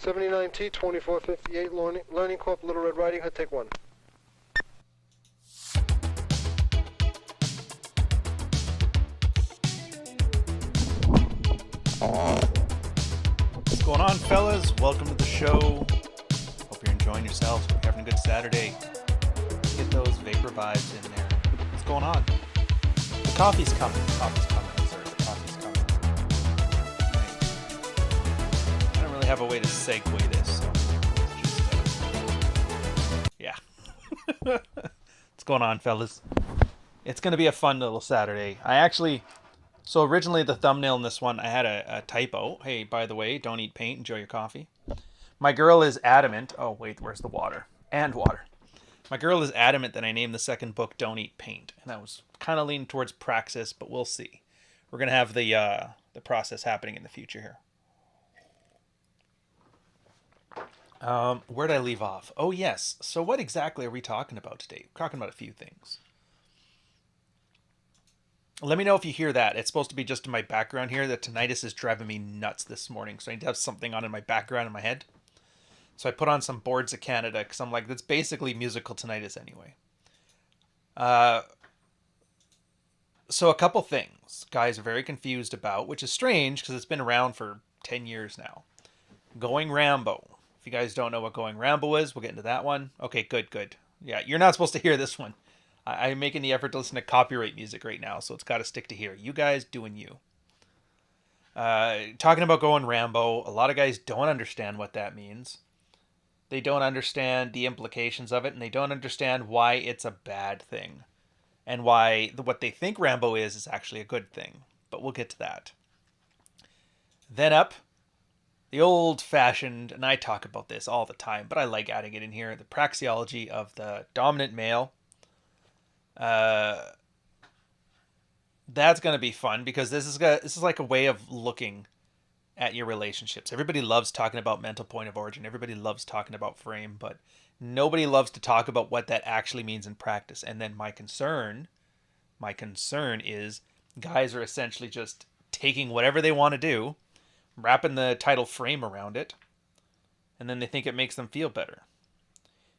79T 2458 Learning Corp. Little Red Riding Hood. Take one. What's going on, fellas? Welcome to the show. Hope you're enjoying yourselves. Hope you're having a good Saturday. Get those vapor vibes in there. What's going on? The coffee's coming. The coffee's coming. I'm sorry, the coffee's coming. Right. I don't really have a way to segue this, so just, yeah. What's going on, fellas? It's going to be a fun little Saturday. So originally the thumbnail in this one, I had a typo. Hey, by the way, don't eat paint, enjoy your coffee. My girl is adamant. Oh, wait, where's the water? And water. My girl is adamant that I name the second book Don't Eat Paint. And I was kind of leaning towards Praxis, but we'll see. We're going to have the process happening in the future here. Where did I leave off? Oh, yes. So what exactly are we talking about today? We're talking about a few things. Let me know if you hear that. It's supposed to be just in my background here. The tinnitus is driving me nuts this morning. So I need to have something on in my background in my head. So I put on some Boards of Canada because I'm like, that's basically musical tinnitus anyway. So a couple things guys are very confused about, which is strange because it's been around for 10 years now. Going Rambo. If you guys don't know what Going Rambo is, we'll get into that one. Okay, good. Yeah, you're not supposed to hear this one. I'm making the effort to listen to copyright music right now, so it's got to stick to here. You guys doing you. Talking about going Rambo, a lot of guys don't understand what that means. They don't understand the implications of it, and they don't understand why it's a bad thing. And why what they think Rambo is actually a good thing. But we'll get to that. Then up, the old-fashioned, and I talk about this all the time, but I like adding it in here, the praxeology of the dominant male. That's going to be fun because this is like a way of looking at your relationships. Everybody loves talking about mental point of origin. Everybody loves talking about frame, but nobody loves to talk about what that actually means in practice. And then my concern is guys are essentially just taking whatever they want to do, wrapping the title frame around it, and then they think it makes them feel better.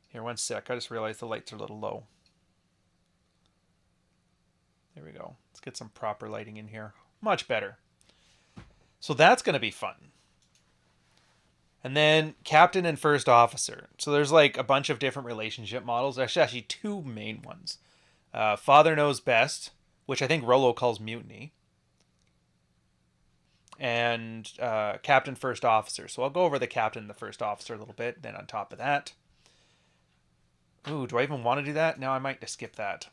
Here, one sec. I just realized the lights are a little low. There we go. Let's get some proper lighting in here. Much better. So that's going to be fun. And then captain and first officer. So there's like a bunch of different relationship models. There's actually two main ones. Father knows best, which I think Rollo calls mutiny. And captain first officer. So I'll go over the captain and the first officer a little bit. Then on top of that. Ooh, do I even want to do that? No, I might just skip that.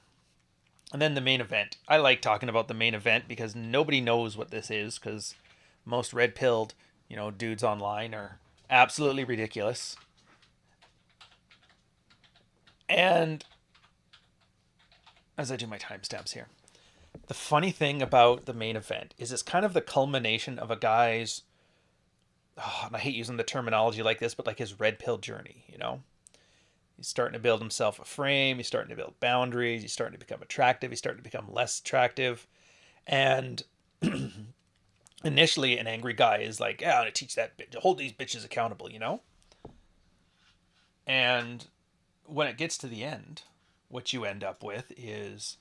And then the main event. I like talking about the main event because nobody knows what this is because most red-pilled, dudes online are absolutely ridiculous. And as I do my timestamps here, the funny thing about the main event is it's kind of the culmination of a guy's, and I hate using the terminology like this, but like his red-pill journey, He's starting to build himself a frame. He's starting to build boundaries. He's starting to become attractive. He's starting to become less attractive. And initially, an angry guy is like, I'm going to teach that bitch, hold these bitches accountable, And when it gets to the end, what you end up with is,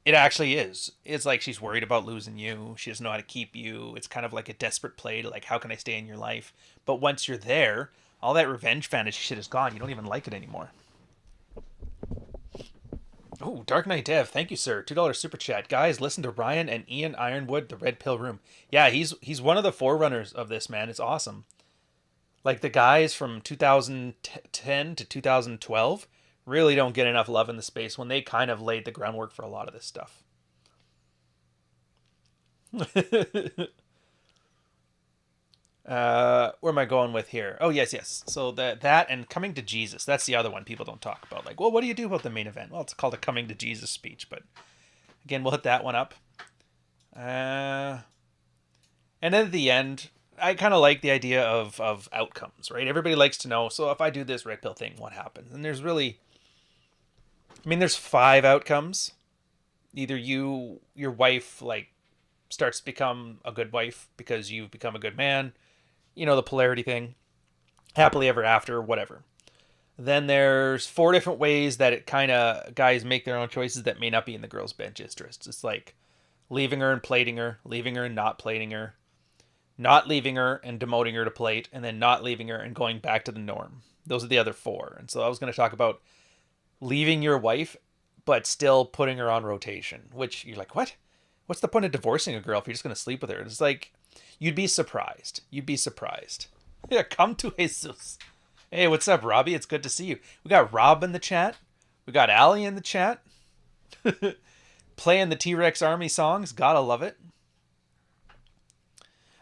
it actually is. It's like she's worried about losing you. She doesn't know how to keep you. It's kind of like a desperate play to like, how can I stay in your life? But once you're there, all that revenge fantasy shit is gone. You don't even like it anymore. Oh, Dark Knight Dev. Thank you, sir. $2 super chat. Guys, listen to Ryan and Ian Ironwood, The Red Pill Room. Yeah, he's one of the forerunners of this, man. It's awesome. Like the guys from 2010 to 2012 really don't get enough love in the space when they kind of laid the groundwork for a lot of this stuff. Where am I going with here? Oh, yes. So that and Coming to Jesus, that's the other one people don't talk about. Like, well, what do you do about the main event? Well, it's called a Coming to Jesus speech, but again, we'll hit that one up. And then at the end, I kind of like the idea of outcomes, right? Everybody likes to know, so if I do this red pill thing, what happens? And there's 5 outcomes. Either your wife, starts to become a good wife because you've become a good man. The polarity thing. happily ever after, whatever. Then there's 4 different ways that it kind of guys make their own choices that may not be in the girl's best interest. It's like leaving her and plating her, leaving her and not plating her, not leaving her and demoting her to plate, and then not leaving her and going back to the norm. Those are the other 4. And so I was going to talk about leaving your wife, but still putting her on rotation, which you're like, what? What's the point of divorcing a girl if you're just going to sleep with her? It's like, you'd be surprised. You'd be surprised. Yeah, come to Jesus. Hey, what's up, Robbie? It's good to see you. We got Rob in the chat. We got Allie in the chat. Playing the T-Rex Army songs. Gotta love it.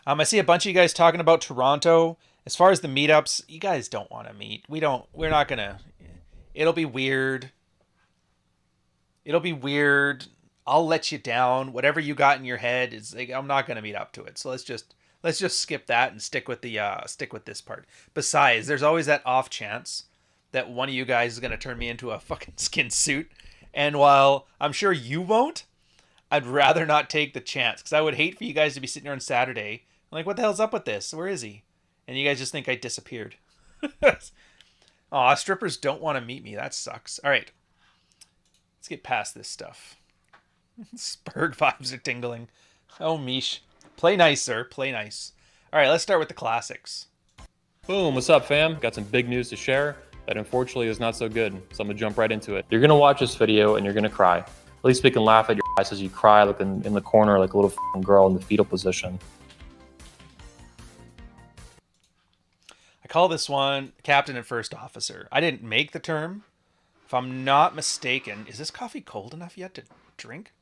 I see a bunch of you guys talking about Toronto. As far as the meetups, you guys don't want to meet. We're not going to. It'll be weird. It'll be weird. I'll let you down. Whatever you got in your head is like, I'm not going to meet up to it. So let's just skip that and stick with this part. Besides, there's always that off chance that one of you guys is going to turn me into a fucking skin suit. And while I'm sure you won't, I'd rather not take the chance, because I would hate for you guys to be sitting here on Saturday like, what the hell's up with this? Where is he? And you guys just think I disappeared. Aw, strippers don't want to meet me. That sucks. All right. Let's get past this stuff. Spurg vibes are tingling. Oh, Mish. Play nice, sir. Play nice. All right, let's start with the classics. Boom, what's up, fam? Got some big news to share that unfortunately is not so good, so I'm gonna jump right into it. You're gonna watch this video and you're gonna cry. At least we can laugh at your eyes as you cry, like in the corner like a little f***ing girl in the fetal position. I call this one Captain and First Officer. I didn't make the term. If I'm not mistaken, is this coffee cold enough yet to drink?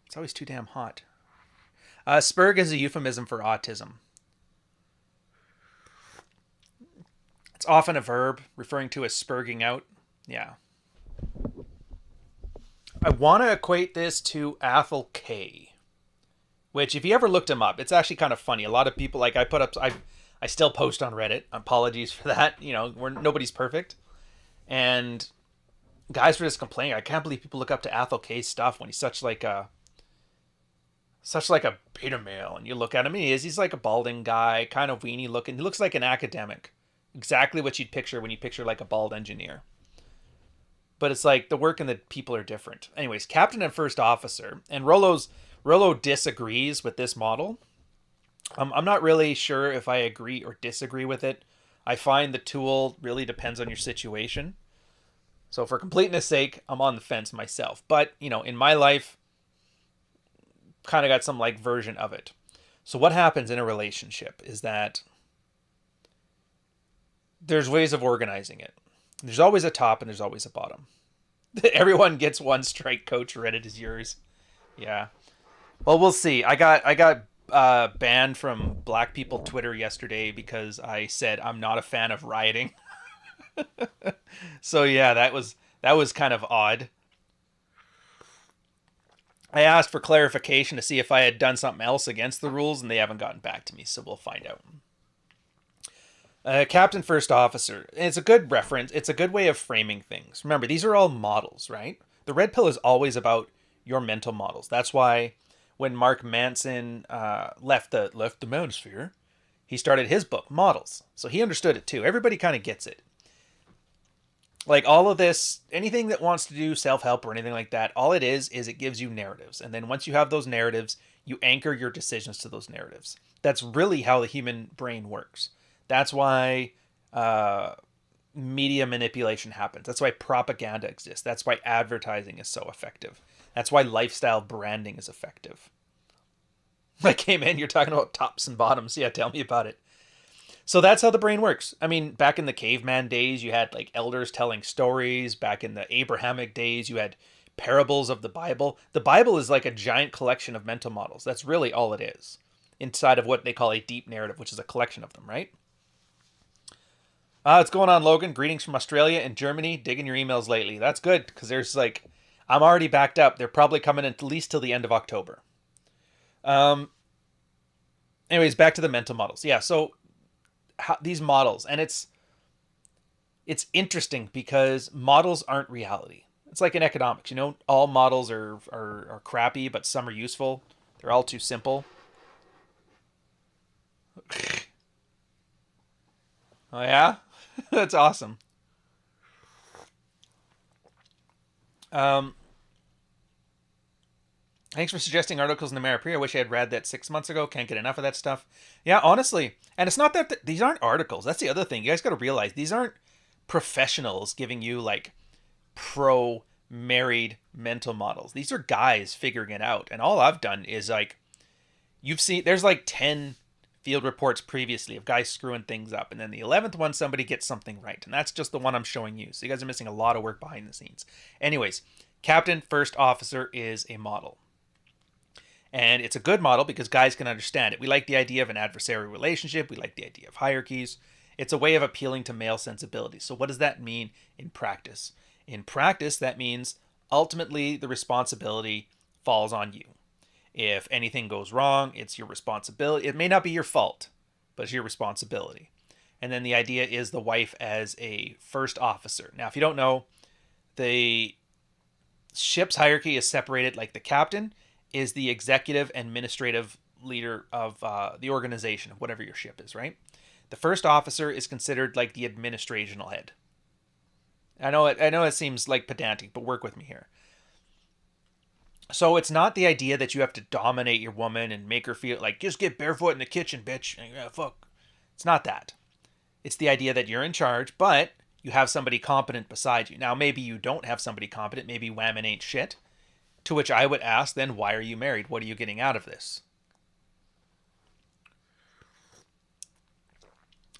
It's always too damn hot. Spurg is a euphemism for autism. It's often a verb referring to as spurging out. Yeah. I want to equate this to Athol K, which if you ever looked him up, it's actually kind of funny. A lot of people, like I still post on Reddit. Apologies for that. You know, nobody's perfect. And guys were just complaining. I can't believe people look up to Athol K's stuff when he's such like a beta male. And you look at him, and he's like a balding guy, kind of weenie looking. He looks like an academic. Exactly what you'd picture when you picture like a bald engineer. But it's like the work and the people are different. Anyways, Captain and First Officer. And Rollo disagrees with this model. I'm not really sure if I agree or disagree with it. I find the tool really depends on your situation. So for completeness sake, I'm on the fence myself. But, you know, in my life, kind of got some like version of it. So what happens in a relationship is that there's ways of organizing it. There's always a top and there's always a bottom. Everyone gets one strike, coach. Reddit is yours. Yeah. Well, we'll see. I got banned from Black People Twitter yesterday because I said I'm not a fan of rioting. So yeah, that was kind of odd. I asked for clarification to see if I had done something else against the rules, and they haven't gotten back to me, so we'll find out. Captain First Officer. It's a good reference. It's a good way of framing things. Remember, these are all models, right? The red pill is always about your mental models. That's why when Mark Manson left the manosphere, he started his book, Models. So he understood it too. Everybody kind of gets it. Like all of this, anything that wants to do self-help or anything like that, all it is it gives you narratives. And then once you have those narratives, you anchor your decisions to those narratives. That's really how the human brain works. That's why media manipulation happens. That's why propaganda exists. That's why advertising is so effective. That's why lifestyle branding is effective. Like, hey man, you're talking about tops and bottoms. Yeah, tell me about it. So that's how the brain works. I mean, back in the caveman days, you had like elders telling stories. Back in the Abrahamic days, you had parables of the Bible. The Bible is like a giant collection of mental models. That's really all it is, inside of what they call a deep narrative, which is a collection of them, right? What's going on, Logan? Greetings from Australia and Germany. Digging your emails lately. That's good, because there's like, I'm already backed up. They're probably coming in at least till the end of October. Anyways, back to the mental models. Yeah, so these models, and it's interesting because models aren't reality. It's like in economics, you know, all models are crappy, but some are useful. They're all too simple. Oh yeah? That's awesome. Thanks for suggesting articles in the Marapri. I wish I had read that 6 months ago. Can't get enough of that stuff. Yeah, honestly. And it's not that these aren't articles. That's the other thing. You guys got to realize these aren't professionals giving you like pro married mental models. These are guys figuring it out. And all I've done is like, you've seen, there's like 10 field reports previously of guys screwing things up. And then the 11th one, somebody gets something right. And that's just the one I'm showing you. So you guys are missing a lot of work behind the scenes. Anyways, captain, first officer is a model. And it's a good model because guys can understand it. We like the idea of an adversarial relationship. We like the idea of hierarchies. It's a way of appealing to male sensibilities. So what does that mean in practice? In practice, that means ultimately the responsibility falls on you. If anything goes wrong, it's your responsibility. It may not be your fault, but it's your responsibility. And then the idea is the wife as a first officer. Now, if you don't know, the ship's hierarchy is separated like the captain is the executive and administrative leader of the organization of whatever your ship is, right? The first officer is considered like the administrational head. I know it seems like pedantic, but work with me here. So it's not the idea that you have to dominate your woman and make her feel like, just get barefoot in the kitchen, bitch. Fuck. It's not that. It's the idea that you're in charge, but you have somebody competent beside you. Now, maybe you don't have somebody competent. Maybe whammon ain't shit. To which I would ask, then, why are you married? What are you getting out of this?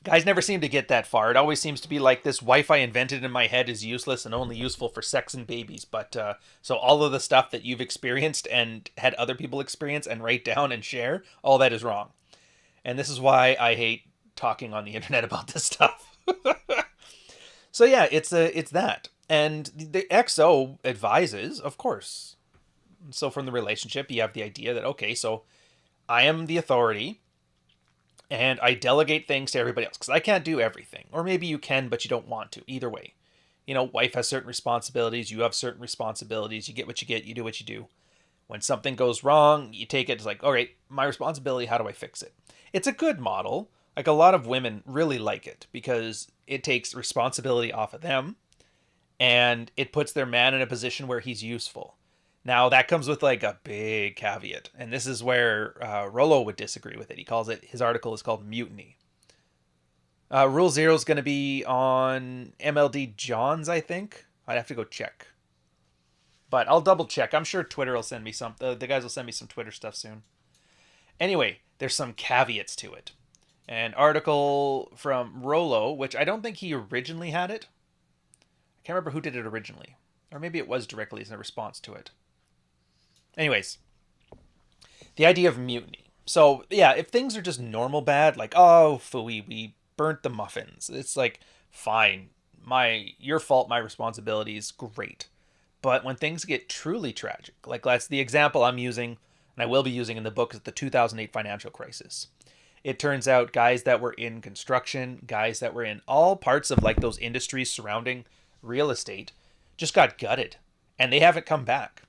Guys never seem to get that far. It always seems to be like this wife I invented in my head is useless and only useful for sex and babies. But so all of the stuff that you've experienced and had other people experience and write down and share, all that is wrong. And this is why I hate talking on the internet about this stuff. So yeah, it's that. And the XO advises, of course. So from the relationship, you have the idea that, okay, so I am the authority and I delegate things to everybody else because I can't do everything. Or maybe you can, but you don't want to. Either way. You know, wife has certain responsibilities. You have certain responsibilities. You get what you get. You do what you do. When something goes wrong, you take it as like, all right, my responsibility. How do I fix it? It's a good model. Like a lot of women really like it because it takes responsibility off of them and it puts their man in a position where he's useful. Now, that comes with like a big caveat, and this is where Rollo would disagree with it. He calls it, his article is called Mutiny. Rule 0 is going to be on MLD Johns, I think. I'd have to go check. But I'll double check. I'm sure Twitter will send me some, the guys will send me some Twitter stuff soon. Anyway, there's some caveats to it. An article from Rollo, which I don't think he originally had it. I can't remember who did it originally. Or maybe it was directly as a response to it. Anyways, the idea of mutiny. So, yeah, if things are just normal bad, like, oh, phooey, we burnt the muffins. It's like, fine, your fault, my responsibilities, great. But when things get truly tragic, like that's the example I'm using, and I will be using in the book, is the 2008 financial crisis. It turns out guys that were in construction, guys that were in all parts of like those industries surrounding real estate, just got gutted, and they haven't come back.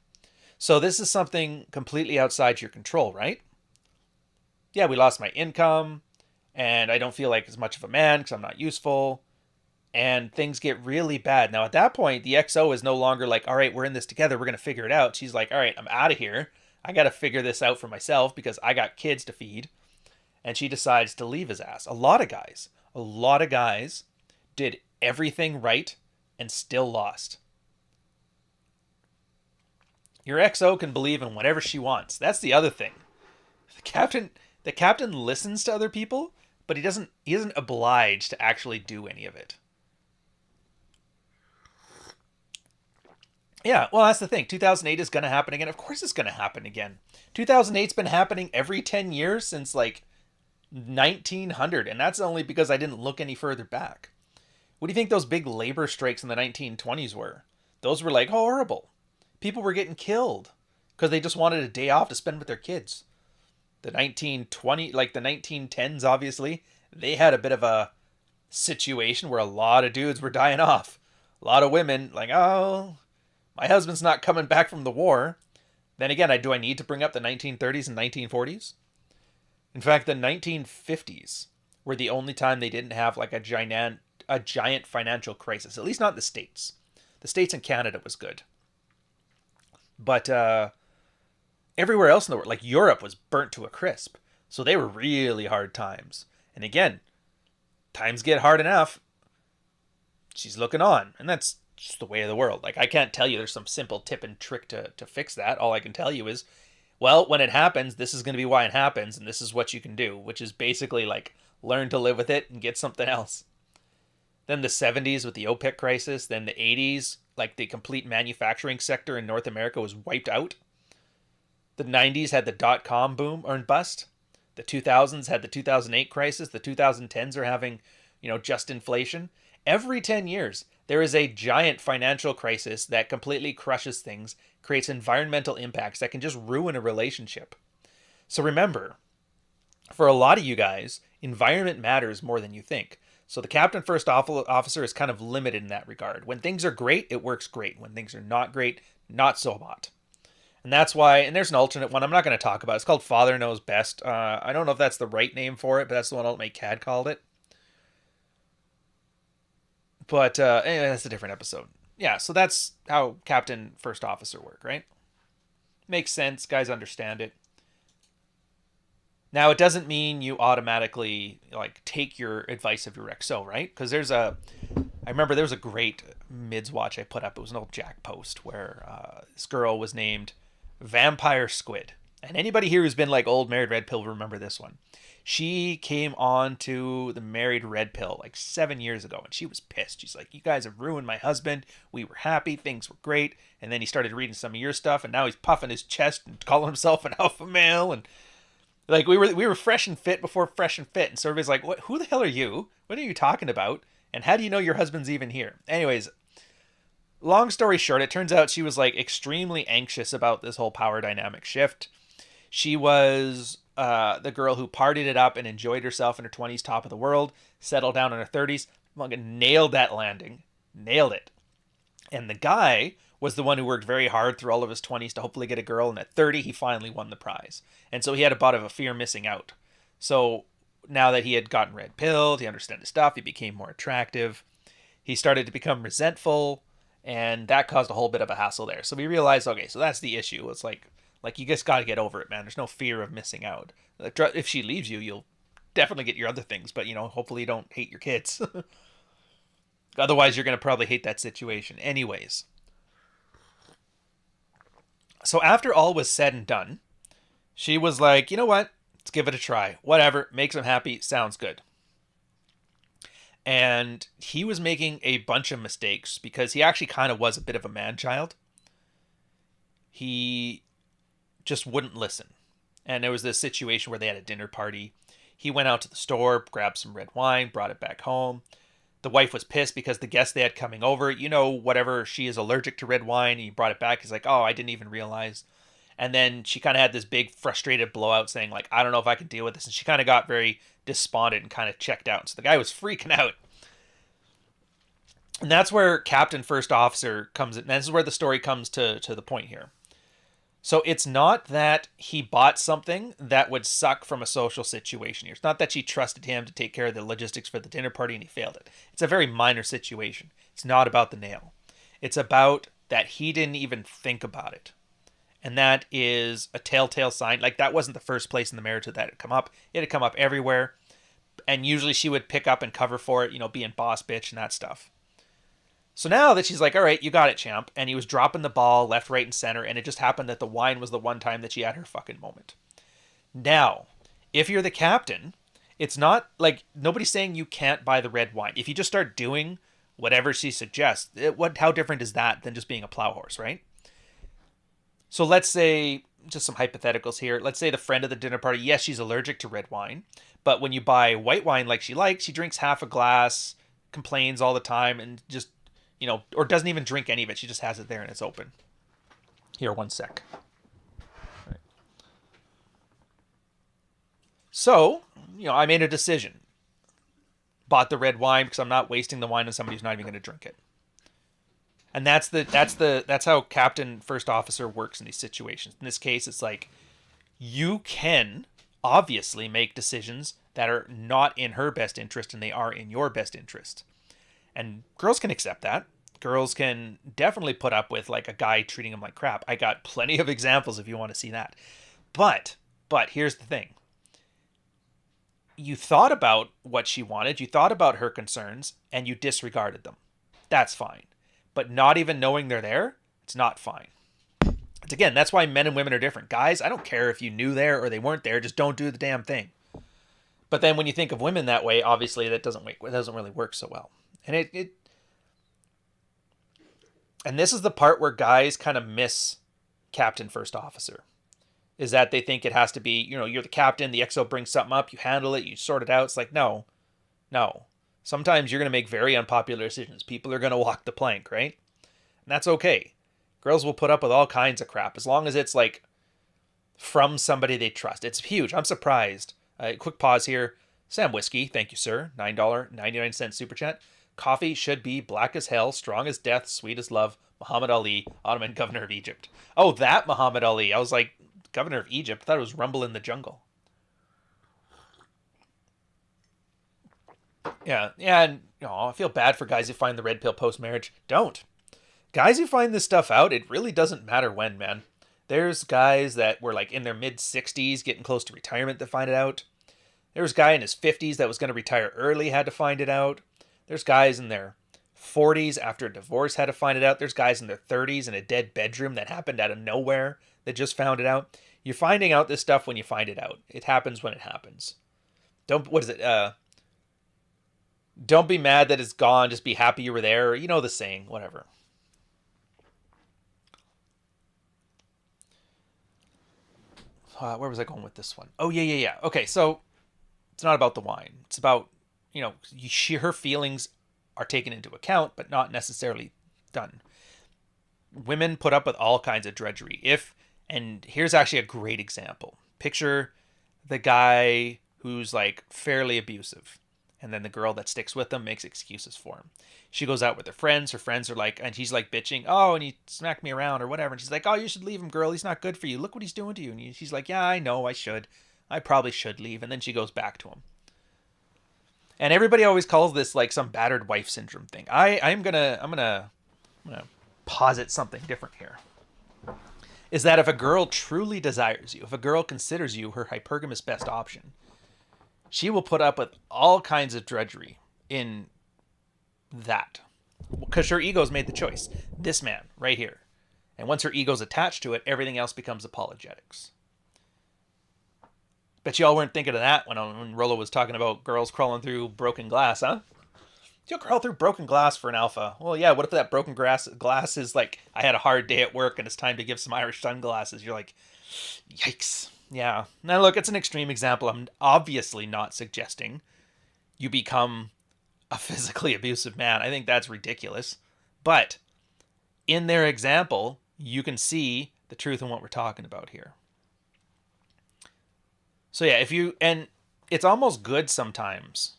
So this is something completely outside your control, right? Yeah, we lost my income, and I don't feel like as much of a man because I'm not useful, and things get really bad. Now, at that point, the XO is no longer like, all right, we're in this together, we're going to figure it out. She's like, all right, I'm out of here. I got to figure this out for myself because I got kids to feed. And she decides to leave his ass. A lot of guys did everything right and still lost. Your XO can believe in whatever she wants. That's the other thing. The captain listens to other people, but he isn't obliged to actually do any of it. Yeah, well, that's the thing. 2008 is going to happen again. Of course it's going to happen again. 2008's been happening every 10 years since like 1900, and that's only because I didn't look any further back. What do you think those big labor strikes in the 1920s were? Those were like horrible. People were getting killed because they just wanted a day off to spend with their kids. The 1910s, obviously, they had a bit of a situation where a lot of dudes were dying off. A lot of women like, oh, my husband's not coming back from the war. Then again, do I need to bring up the 1930s and 1940s? In fact, the 1950s were the only time they didn't have like a giant a giant financial crisis, at least not in the States. The States and Canada was good. But everywhere else in the world, like Europe, was burnt to a crisp. So they were really hard times. And again, times get hard enough, she's looking on. And that's just the way of the world. Like, I can't tell you there's some simple tip and trick to fix that. All I can tell you is, well, when it happens, this is going to be why it happens, and this is what you can do, which is basically like learn to live with it and get something else. Then the 70s with the OPEC crisis, then the 80s, like the complete manufacturing sector in North America was wiped out. The 90s had the dot-com boom or bust. The 2000s had the 2008 crisis. The 2010s are having, just inflation. Every 10 years, there is a giant financial crisis that completely crushes things, creates environmental impacts that can just ruin a relationship. So remember, for a lot of you guys, environment matters more than you think. So the captain first officer is kind of limited in that regard. When things are great, it works great. When things are not great, not so hot. And that's why, and there's an alternate one I'm not going to talk about. It's called Father Knows Best. I don't know if that's the right name for it, but that's the one Ultimate Cad called it. But anyway, that's a different episode. Yeah, so that's how captain first officer work, right? Makes sense. Guys understand it. Now, it doesn't mean you automatically take your advice of your XO, right? Because I remember there was a great mids watch I put up. It was an old Jack post where this girl was named Vampire Squid. And anybody here who's been old married red pill will remember this one. She came on to the married red pill 7 years ago, and she was pissed. She's like, you guys have ruined my husband. We were happy. Things were great. And then he started reading some of your stuff, and now he's puffing his chest and calling himself an alpha male. And we were fresh and fit before fresh and fit. And so everybody's like, what? Who the hell are you? What are you talking about? And how do you know your husband's even here? Anyways, long story short, it turns out she was extremely anxious about this whole power dynamic shift. She was the girl who partied it up and enjoyed herself in her 20s, top of the world, settled down in her 30s, nailed that landing, nailed it. And the guy was the one who worked very hard through all of his 20s to hopefully get a girl, and at 30, he finally won the prize. And so he had a bit of a fear missing out. So now that he had gotten red pilled, he understood his stuff, he became more attractive, he started to become resentful, and that caused a whole bit of a hassle there. So we realized, okay, so that's the issue. It's like you just got to get over it, man. There's no fear of missing out. If she leaves you, you'll definitely get your other things, but hopefully you don't hate your kids. Otherwise, you're going to probably hate that situation. Anyways. So after all was said and done, she was like, you know what? Let's give it a try. Whatever. Makes him happy. Sounds good. And he was making a bunch of mistakes because he actually kind of was a bit of a man-child. He just wouldn't listen. And there was this situation where they had a dinner party. He went out to the store, grabbed some red wine, brought it back home. The wife was pissed because the guests they had coming over, whatever, she is allergic to red wine. And he brought it back. He's like, oh, I didn't even realize. And then she kind of had this big frustrated blowout saying I don't know if I can deal with this. And she kind of got very despondent and kind of checked out. So the guy was freaking out. And that's where Captain First Officer comes in. And this is where the story comes to the point here. So it's not that he bought something that would suck from a social situation here. It's not that she trusted him to take care of the logistics for the dinner party and he failed it. It's a very minor situation. It's not about the nail. It's about that he didn't even think about it. And that is a telltale sign. That wasn't the first place in the marriage that had come up. It had come up everywhere. And usually she would pick up and cover for it, being boss bitch and that stuff. So now that she's like, all right, you got it, champ. And he was dropping the ball left, right, and center. And it just happened that the wine was the one time that she had her fucking moment. Now, if you're the captain, it's not nobody's saying you can't buy the red wine. If you just start doing whatever she suggests, how different is that than just being a plow horse, right? So let's say, just some hypotheticals here. Let's say the friend of the dinner party, yes, she's allergic to red wine. But when you buy white wine like she likes, she drinks half a glass, complains all the time, and just or doesn't even drink any of it. She just has it there and it's open. Here, one sec. Right. So, I made a decision. Bought the red wine because I'm not wasting the wine on somebody who's not even going to drink it. And that's how Captain First Officer works in these situations. In this case, it's you can obviously make decisions that are not in her best interest and they are in your best interest. And girls can accept that. Girls can definitely put up with like a guy treating them like crap. I got plenty of examples if you want to see that. But here's the thing. You thought about what she wanted, you thought about her concerns, and you disregarded them. That's fine. But not even knowing they're there, it's not fine. It's, again, that's why men and women are different. Guys, I don't care if you knew there or they weren't there, just don't do the damn thing. But then when you think of women that way, obviously that doesn't really work so well. And and this is the part where guys kind of miss captain first officer. Is that they think it has to be, you're the captain, the XO brings something up, you handle it, you sort it out. It's like, no. Sometimes you're going to make very unpopular decisions. People are going to walk the plank, right? And that's okay. Girls will put up with all kinds of crap as long as it's like from somebody they trust. It's huge. I'm surprised. Quick pause here. Sam Whiskey, thank you, sir. $9.99 super chat. Coffee should be black as hell, strong as death, sweet as love. Muhammad Ali, Ottoman governor of Egypt. Oh, that Muhammad Ali. I was like, governor of Egypt? I thought it was Rumble in the Jungle. Yeah, and I feel bad for guys who find the red pill post-marriage. Don't. Guys who find this stuff out, it really doesn't matter when, man. There's guys that were like in their mid-60s, getting close to retirement to find it out. There was a guy in his 50s that was going to retire early, had to find it out. There's guys in their 40s after a divorce had to find it out. There's guys in their 30s in a dead bedroom that happened out of nowhere that just found it out. You're finding out this stuff when you find it out. It happens when it happens. Don't be mad that it's gone. Just be happy you were there. You know the saying, whatever. Where was I going with this one? Oh, yeah. Okay, so it's not about the wine. It's about, her feelings are taken into account, but not necessarily done. Women put up with all kinds of drudgery. And here's actually a great example. Picture the guy who's like fairly abusive. And then the girl that sticks with him makes excuses for him. She goes out with her friends. Her friends are like, and he's like bitching. Oh, and he smacked me around or whatever. And she's like, oh, you should leave him, girl. He's not good for you. Look what he's doing to you. And she's like, yeah, I know I should. I probably should leave. And then she goes back to him. And everybody always calls this like some battered wife syndrome thing. I'm gonna posit something different here. Is that if a girl truly desires you, if a girl considers you her hypergamous best option, she will put up with all kinds of drudgery in that. Because her ego's made the choice. This man, right here. And once her ego's attached to it, everything else becomes apologetics. Bet y'all weren't thinking of that when Rollo was talking about girls crawling through broken glass, huh? You'll crawl through broken glass for an alpha. Well, yeah, what if that broken glass is like, I had a hard day at work and it's time to give some Irish sunglasses. You're like, yikes. Yeah. Now, look, it's an extreme example. I'm obviously not suggesting you become a physically abusive man. I think that's ridiculous. But in their example, you can see the truth in what we're talking about here. So yeah, and it's almost good sometimes.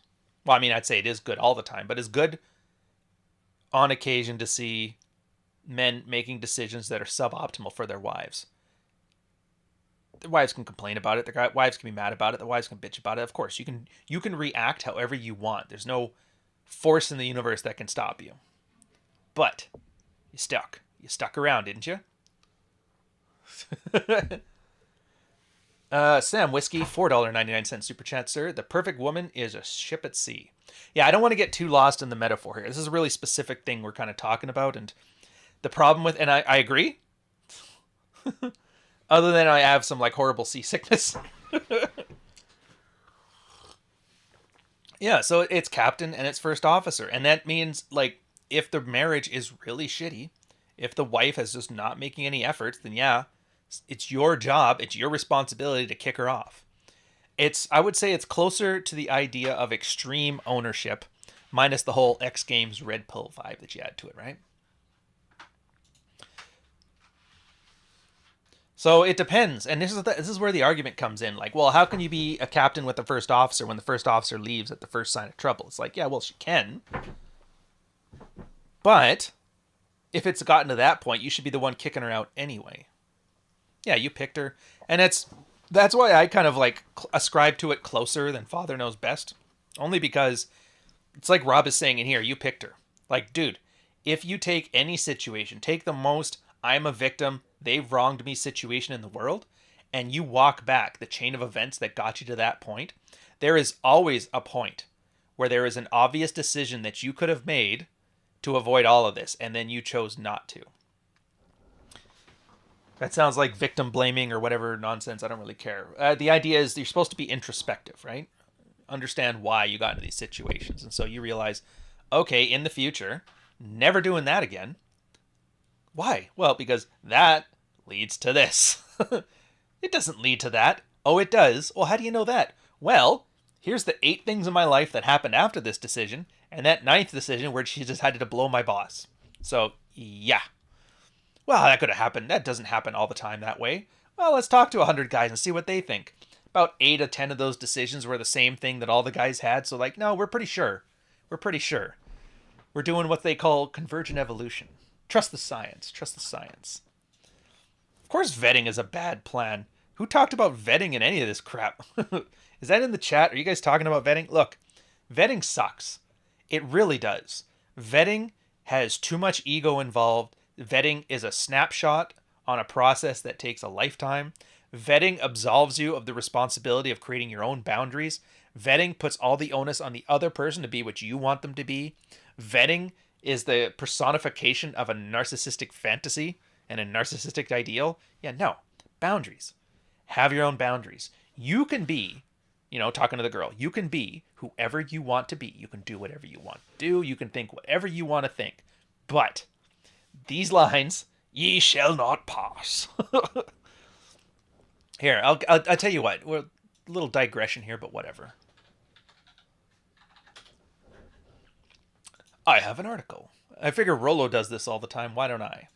Well, I mean, I'd say it is good all the time, but it's good on occasion to see men making decisions that are suboptimal for their wives. Their wives can complain about it. Their wives can be mad about it. Their wives can bitch about it. Of course, you can react however you want. There's no force in the universe that can stop you. But you stuck. You stuck around, didn't you? Sam Whiskey, $4.99 super chat, sir. The perfect woman is a ship at sea. Yeah, I don't want to get too lost in the metaphor here. This is a really specific thing we're kind of talking about, and the problem with, and I agree, other than I have some like horrible seasickness. Yeah, so it's captain and it's first officer, and that means like if the marriage is really shitty, if the wife is just not making any efforts, then yeah, it's your job, it's your responsibility to kick her off. I would say it's closer to the idea of extreme ownership, minus the whole X Games red pill vibe that you add to it, right? So it depends, and this is where the argument comes in. Like, well, how can you be a captain with the first officer when the first officer leaves at the first sign of trouble? It's like, yeah, well, she can, but if it's gotten to that point, you should be the one kicking her out anyway. Yeah, you picked her, and that's why I kind of like ascribe to it closer than Father Knows Best, only because It's like Rob is saying in here, you picked her. Like, dude, if you take any situation, take the most I'm a victim, they've wronged me situation in the world, and you walk back the chain of events that got you to that point, there is always a point where there is an obvious decision that you could have made to avoid all of this, and then you chose not to. That sounds like victim blaming or whatever nonsense. I don't really care. The idea is you're supposed to be introspective, right? Understand why you got into these situations. And so you realize, okay, in the future, never doing that again. Why? Well, because that leads to this. It doesn't lead to that. Oh, it does. Well, how do you know that? Well, here's the 8 things in my life that happened after this decision, and that 9th decision where she decided to blow my boss. So, yeah. Well, that could have happened. That doesn't happen all the time that way. Well, let's talk to 100 guys and see what they think. About 8 or 10 of those decisions were the same thing that all the guys had. So, like, no, we're pretty sure. We're pretty sure. We're doing what they call convergent evolution. Trust the science. Trust the science. Of course, vetting is a bad plan. Who talked about vetting in any of this crap? Is that in the chat? Are you guys talking about vetting? Look, vetting sucks. It really does. Vetting has too much ego involved. Vetting is a snapshot on a process that takes a lifetime. Vetting absolves you of the responsibility of creating your own boundaries. Vetting puts all the onus on the other person to be what you want them to be. Vetting is the personification of a narcissistic fantasy and a narcissistic ideal. Yeah, no. Boundaries. Have your own boundaries. You can be, talking to the girl, you can be whoever you want to be. You can do whatever you want to do. You can think whatever you want to think. But these lines, ye shall not pass. Here, I'll tell you what. We're a little digression here, but whatever. I have an article. I figure Rolo does this all the time. Why don't I?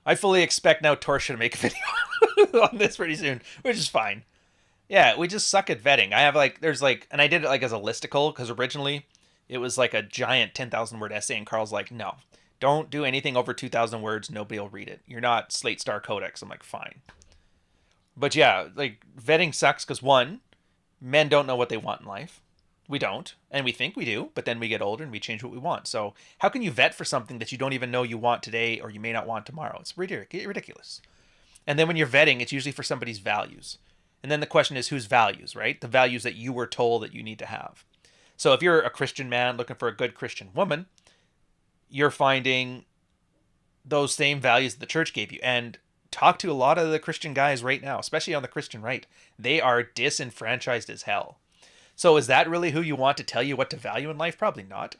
I fully expect now Torsha to make a video on this pretty soon, which is fine. Yeah, we just suck at vetting. I have and I did it as a listicle, because originally it was like a giant 10,000 word essay, and Carl's like, no, don't do anything over 2,000 words. Nobody will read it. You're not Slate Star Codex. I'm like, fine. But yeah, vetting sucks because, one, men don't know what they want in life. We don't, and we think we do, but then we get older and we change what we want. So how can you vet for something that you don't even know you want today or you may not want tomorrow? It's ridiculous. And then when you're vetting, it's usually for somebody's values. And then the question is whose values, right? The values that you were told that you need to have. So if you're a Christian man looking for a good Christian woman, you're finding those same values that the church gave you. And talk to a lot of the Christian guys right now, especially on the Christian right. They are disenfranchised as hell. So is that really who you want to tell you what to value in life? Probably not.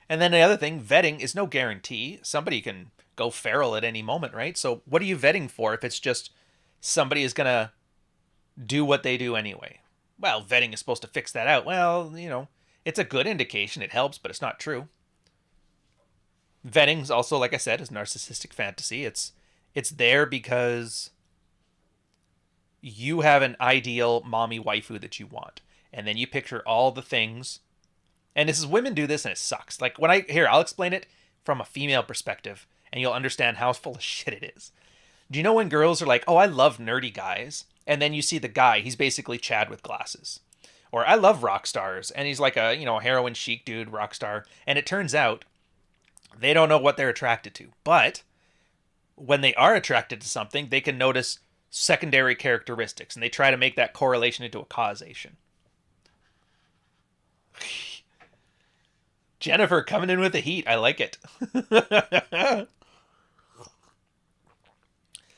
And then the other thing, vetting is no guarantee. Somebody can go feral at any moment, right? So what are you vetting for if it's just somebody is going to do what they do anyway? Well, vetting is supposed to fix that out. Well, it's a good indication. It helps, but it's not true. Vetting's also, like I said, is narcissistic fantasy. It's there because you have an ideal mommy waifu that you want. And then you picture all the things. And this is, women do this and it sucks. I'll explain it from a female perspective and you'll understand how full of shit it is. Do you know when girls are like, oh, I love nerdy guys. And then you see the guy, he's basically Chad with glasses. Or I love rock stars. And he's like a, heroin chic dude, rock star. And it turns out they don't know what they're attracted to. But when they are attracted to something, they can notice secondary characteristics, and they try to make that correlation into a causation. Jennifer coming in with the heat. I like it.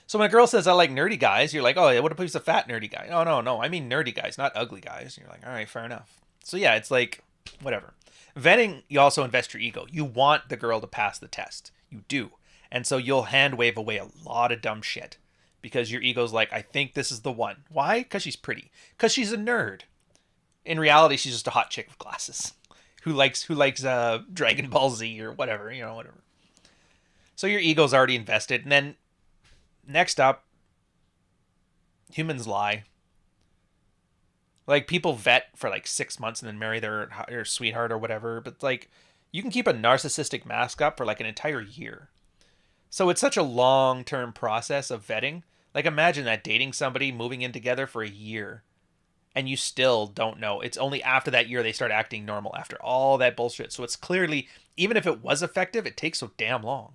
So when a girl says, I like nerdy guys, you're like, oh, what if he's a fat nerdy guy? No. I mean nerdy guys, not ugly guys. And you're like, all right, fair enough. So yeah, it's like, whatever. Vetting, you also invest your ego. You want the girl to pass the test. You do. And so you'll hand wave away a lot of dumb shit. Because your ego's like, I think this is the one. Why? Because she's pretty. Because she's a nerd. In reality, she's just a hot chick with glasses. Who likes Dragon Ball Z or whatever, whatever. So your ego's already invested. And then next up, humans lie. People vet for 6 months and then marry their sweetheart or whatever. But you can keep a narcissistic mask up for an entire year. So it's such a long-term process of vetting. Like, imagine that, dating somebody, moving in together for a year, and you still don't know. It's only after that year they start acting normal, after all that bullshit. So it's clearly, even if it was effective, it takes so damn long.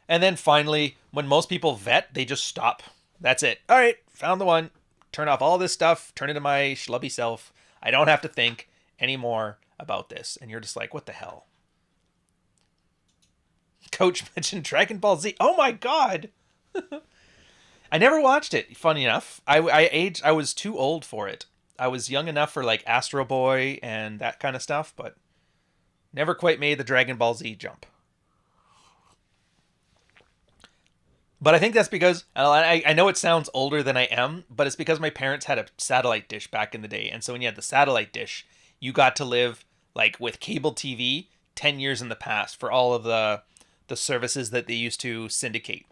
And then finally, when most people vet, they just stop. That's it. All right, found the one. Turn off all this stuff. Turn into my schlubby self. I don't have to think anymore about this. And you're just like, what the hell? Coach mentioned Dragon Ball Z. Oh my god! I never watched it. Funny enough, I was too old for it. I was young enough for like Astro Boy and that kind of stuff, but never quite made the Dragon Ball Z jump. But I think that's because, I know it sounds older than I am, but it's because my parents had a satellite dish back in the day. And so when you had the satellite dish, you got to live like with cable TV 10 years in the past for all of the services that they used to syndicate.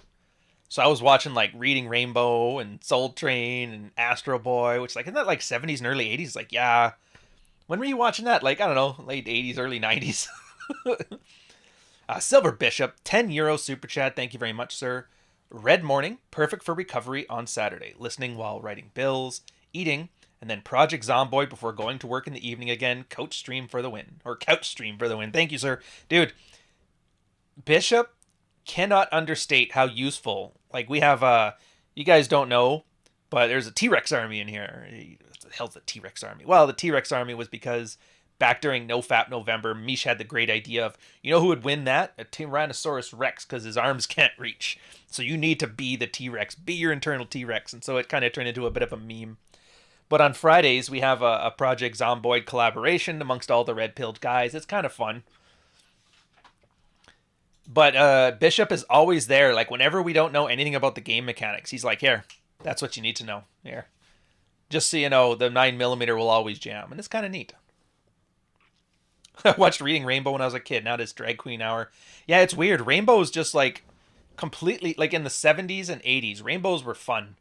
So I was watching like Reading Rainbow and Soul Train and Astro Boy, which like, isn't that like 70s and early 80s? Like, yeah. When were you watching that? Like, I don't know, late 80s, early 90s. Silver Bishop, €10 super chat. Thank you very much, sir. Red Morning, perfect for recovery on Saturday. Listening while writing bills, eating, and then Project Zomboid before going to work in the evening again. Coach stream for the win. Or couch stream for the win. Thank you, sir. Dude, Bishop cannot understate how useful. Like, we have, you guys don't know, but there's a T-Rex army in here. What the hell's the T-Rex army? Well, the T-Rex army was because back during NoFap November, Mish had the great idea of, you know who would win that? A Tyrannosaurus Rex, because his arms can't reach. So you need to be the T-Rex. Be your internal T-Rex. And so it kind of turned into a bit of a meme. But on Fridays, we have a Project Zomboid collaboration amongst all the red-pilled guys. It's kind of fun. But Bishop is always there. Like, whenever we don't know anything about the game mechanics, he's like, here, that's what you need to know. Here. Just so you know, the 9mm will always jam. And it's kind of neat. I watched Reading Rainbow when I was a kid. Now it is Drag Queen Hour. Yeah, it's weird. Rainbows just like completely, like in the 70s and 80s, rainbows were fun.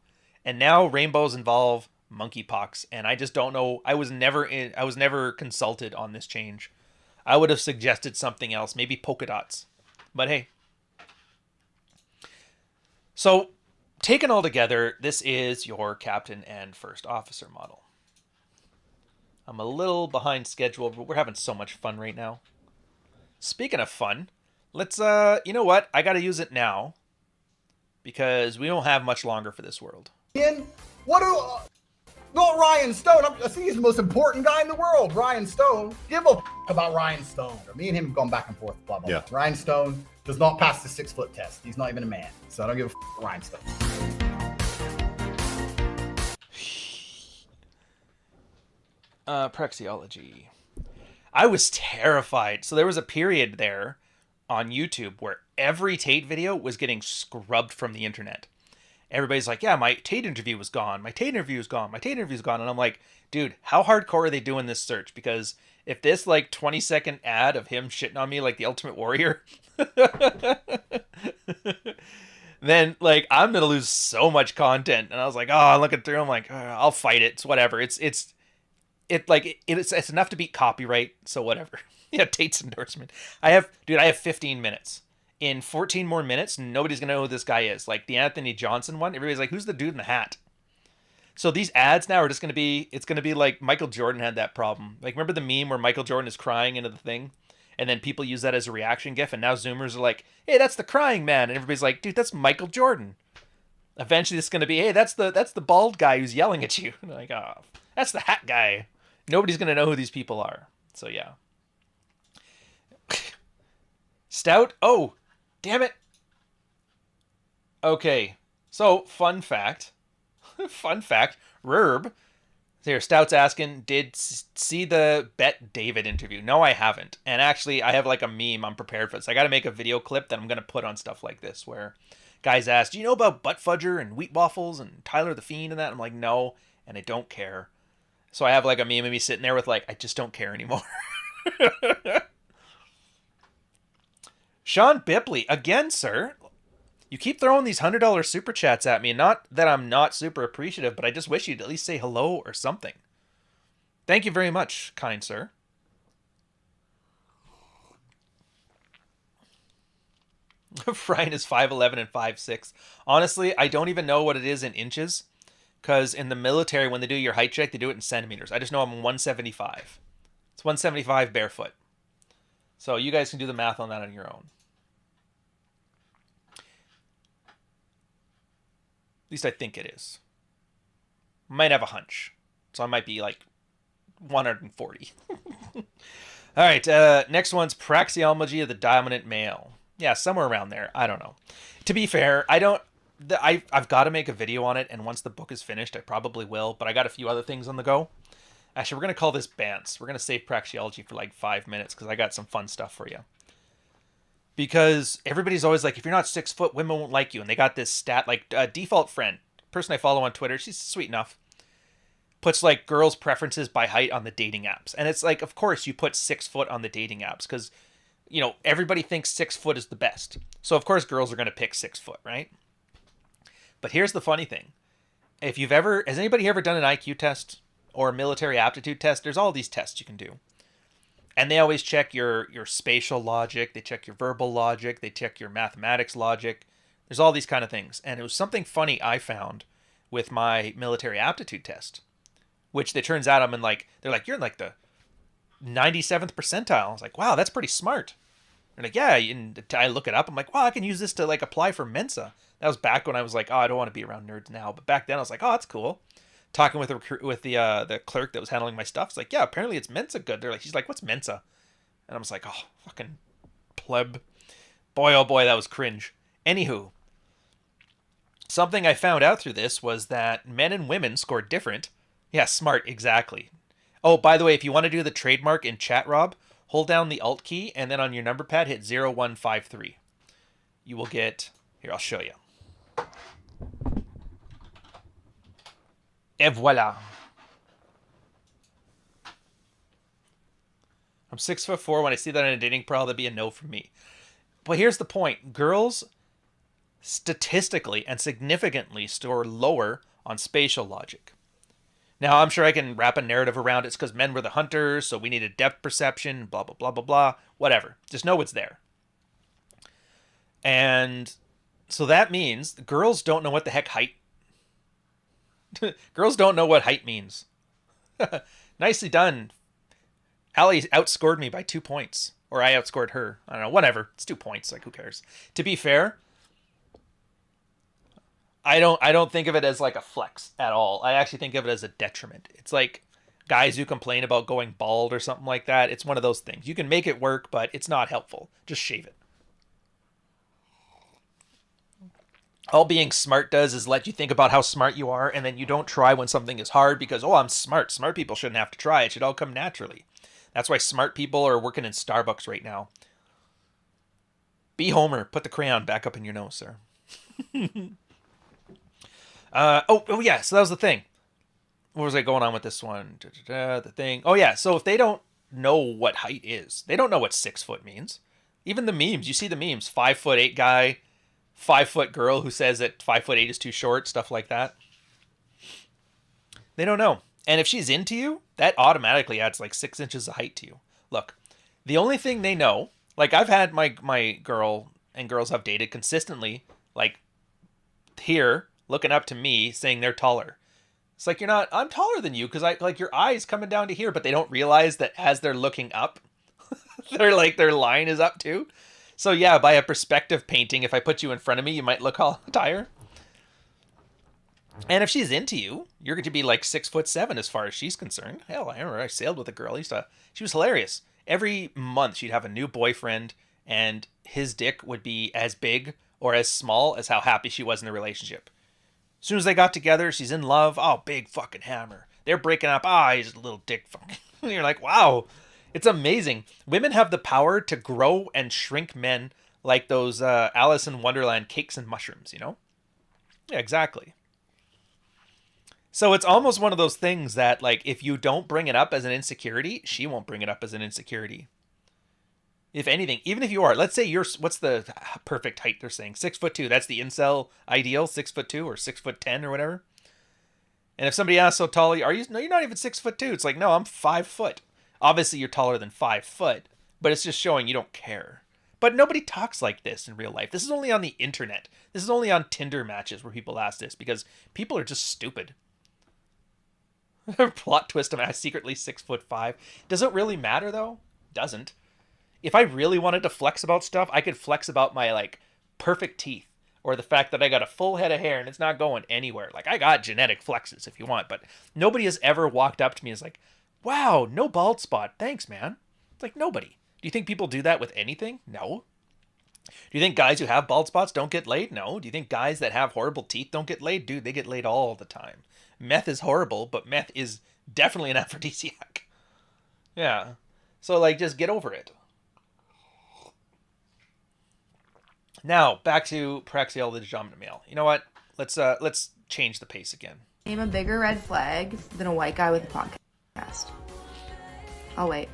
And now rainbows involve monkeypox. And I just don't know. I was never consulted on this change. I would have suggested something else. Maybe polka dots. But hey. So, taken all together, this is your captain and first officer model. I'm a little behind schedule, but we're having so much fun right now. Speaking of fun, let's, you know what? I gotta use it now. Because we don't have much longer for this world. What do... Not Ryan Stone. I think he's the most important guy in the world. Ryan Stone. Give a about Ryan Stone. Me and him have gone back and forth. Blah, blah, blah. Yeah. Ryan Stone does not pass the 6-foot test. He's not even a man. So I don't give a Ryan Stone. Praxeology. I was terrified. So there was a period there on YouTube where every Tate video was getting scrubbed from the internet. Everybody's like, yeah, my Tate interview was gone. My Tate interview is gone. My Tate interview is gone. And I'm like, dude, how hardcore are they doing this search? Because if this like 20-second ad of him shitting on me like the Ultimate Warrior, then like I'm gonna lose so much content. And I was like, oh, I'm looking through. I'm like, oh, I'll fight it. It's whatever. It's enough to beat copyright. So whatever. Yeah, Tate's endorsement. I have 15 minutes. In 14 more minutes, nobody's going to know who this guy is. Like the Anthony Johnson one, everybody's like, who's the dude in the hat? So these ads now are just going to be, it's going to be like Michael Jordan had that problem. Like, remember the meme where Michael Jordan is crying into the thing? And then people use that as a reaction gif. And now Zoomers are like, hey, that's the crying man. And everybody's like, dude, that's Michael Jordan. Eventually it's going to be, hey, that's the bald guy who's yelling at you. And like, oh, that's the hat guy. Nobody's going to know who these people are. So yeah. Stout. Oh, damn it. Okay. So, fun fact. Fun fact. Rurb. Here, Stout's asking, did see the Bet David interview? No, I haven't. And actually, I have like a meme. I'm prepared for this. I got to make a video clip that I'm going to put on stuff like this where guys ask, do you know about Butt Fudger and Wheat Waffles and Tyler the Fiend and that? I'm like, no, and I don't care. So I have like a meme of me sitting there with like, I just don't care anymore. Sean Bipley, again, sir. You keep throwing these $100 super chats at me. Not that I'm not super appreciative, but I just wish you'd at least say hello or something. Thank you very much, kind sir. Ryan is 5'11 and 5'6". Honestly, I don't even know what it is in inches, because in the military, when they do your height check, they do it in centimeters. I just know I'm 175. It's 175 barefoot. So you guys can do the math on that on your own. At least I think it is. Might have a hunch. So I might be like 140. All right, next one's Praxeology of the Dominant Male. Yeah, somewhere around there. I don't know. To be fair, I've got to make a video on it, and once the book is finished, I probably will, but I got a few other things on the go. Actually, we're going to call this Bantz. We're going to save Praxeology for like 5 minutes, because I got some fun stuff for you. Because everybody's always like, if you're not 6 foot, women won't like you. And they got this stat, like, default friend, person I follow on Twitter, she's sweet enough, puts like girls' preferences by height on the dating apps. And it's like, of course you put 6 foot on the dating apps, because, you know, everybody thinks 6 foot is the best. So of course girls are going to pick 6 foot, right? But here's the funny thing. Has anybody ever done an IQ test or a military aptitude test? There's all these tests you can do. And they always check your spatial logic. They check your verbal logic. They check your mathematics logic. There's all these kind of things. And it was something funny I found with my military aptitude test, which it turns out they're like, you're in like the 97th percentile. I was like, wow, that's pretty smart. They're like, yeah. And I look it up. I'm like, wow, I can use this to like apply for Mensa. That was back when I was like, oh, I don't want to be around nerds now. But back then I was like, oh, that's cool. Talking with the clerk that was handling my stuff. It's like, yeah, apparently it's Mensa good. She's like, what's Mensa? And I was like, oh, fucking pleb. Boy, oh boy, that was cringe. Anywho, something I found out through this was that men and women scored different. Yeah, smart, exactly. Oh, by the way, if you want to do the trademark in chat, Rob, hold down the Alt key, and then on your number pad, hit 0153. You will get... Here, I'll show you. Et voila. I'm 6'4". When I see that in a dating profile, that'd be a no from me. But here's the point. Girls statistically and significantly score lower on spatial logic. Now, I'm sure I can wrap a narrative around it. It's because men were the hunters, so we needed depth perception, blah, blah, blah, blah, blah. Whatever. Just know it's there. And so that means girls don't know what the heck height. Girls don't know what height means. Nicely done. Allie outscored me by 2 points. Or I outscored her. I don't know. Whatever. It's 2 points. Like, who cares? To be fair, I don't think of it as like a flex at all. I actually think of it as a detriment. It's like guys who complain about going bald or something like that. It's one of those things. You can make it work, but it's not helpful. Just shave it. All being smart does is let you think about how smart you are, and then you don't try when something is hard because, oh, I'm smart. Smart people shouldn't have to try. It should all come naturally. That's why smart people are working in Starbucks right now. Be Homer. Put the crayon back up in your nose, sir. Oh yeah, so that was the thing. What was I going on with this one? The thing. Oh yeah, so if they don't know what height is, they don't know what 6 foot means. Even the memes, you see the memes, 5'8" guy, 5 foot girl who says that 5'8" is too short, stuff like that. They don't know. And if she's into you, that automatically adds like 6 inches of height to you. Look, the only thing they know, like I've had my girl and girls I've dated consistently, like here, looking up to me, saying they're taller. It's like, I'm taller than you because I like your eyes coming down to here, but they don't realize that as they're looking up, they're like their line is up too. So yeah, by a perspective painting, if I put you in front of me, you might look all higher. And if she's into you, you're going to be like 6'7" as far as she's concerned. Hell, I remember I sailed with a girl. She was hilarious. Every month she'd have a new boyfriend, and his dick would be as big or as small as how happy she was in the relationship. As soon as they got together, she's in love. Oh, big fucking hammer. They're breaking up. He's a little dick fucking. And you're like, wow, it's amazing. Women have the power to grow and shrink men like those Alice in Wonderland cakes and mushrooms, you know? Yeah, exactly. So it's almost one of those things that, like, if you don't bring it up as an insecurity, she won't bring it up as an insecurity. If anything, even if you are, let's say what's the perfect height they're saying? 6'2". That's the incel ideal, 6'2" or 6'10" or whatever. And if somebody asks, so tall are you? No, you're not even 6'2". It's like, no, I'm 5 foot. Obviously, you're taller than 5 foot, but it's just showing you don't care. But nobody talks like this in real life. This is only on the internet. This is only on Tinder matches where people ask this because people are just stupid. Plot twist, I'm secretly 6'5". Does it really matter though? Doesn't. If I really wanted to flex about stuff, I could flex about my like perfect teeth or the fact that I got a full head of hair and it's not going anywhere. Like I got genetic flexes if you want, but nobody has ever walked up to me and is like, wow, no bald spot. Thanks, man. It's like nobody. Do you think people do that with anything? No. Do you think guys who have bald spots don't get laid? No. Do you think guys that have horrible teeth don't get laid? Dude, they get laid all the time. Meth is horrible, but meth is definitely an aphrodisiac. Yeah. So, like, just get over it. Now, back to Praxeology dominant male. You know what? Let's change the pace again. Name a bigger red flag than a white guy with a podcast. I'll wait.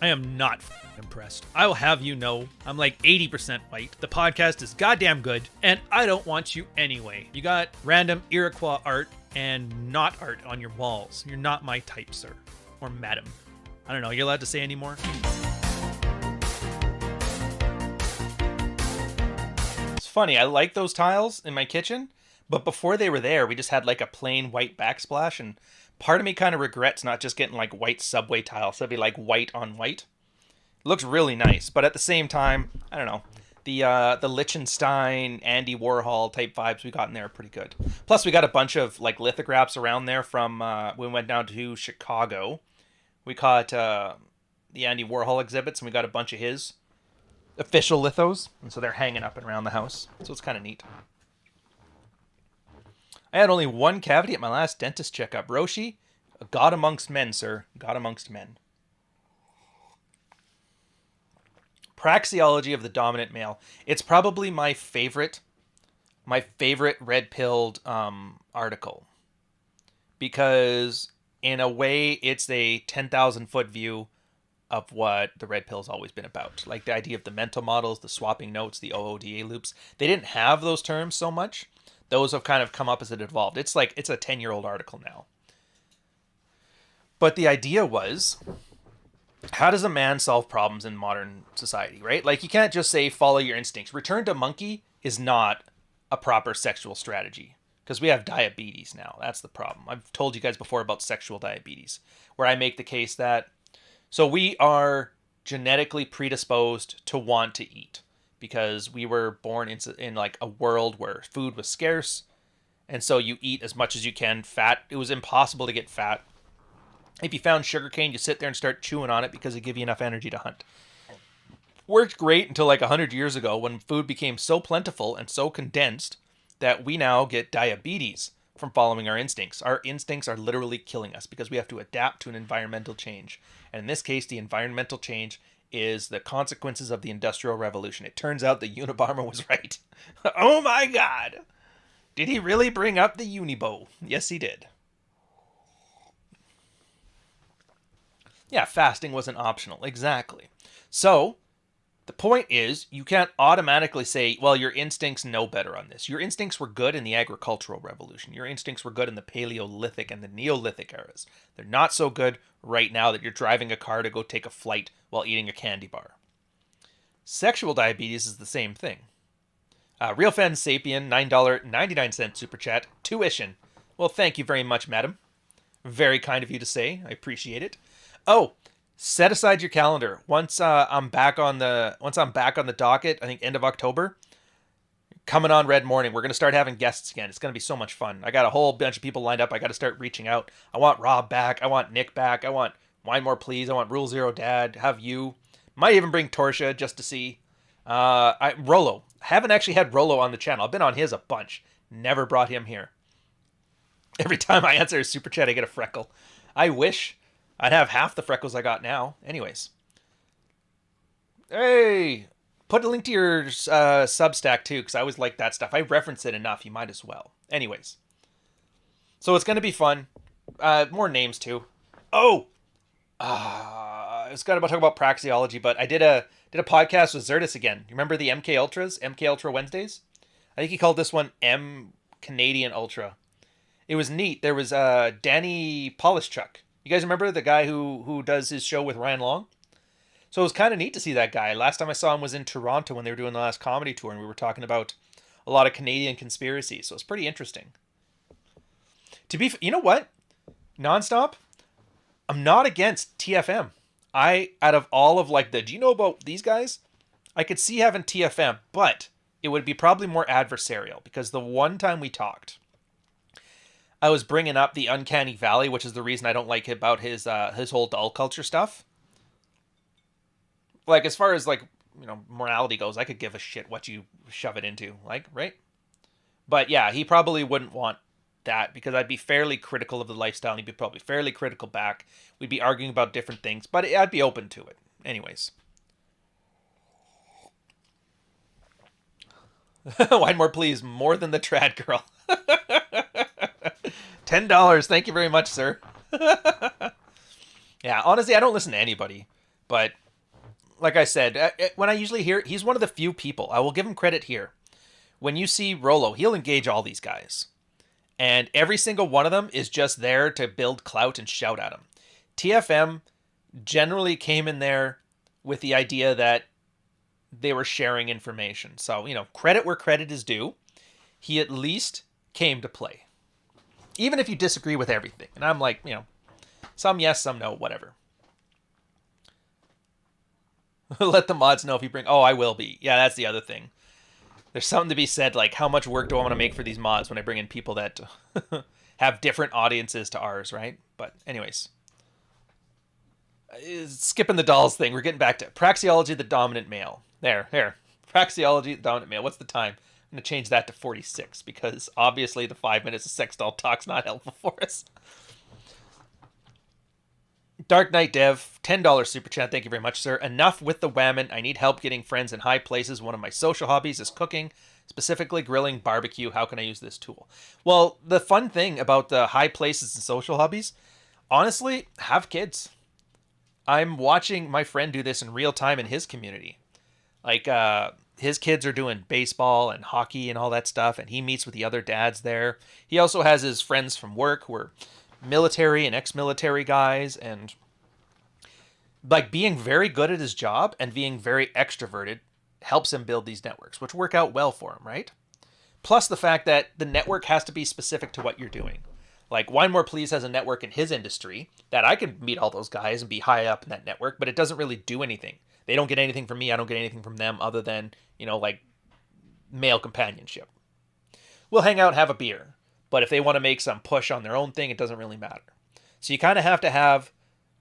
I am not impressed. I will have you know, I'm like 80% white. The podcast is goddamn good, and I don't want you anyway. You got random Iroquois art and not art on your walls. You're not my type, sir. Or madam. I don't know, you're allowed to say anymore? It's funny, I like those tiles in my kitchen, but before they were there, we just had like a plain white backsplash, and part of me kind of regrets not just getting like white subway tile, so it'd be like white on white. It looks really nice, but at the same time, I don't know. The Liechtenstein, Andy Warhol type vibes we got in there are pretty good. Plus, we got a bunch of like lithographs around there from when we went down to Chicago. We caught the Andy Warhol exhibits, and we got a bunch of his official lithos, and so they're hanging up and around the house. So it's kind of neat. I had only one cavity at my last dentist checkup. Roshi, a god amongst men, sir. God amongst men. Praxeology of the dominant male. It's probably my favorite red-pilled article. Because, in a way, it's a 10,000-foot view of what the red pill's always been about. Like the idea of the mental models, the swapping notes, the OODA loops. They didn't have those terms so much. Those have kind of come up as it evolved. It's like, it's a 10-year-old article now. But the idea was, how does a man solve problems in modern society, right? Like, you can't just say, follow your instincts. Return to monkey is not a proper sexual strategy. Because we have diabetes now. That's the problem. I've told you guys before about sexual diabetes, where I make the case that, so we are genetically predisposed to want to eat. Because we were born in like a world where food was scarce, and so you eat as much as you can. Fat, it was impossible to get fat. If you found sugarcane, you sit there and start chewing on it because it give you enough energy to hunt. Worked great until like 100 years ago when food became so plentiful and so condensed that we now get diabetes from following our instincts. Our instincts are literally killing us because we have to adapt to an environmental change. And in this case, the environmental change is the consequences of the Industrial Revolution. It turns out the Unabomber was right. Oh my god! Did he really bring up the Unibo? Yes, he did. Yeah, fasting wasn't optional. Exactly. So, the point is, you can't automatically say, well, your instincts know better on this. Your instincts were good in the agricultural revolution. Your instincts were good in the Paleolithic and the Neolithic eras. They're not so good right now that you're driving a car to go take a flight while eating a candy bar. Sexual diabetes is the same thing. Real Fan Sapien, $9.99 super chat, tuition. Well, thank you very much, madam. Very kind of you to say. I appreciate it. Oh, set aside your calendar. Once I'm back on the docket, I think end of October, coming on Red Morning, we're going to start having guests again. It's going to be so much fun. I got a whole bunch of people lined up. I got to start reaching out. I want Rob back. I want Nick back. I want Wine More Please. I want Rule Zero Dad. Have you. Might even bring Torsha just to see. Rolo. Haven't actually had Rolo on the channel. I've been on his a bunch. Never brought him here. Every time I answer a super chat, I get a freckle. I wish I'd have half the freckles I got now. Anyways. Hey! Put a link to your Substack, too, because I always like that stuff. I reference it enough. You might as well. Anyways. So it's going to be fun. More names, too. Oh! I was going to talk about Praxeology, but I did a podcast with Zertis again. You remember the MK Ultras? MK Ultra Wednesdays? I think he called this one M Canadian Ultra. It was neat. There was Danny Polishchuk. You guys remember the guy who does his show with Ryan Long? So it was kind of neat to see that guy. Last time I saw him was in Toronto when they were doing the last comedy tour, and we were talking about a lot of Canadian conspiracies. So it's pretty interesting. You know what? Nonstop, I'm not against TFM. Out of all of like do you know about these guys? I could see having TFM, but it would be probably more adversarial because the one time we talked, I was bringing up the Uncanny Valley, which is the reason I don't like about his whole doll culture stuff. Like, as far as, like, you know, morality goes, I could give a shit what you shove it into, like, right? But, yeah, he probably wouldn't want that because I'd be fairly critical of the lifestyle, and he'd be probably fairly critical back. We'd be arguing about different things, but I'd be open to it. Anyways. Wine more, please. More than the trad girl. $10. Thank you very much, sir. Yeah, honestly, I don't listen to anybody, but... Like I said, when I usually hear, he's one of the few people. I will give him credit here. When you see Rollo, he'll engage all these guys. And every single one of them is just there to build clout and shout at him. TFM generally came in there with the idea that they were sharing information. So, you know, credit where credit is due. He at least came to play. Even if you disagree with everything. And I'm like, you know, some yes, some no, whatever. Let the mods know if you bring... Oh, I will be. Yeah, that's the other thing. There's something to be said, like, how much work do I want to make for these mods when I bring in people that have different audiences to ours, right? But anyways. Skipping the dolls thing, we're getting back to Praxeology, the dominant male. There. Praxeology, the dominant male. What's the time? I'm going to change that to 46, because obviously the 5 minutes of sex doll talk's not helpful for us. Dark Knight Dev, $10 super chat. Thank you very much, sir. Enough with the whammon. I need help getting friends in high places. One of my social hobbies is cooking, specifically grilling, barbecue. How can I use this tool? Well, the fun thing about the high places and social hobbies, honestly, have kids. I'm watching my friend do this in real time in his community. Like, his kids are doing baseball and hockey and all that stuff, and he meets with the other dads there. He also has his friends from work who are military and ex-military guys, and like being very good at his job and being very extroverted helps him build these networks, which work out well for him, right? Plus the fact that the network has to be specific to what you're doing. Like Wine More Please has a network in his industry that I can meet all those guys and be high up in that network, but it doesn't really do anything. They don't get anything from me. I don't get anything from them other than, you know, like male companionship. We'll hang out, have a beer. But if they want to make some push on their own thing, it doesn't really matter. So you kind of have to have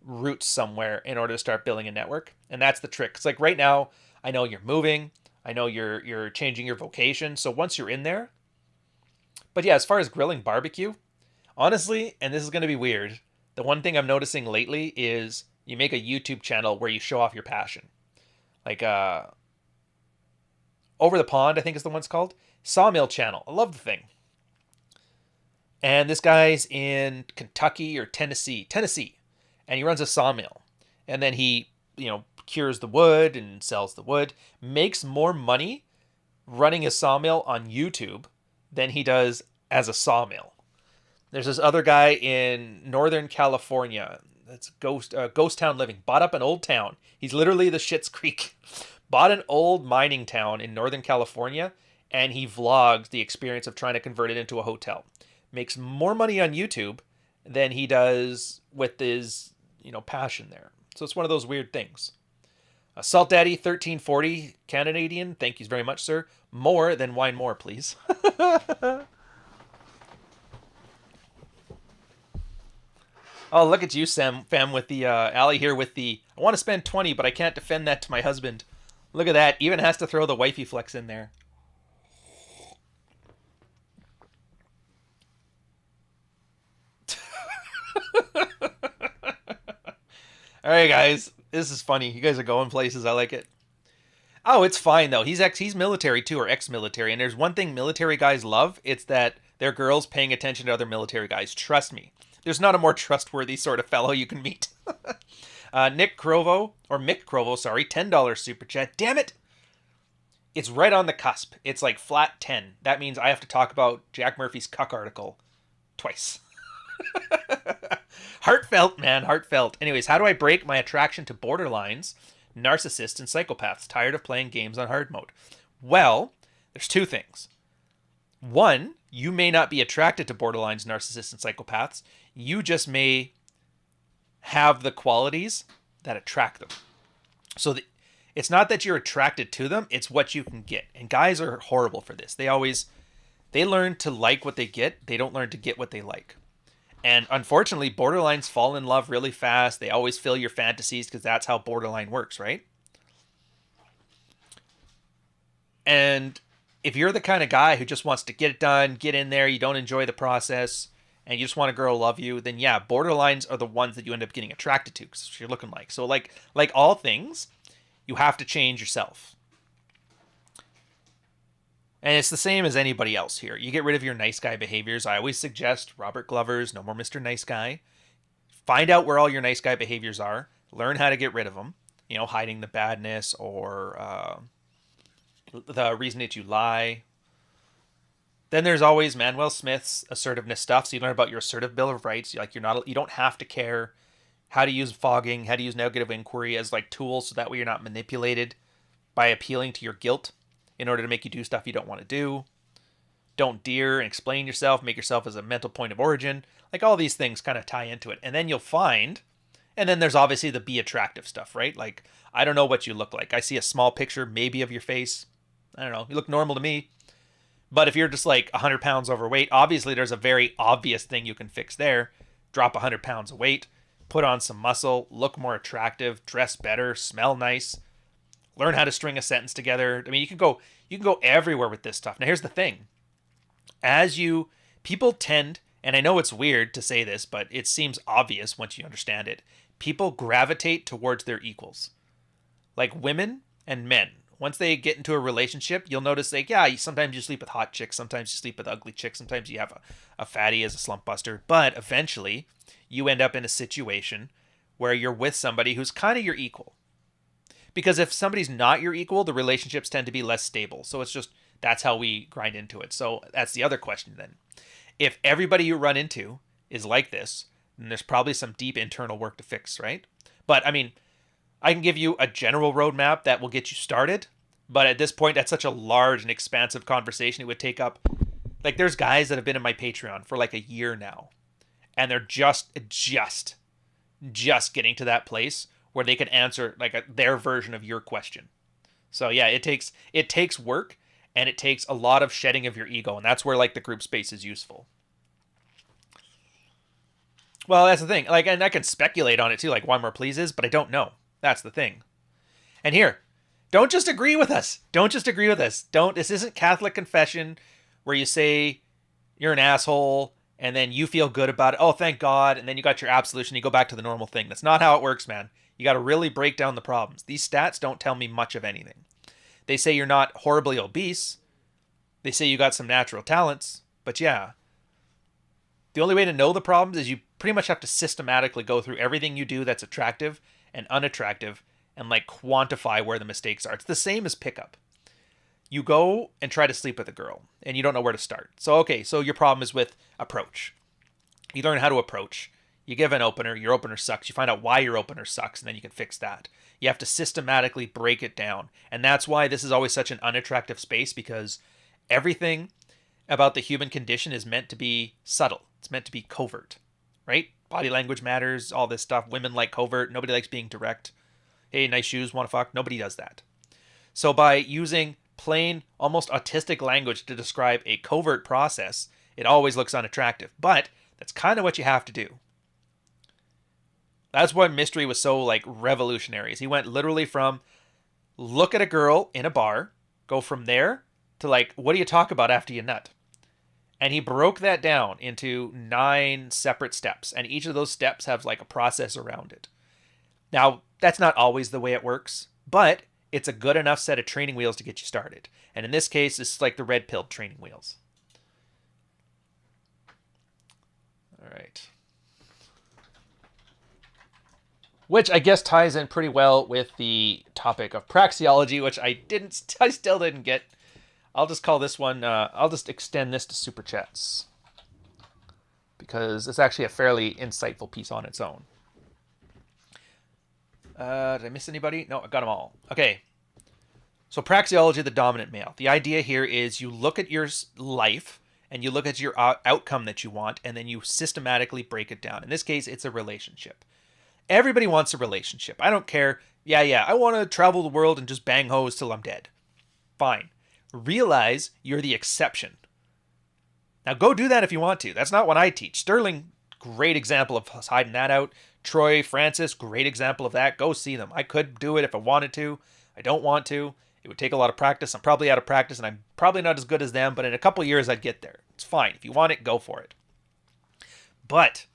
roots somewhere in order to start building a network. And that's the trick. It's like right now, I know you're moving. I know you're changing your vocation. So once you're in there. But yeah, as far as grilling barbecue, honestly, and this is going to be weird, the one thing I'm noticing lately is you make a YouTube channel where you show off your passion. Like Over the Pond, I think is the one it's called. Sawmill channel. I love the thing. And this guy's in Kentucky or Tennessee, and he runs a sawmill. And then he, you know, cures the wood and sells the wood, makes more money running a sawmill on YouTube than he does as a sawmill. There's this other guy in Northern California. That's Ghost Town Living. Bought up an old town. He's literally the Schitt's Creek. Bought an old mining town in Northern California, and he vlogs the experience of trying to convert it into a hotel. Makes more money on YouTube than he does with his, you know, passion there. So it's one of those weird things. Salt Daddy 1340 Canadian, thank you very much, sir. More than Wine More, please. Oh, look at you, Sam, fam, with the alley here with the, I want to spend 20, but I can't defend that to my husband. Look at that. Even has to throw the wifey flex in there. All right, guys. This is funny. You guys are going places. I like it. Oh, it's fine, though. He's military, too, or ex-military. And there's one thing military guys love. It's that their girls paying attention to other military guys. Trust me. There's not a more trustworthy sort of fellow you can meet. Mick Crovo, sorry, $10 super chat. Damn it! It's right on the cusp. It's like flat 10. That means I have to talk about Jack Murphy's cuck article twice. Heartfelt, man, heartfelt. Anyways, how do I break my attraction to borderlines, narcissists, and psychopaths? Tired of playing games on hard mode. Well, there's two things. One, you may not be attracted to borderlines, narcissists, and psychopaths. You just may have the qualities that attract them. So it's not that you're attracted to them, it's what you can get. And guys are horrible for this. They learn to like what they get. They don't learn to get what they like. And unfortunately, borderlines fall in love really fast. They always fill your fantasies because that's how borderline works, right? And if you're the kind of guy who just wants to get it done, get in there, you don't enjoy the process, and you just want a girl to love you, then yeah, borderlines are the ones that you end up getting attracted to because you're looking like. So like all things, you have to change yourself. And it's the same as anybody else here. You get rid of your nice guy behaviors. I always suggest Robert Glover's No More Mr. Nice Guy. Find out where all your nice guy behaviors are. Learn how to get rid of them. You know, hiding the badness or the reason that you lie. Then there's always Manuel Smith's assertiveness stuff. So you learn about your assertive Bill of Rights. Like you don't have to care how to use fogging, how to use negative inquiry as like tools so that way you're not manipulated by appealing to your guilt in order to make you do stuff you don't want to do. Don't dare and explain yourself, make yourself as a mental point of origin. Like all these things kind of tie into it. And then you'll find, and then there's obviously the be attractive stuff, right? Like, I don't know what you look like. I see a small picture maybe of your face. I don't know. You look normal to me. But if you're just like 100 pounds overweight, obviously there's a very obvious thing you can fix there. Drop 100 pounds of weight, put on some muscle, look more attractive, dress better, smell nice. Learn how to string a sentence together. I mean, you can go everywhere with this stuff. Now, here's the thing. People tend, and I know it's weird to say this, but it seems obvious once you understand it. People gravitate towards their equals. Like women and men. Once they get into a relationship, you'll notice like, yeah, sometimes you sleep with hot chicks. Sometimes you sleep with ugly chicks. Sometimes you have a fatty as a slump buster. But eventually, you end up in a situation where you're with somebody who's kind of your equal. Because if somebody's not your equal, the relationships tend to be less stable. So it's just, that's how we grind into it. So that's the other question then. If everybody you run into is like this, then there's probably some deep internal work to fix, right? But I mean, I can give you a general roadmap that will get you started. But at this point, that's such a large and expansive conversation. It would take up, like there's guys that have been in my Patreon for like a year now. And they're just getting to that place where they can answer like their version of your question. So yeah, it takes work and it takes a lot of shedding of your ego. And that's where like the group space is useful. Well, that's the thing. Like, and I can speculate on it too, like why more pleases, but I don't know. That's the thing. And here, don't just agree with us. This isn't Catholic confession where you say you're an asshole and then you feel good about it. Oh, thank God. And then you got your absolution. You go back to the normal thing. That's not how it works, man. You got to really break down the problems. These stats don't tell me much of anything. They say you're not horribly obese. They say you got some natural talents. But yeah, the only way to know the problems is you pretty much have to systematically go through everything you do that's attractive and unattractive and like quantify where the mistakes are. It's the same as pickup. You go and try to sleep with a girl and you don't know where to start. So, okay, so your problem is with approach. You learn how to approach. You give an opener, your opener sucks. You find out why your opener sucks, and then you can fix that. You have to systematically break it down. And that's why this is always such an unattractive space, because everything about the human condition is meant to be subtle. It's meant to be covert, right? Body language matters, all this stuff. Women like covert. Nobody likes being direct. Hey, nice shoes, want to fuck? Nobody does that. So by using plain, almost autistic language to describe a covert process, it always looks unattractive. But that's kind of what you have to do. That's why Mystery was so like revolutionary. He went literally from look at a girl in a bar, go from there to like, what do you talk about after you nut? And he broke that down into 9 separate steps. And each of those steps have like a process around it. Now, that's not always the way it works, but it's a good enough set of training wheels to get you started. And in this case, it's like the red pill training wheels. All right. Which I guess ties in pretty well with the topic of praxeology, which I still didn't get. I'll just call this one, I'll just extend this to super chats. because it's actually a fairly insightful piece on its own. Did I miss anybody? No, I got them all. Okay. So praxeology of the dominant male. The idea here is you look at your life and you look at your outcome that you want, and then you systematically break it down. In this case, it's a relationship. Everybody wants a relationship. I don't care. Yeah, I want to travel the world and just bang hoes till I'm dead. Fine. Realize you're the exception. Now go do that if you want to. That's not what I teach. Sterling, great example of us hiding that out. Troy, Francis, great example of that. Go see them. I could do it if I wanted to. I don't want to. It would take a lot of practice. I'm probably out of practice, and I'm probably not as good as them, but in a couple years, I'd get there. It's fine. If you want it, go for it. But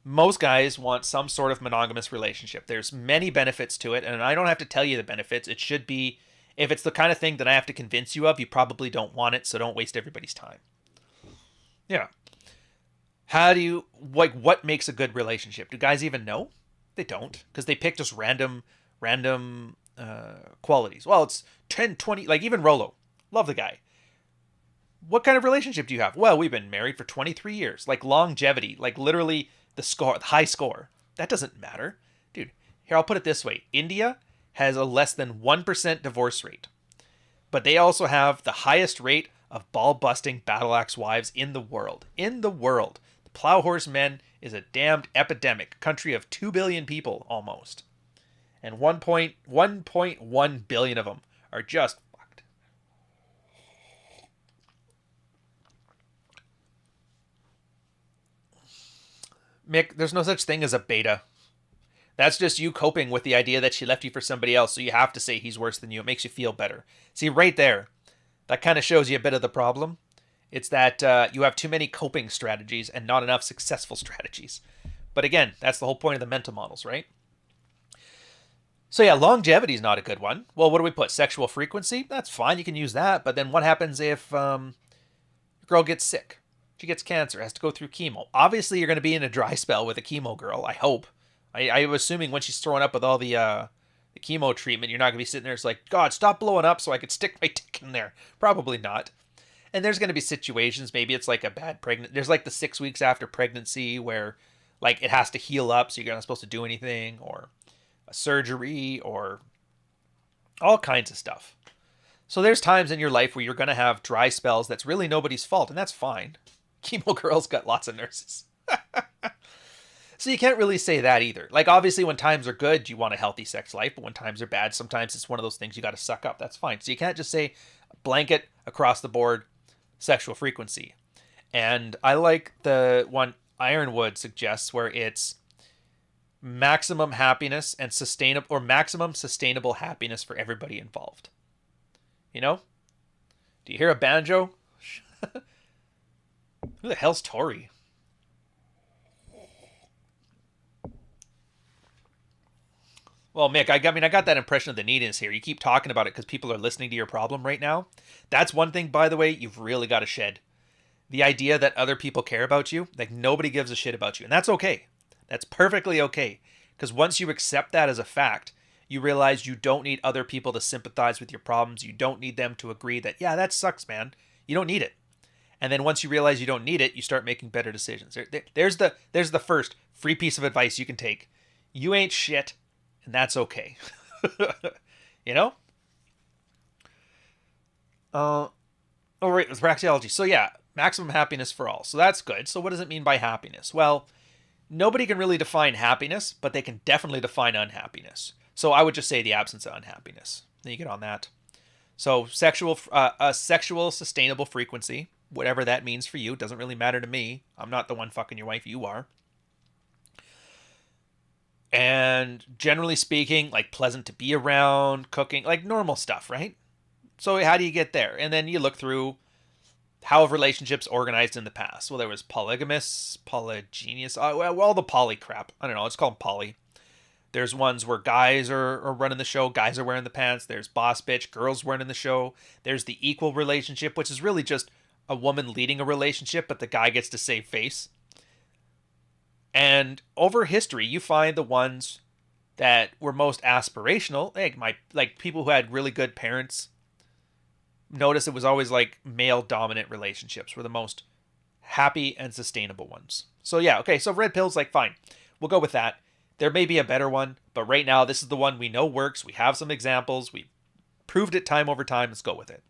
most guys want some sort of monogamous relationship. There's many benefits to it, and I don't have to tell you the benefits. It should be, if it's the kind of thing that I have to convince you of, you probably don't want it, so don't waste everybody's time. Yeah. How do you, what makes a good relationship? Do guys even know? They don't, because they pick just random qualities. Well, it's 10, 20, like even Rolo. Love the guy. What kind of relationship do you have? Well, we've been married for 23 years. Like longevity, like literally the high score. That doesn't matter. Dude, here, I'll put it this way. India has a less than 1% divorce rate. But they also have the highest rate of ball-busting battle axe wives in the world. In the world. The plow horse men is a damned epidemic. A country of 2 billion people, almost. And 1.1 billion of them are just fucked. Mick, there's no such thing as a beta. That's just you coping with the idea that she left you for somebody else, so you have to say he's worse than you. It makes you feel better. See, right there, that kind of shows you a bit of the problem. It's that you have too many coping strategies and not enough successful strategies. But again, that's the whole point of the mental models, right? So yeah, longevity is not a good one. Well, what do we put? Sexual frequency? That's fine. You can use that. But then what happens if your girl gets sick? She gets cancer, has to go through chemo. Obviously, you're going to be in a dry spell with a chemo girl, I hope. I'm assuming when she's throwing up with all the chemo treatment, you're not going to be sitting there. It's like, God, stop blowing up so I could stick my dick in there. Probably not. And there's going to be situations, maybe it's like a bad pregnant. There's like the 6 weeks after pregnancy where like it has to heal up so you're not supposed to do anything, or a surgery, or all kinds of stuff. So there's times in your life where you're going to have dry spells that's really nobody's fault, and that's fine. Chemo girl's got lots of nurses. So you can't really say that either. Like, obviously, when times are good, you want a healthy sex life, but when times are bad, sometimes it's one of those things you got to suck up. That's fine. So you can't just say blanket across the board sexual frequency. And I like the one Ironwood suggests where it's maximum happiness and maximum sustainable happiness for everybody involved. You know? Do you hear a banjo? Who the hell's Tori? Well, Mick, I got that impression of the neediness here. You keep talking about it because people are listening to your problem right now. That's one thing, by the way, you've really got to shed. The idea that other people care about you, like nobody gives a shit about you. And that's okay. That's perfectly okay. Because once you accept that as a fact, you realize you don't need other people to sympathize with your problems. You don't need them to agree that, yeah, that sucks, man. You don't need it. And then once you realize you don't need it, you start making better decisions. There's the first free piece of advice you can take. You ain't shit. And that's okay. You know? Right, with praxeology. So yeah, maximum happiness for all. So that's good. So what does it mean by happiness? Well, nobody can really define happiness, but they can definitely define unhappiness. So I would just say the absence of unhappiness. Then you get on that. So a sexual sustainable frequency, whatever that means for you, doesn't really matter to me. I'm not the one fucking your wife, you are. And generally speaking, like pleasant to be around, cooking, like normal stuff, right? So how do you get there? And then you look through how have relationships organized in the past. Well, there was polygamous, polygynous, all the poly crap. I don't know, let's call them poly. There's ones where guys are running the show, guys are wearing the pants. There's boss bitch, girls running the show. There's the equal relationship, which is really just a woman leading a relationship, but the guy gets to save face. And over history, you find the ones that were most aspirational, like people who had really good parents. Notice it was always like male dominant relationships were the most happy and sustainable ones. So yeah, okay, so red pill's like, fine. We'll go with that. There may be a better one, but right now this is the one we know works. We have some examples. We've proved it time over time. Let's go with it.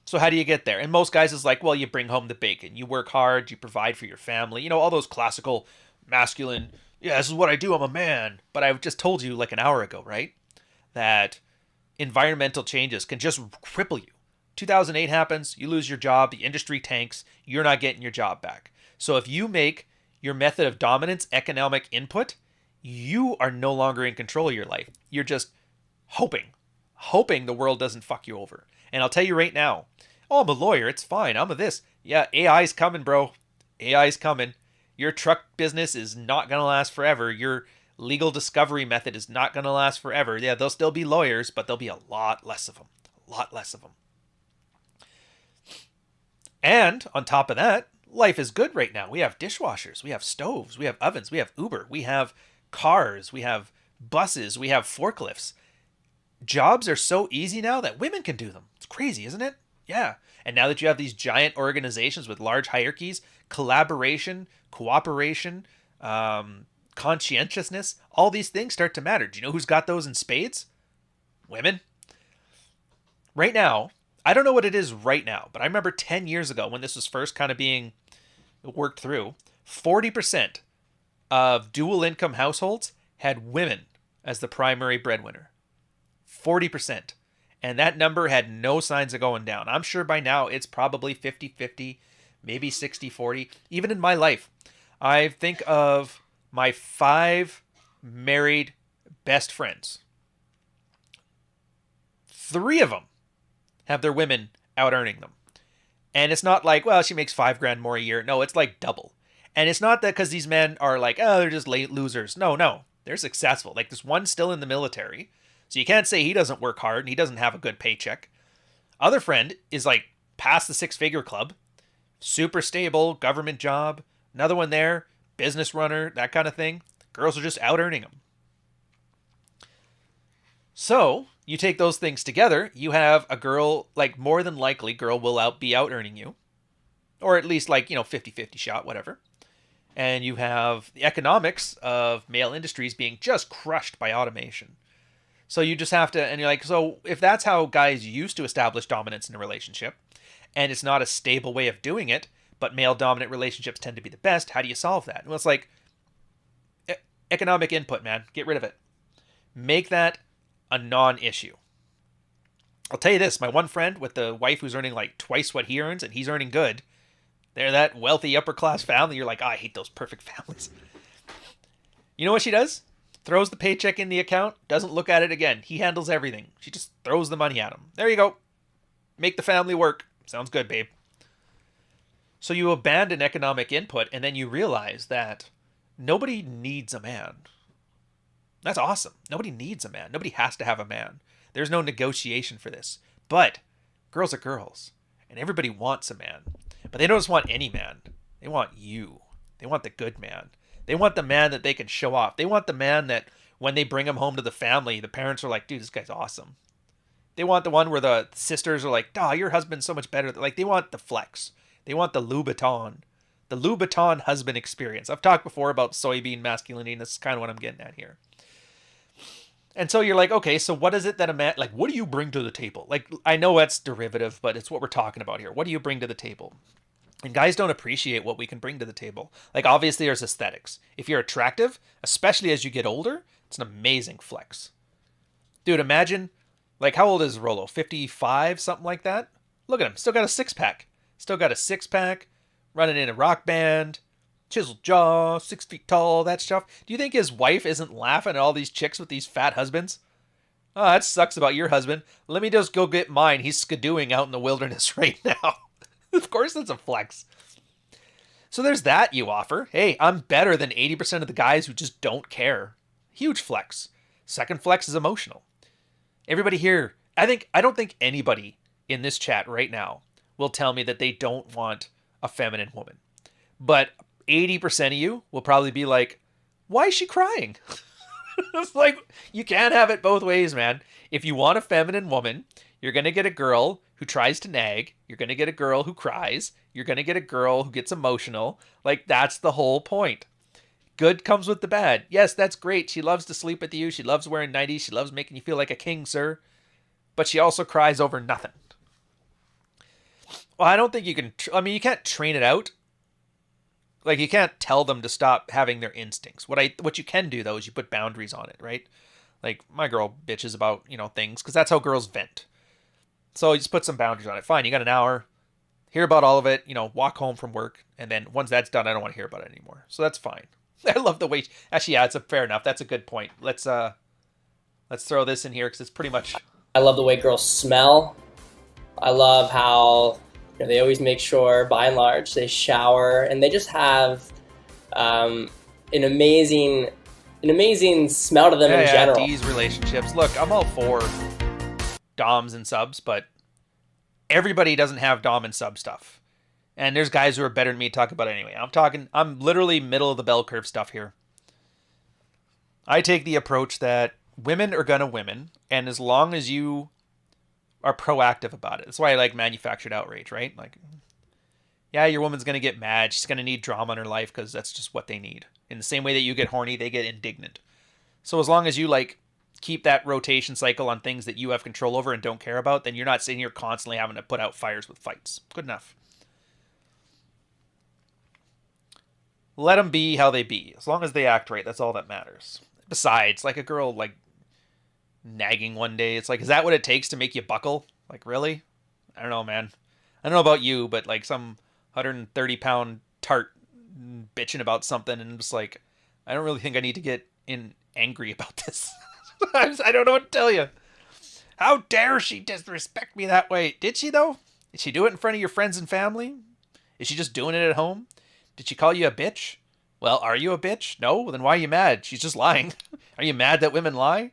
So how do you get there? And most guys is like, well, you bring home the bacon. You work hard. You provide for your family. You know, all those classical masculine, yeah, this is what I do. I'm a man. But I just told you like an hour ago, right? That environmental changes can just cripple you. 2008 happens. You lose your job. The industry tanks. You're not getting your job back. So if you make your method of dominance economic input, you are no longer in control of your life. You're just hoping the world doesn't fuck you over. And I'll tell you right now, oh, I'm a lawyer. It's fine. I'm a this. Yeah, AI's coming, bro. AI's coming. Your truck business is not going to last forever. Your legal discovery method is not going to last forever. Yeah, there'll still be lawyers, but there'll be a lot less of them. A lot less of them. And on top of that, life is good right now. We have dishwashers. We have stoves. We have ovens. We have Uber. We have cars. We have buses. We have forklifts. Jobs are so easy now that women can do them. It's crazy, isn't it? Yeah. And now that you have these giant organizations with large hierarchies, collaboration, cooperation, conscientiousness, all these things start to matter. Do you know who's got those in spades? Women. Right now, I don't know what it is right now, but I remember 10 years ago when this was first kind of being worked through, 40% of dual income households had women as the primary breadwinner. 40%. And that number had no signs of going down. I'm sure by now it's probably 50-50, maybe 60-40. Even in my life, I think of my 5 married best friends. 3 of them have their women out earning them. And it's not like, well, she makes $5,000 more a year. No, it's like double. And it's not that because these men are like, oh, they're just late losers. No, they're successful. Like this one's still in the military. So you can't say he doesn't work hard and he doesn't have a good paycheck. Other friend is like past the 6-figure club, super stable government job. Another one there, business runner, that kind of thing. Girls are just out earning them. So you take those things together, you have a girl, like more than likely, girl will be out earning you. Or at least like, 50-50 shot, whatever. And you have the economics of male industries being just crushed by automation. So you just have to, and you're like, so if that's how guys used to establish dominance in a relationship, and it's not a stable way of doing it, but male dominant relationships tend to be the best, how do you solve that? Well, it's like economic input, man. Get rid of it. Make that a non-issue. I'll tell you this, my one friend with the wife who's earning like twice what he earns, and he's earning good, they're that wealthy upper class family. You're like, I hate those perfect families. You know what she does? Throws the paycheck in the account, doesn't look at it again. He handles everything. She just throws the money at him. There you go. Make the family work. Sounds good, babe. So you abandon economic input, and then you realize that nobody needs a man. That's awesome. Nobody needs a man. Nobody has to have a man. There's no negotiation for this. But girls are girls, and everybody wants a man. But they don't just want any man. They want you. They want the good man. They want the man that they can show off. They want the man that when they bring him home to the family, the parents are like, dude, this guy's awesome. They want the one where the sisters are like, your husband's so much better. Like, they want the flex. They want the Louboutin. The Louboutin husband experience. I've talked before about soybean masculinity, and this is kind of what I'm getting at here. And so you're like, okay, so what is it that a man, like, what do you bring to the table? Like, I know that's derivative, but it's what we're talking about here. What do you bring to the table? And guys don't appreciate what we can bring to the table. Like, obviously, there's aesthetics. If you're attractive, especially as you get older, it's an amazing flex. Dude, imagine, like, how old is Rolo? 55, something like that? Look at him. Still got a six-pack. Running in a rock band. Chiseled jaw, 6 feet tall, that stuff. Do you think his wife isn't laughing at all these chicks with these fat husbands? Oh, that sucks about your husband. Let me just go get mine. He's skidooing out in the wilderness right now. Of course that's a flex. So there's that you offer. Hey, I'm better than 80% of the guys who just don't care. Huge flex. Second flex is emotional. Everybody here, I don't think anybody in this chat right now will tell me that they don't want a feminine woman. But 80% of you will probably be like, why is she crying? It's like, you can't have it both ways, man. If you want a feminine woman, You're going to get a girl who tries to nag. You're going to get a girl who cries. You're going to get a girl who gets emotional. Like, that's the whole point. Good comes with the bad. Yes, that's great. She loves to sleep with you. She loves wearing nighties. She loves making you feel like a king, sir. But she also cries over nothing. Well, I don't think you can... you can't train it out. Like, you can't tell them to stop having their instincts. What you can do, though, is you put boundaries on it, right? Like, my girl bitches about, things, because that's how girls vent. So you just put some boundaries on it. Fine, you got an hour. Hear about all of it, walk home from work, and then once that's done, I don't want to hear about it anymore. So that's fine. I love the way... Actually, yeah, it's fair enough. That's a good point. Let's throw this in here, because it's pretty much... I love the way girls smell. I love how they always make sure, by and large, they shower, and they just have an amazing smell to them in general. Yeah, these relationships. Look, I'm all for doms and subs, but everybody doesn't have dom and sub stuff. And there's guys who are better than me to talk about it anyway. I'm literally middle of the bell curve stuff here. I take the approach that women are gonna women, and as long as you are proactive about it. That's why I like manufactured outrage, right? Like, yeah, your woman's gonna get mad. She's gonna need drama in her life because that's just what they need. In the same way that you get horny, they get indignant. So as long as you keep that rotation cycle on things that you have control over and don't care about, then you're not sitting here constantly having to put out fires with fights. Good enough. Let them be how they be. As long as they act right, that's all that matters. Besides, a girl, nagging one day, it's is that what it takes to make you buckle? Really? I don't know, man. I don't know about you, but, some 130-pound tart bitching about something, and I'm just I don't really think I need to get angry about this. I don't know what to tell you. How dare she disrespect me that way? Did she, though? Did she do it in front of your friends and family? Is she just doing it at home? Did she call you a bitch? Well, are you a bitch? No? Then why are you mad? She's just lying. Are you mad that women lie?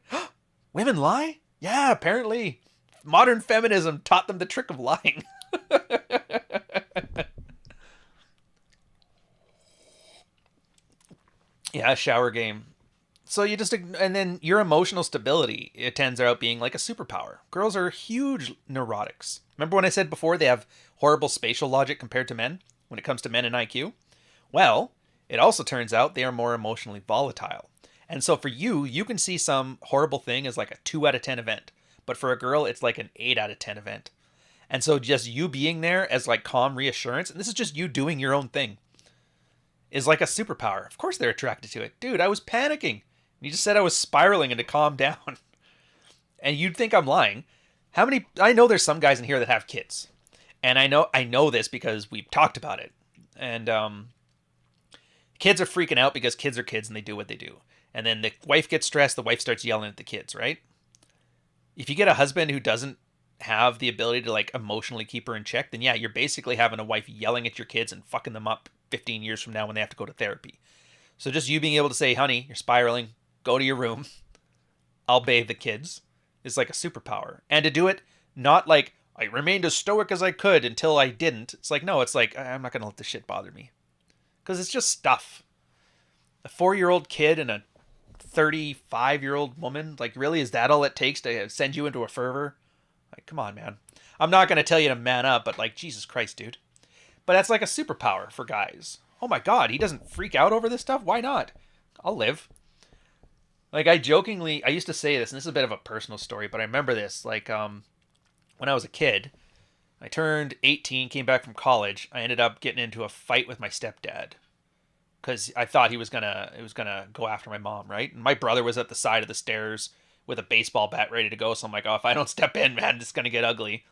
Women lie? Yeah, apparently. Modern feminism taught them the trick of lying. Yeah, shower game. So you just... And then your emotional stability, it turns out being like a superpower. Girls are huge neurotics. Remember when I said before they have horrible spatial logic compared to men? When it comes to men and IQ? Well, it also turns out they are more emotionally volatile. And so for you can see some horrible thing as a 2 out of 10 event. But for a girl, it's an 8 out of 10 event. And so just you being there as calm reassurance, and this is just you doing your own thing, is a superpower. Of course they're attracted to it. Dude, I was panicking. You just said I was spiraling and to calm down. And you'd think I'm lying. I know there's some guys in here that have kids. And I know this because we've talked about it. And kids are freaking out because kids are kids and they do what they do. And then the wife gets stressed, the wife starts yelling at the kids, right? If you get a husband who doesn't have the ability to emotionally keep her in check, then yeah, you're basically having a wife yelling at your kids and fucking them up 15 years from now when they have to go to therapy. So just you being able to say, honey, you're spiraling, go to your room, I'll bathe the kids, is a superpower. And to do it, not I remained as stoic as I could until I didn't. It's no, it's I'm not going to let this shit bother me. Because it's just stuff. A 4-year-old kid and a 35-year-old woman, really, is that all it takes to send you into a fervor? Come on, man. I'm not going to tell you to man up, but Jesus Christ, dude. But that's a superpower for guys. Oh my God, he doesn't freak out over this stuff? Why not? I'll live. I used to say this, and this is a bit of a personal story, but I remember this, when I was a kid, I turned 18, came back from college. I ended up getting into a fight with my stepdad because I thought he was gonna go after my mom, right? And my brother was at the side of the stairs with a baseball bat ready to go. So I'm oh, if I don't step in, man, it's gonna get ugly.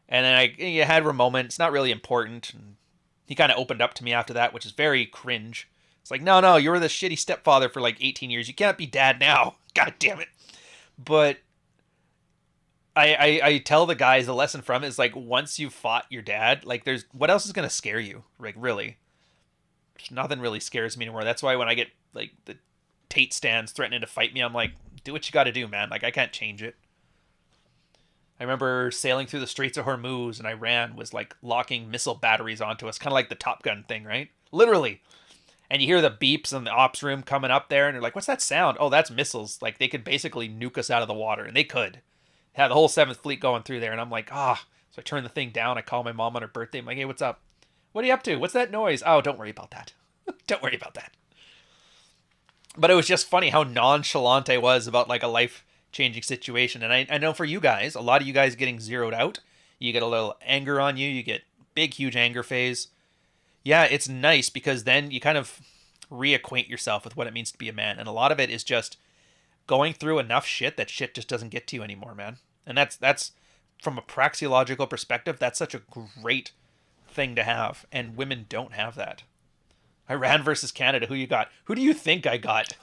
And then I had a moment. It's not really important. And he kind of opened up to me after that, which is very cringe. It's no, you were the shitty stepfather for 18 years. You can't be dad now. God damn it. But I tell the guys the lesson from it is once you've fought your dad, there's what else is gonna scare you? Really, nothing really scares me anymore. That's why when I get the Tate stands threatening to fight me, I'm do what you got to do, man. I can't change it. I remember sailing through the Straits of Hormuz, and Iran was locking missile batteries onto us, kind of like the Top Gun thing, right? Literally. And you hear the beeps in the ops room coming up there, and they're what's that sound? Oh, that's missiles. They could basically nuke us out of the water, and they could. had the whole 7th Fleet going through there, and I'm like, ah. So I turn the thing down. I call my mom on her birthday. I'm like, hey, what's up? What are you up to? What's that noise? Oh, don't worry about that. Don't worry about that. But it was just funny how nonchalant I was about like a life-changing situation. And I know for you guys, a lot of you guys getting zeroed out. You get a little anger on you. You get big, huge anger phase. Yeah, it's nice because then you kind of reacquaint yourself with what it means to be a man. And a lot of it is just going through enough shit that shit just doesn't get to you anymore, man. And that's from a praxeological perspective, that's such a great thing to have. And women don't have that. Iran versus Canada. Who you got? Who do you think I got?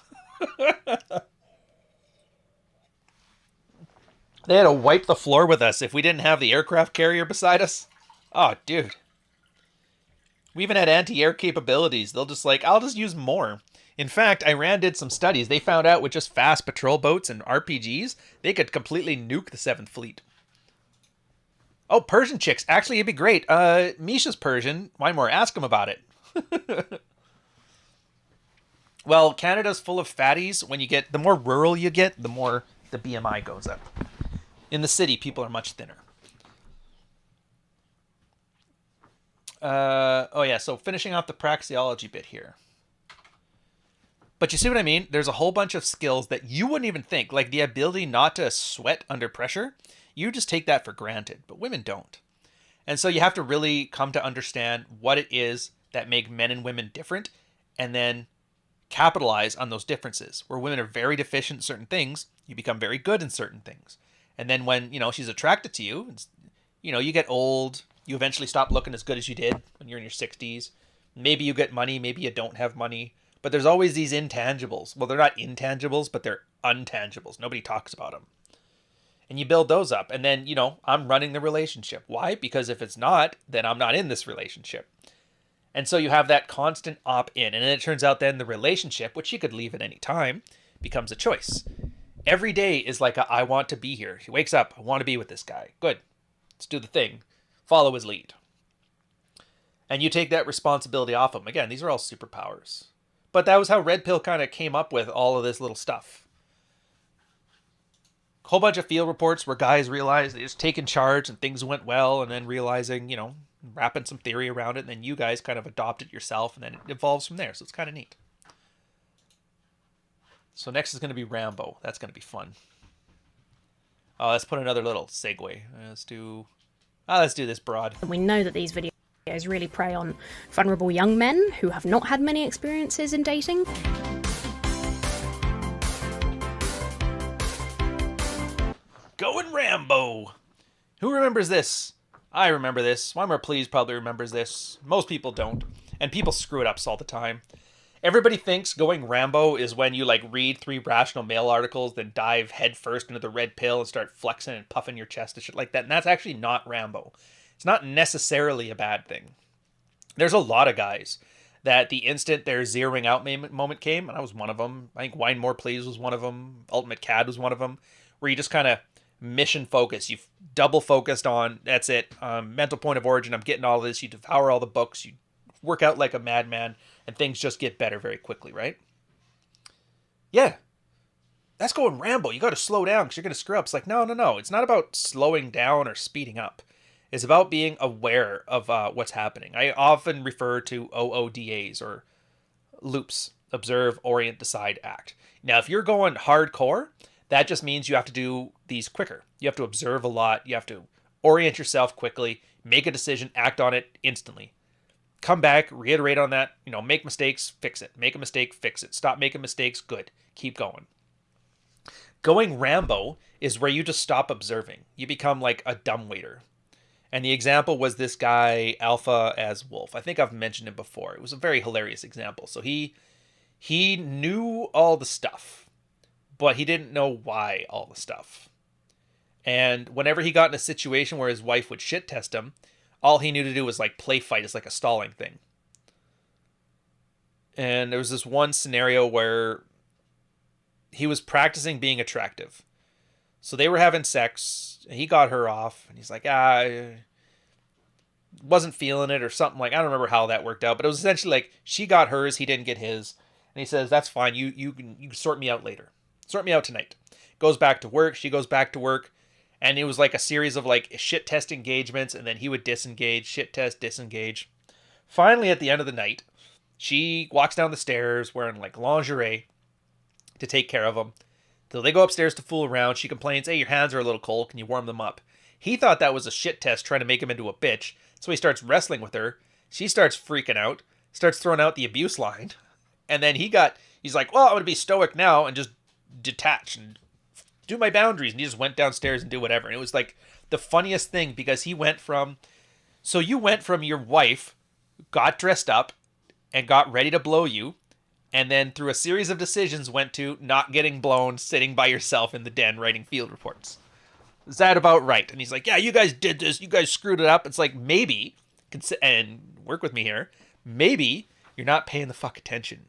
They had to wipe the floor with us if we didn't have the aircraft carrier beside us. Oh, dude. We even had anti-air capabilities. They'll just like, I'll just use more. In fact, Iran did some studies. They found out with just fast patrol boats and RPGs, they could completely nuke the 7th Fleet. Oh, Persian chicks. Actually, it'd be great. Misha's Persian. Why more? Ask him about it. Well, Canada's full of fatties. When you get, the more rural you get, the more the BMI goes up. In the city, people are much thinner. Oh yeah, so finishing off the praxeology bit here. But you see what I mean? There's a whole bunch of skills that you wouldn't even think, like the ability not to sweat under pressure. You just take that for granted, but women don't. And so you have to really come to understand what it is that make men and women different, and then capitalize on those differences. Where women are very deficient in certain things, you become very good in certain things. And then when, she's attracted to you, you get old, you eventually stop looking as good as you did when you're in your 60s. Maybe you get money, maybe you don't have money. But there's always these intangibles. Well, they're not intangibles, but they're untangibles. Nobody talks about them. And you build those up. And then, I'm running the relationship. Why? Because if it's not, then I'm not in this relationship. And so you have that constant opt-in. And then it turns out then the relationship, which you could leave at any time, becomes a choice. Every day is like I want to be here. He wakes up, I want to be with this guy. Good. Let's do the thing. Follow his lead. And you take that responsibility off him. Again, these are all superpowers. But that was how Red Pill kind of came up with all of this little stuff. A whole bunch of field reports where guys realized they just taken charge and things went well, and then realizing, wrapping some theory around it, and then you guys kind of adopt it yourself, and then it evolves from there. So it's kind of neat. So next is going to be Rambo. That's going to be fun. Oh, let's put another little segue. Let's do this broad. We know that these videos really prey on vulnerable young men who have not had many experiences in dating. Going Rambo! Who remembers this? I remember this. One Please probably remembers this. Most people don't. And people screw it up all the time. Everybody thinks going Rambo is when you read 3 rational male articles, then dive headfirst into the red pill and start flexing and puffing your chest and shit like that. And that's actually not Rambo. It's not necessarily a bad thing. There's a lot of guys that the instant their zeroing out moment came, and I was one of them. I think Wine More Please was one of them. Ultimate Cad was one of them. Where you just kind of mission focus. You've double focused on, that's it. Mental point of origin. I'm getting all this. You devour all the books. You work out like a madman. And things just get better very quickly, right? Yeah. That's going Rambo. You got to slow down because you're going to screw up. It's like, no. It's not about slowing down or speeding up. It's about being aware of what's happening. I often refer to OODAs, or loops. Observe, orient, decide, act. Now, if you're going hardcore, that just means you have to do these quicker. You have to observe a lot. You have to orient yourself quickly, make a decision, act on it instantly. Come back, reiterate on that, make mistakes, fix it. Make a mistake, fix it. Stop making mistakes, good. Keep going. Going Rambo is where you just stop observing. You become like a dumbwaiter. And the example was this guy, Alpha as Wolf. I think I've mentioned him before. It was a very hilarious example. So he knew all the stuff, but he didn't know why all the stuff. And whenever he got in a situation where his wife would shit test him, all he knew to do was play fight. It's like a stalling thing. And there was this one scenario where he was practicing being attractive. So they were having sex. He got her off. And he's like, wasn't feeling it or something I don't remember how that worked out. But it was essentially she got hers. He didn't get his. And he says, that's fine. You can sort me out later. Sort me out tonight. Goes back to work. She goes back to work. And it was like a series of like shit test engagements, and then he would disengage, shit test, disengage. Finally, at the end of the night, she walks down the stairs wearing like lingerie to take care of him. So they go upstairs to fool around. She complains, hey, your hands are a little cold. Can you warm them up? He thought that was a shit test trying to make him into a bitch. So he starts wrestling with her. She starts freaking out, starts throwing out the abuse line. And then he's like, well, I'm going to be stoic now and just detach and do my boundaries. And he just went downstairs and do whatever. And it was like the funniest thing because he went from, so you went from your wife, got dressed up and got ready to blow you. And then through a series of decisions went to not getting blown, sitting by yourself in the den writing field reports. Is that about right? And he's like, yeah, you guys did this. You guys screwed it up. It's like, maybe, and work with me here, maybe you're not paying the fuck attention.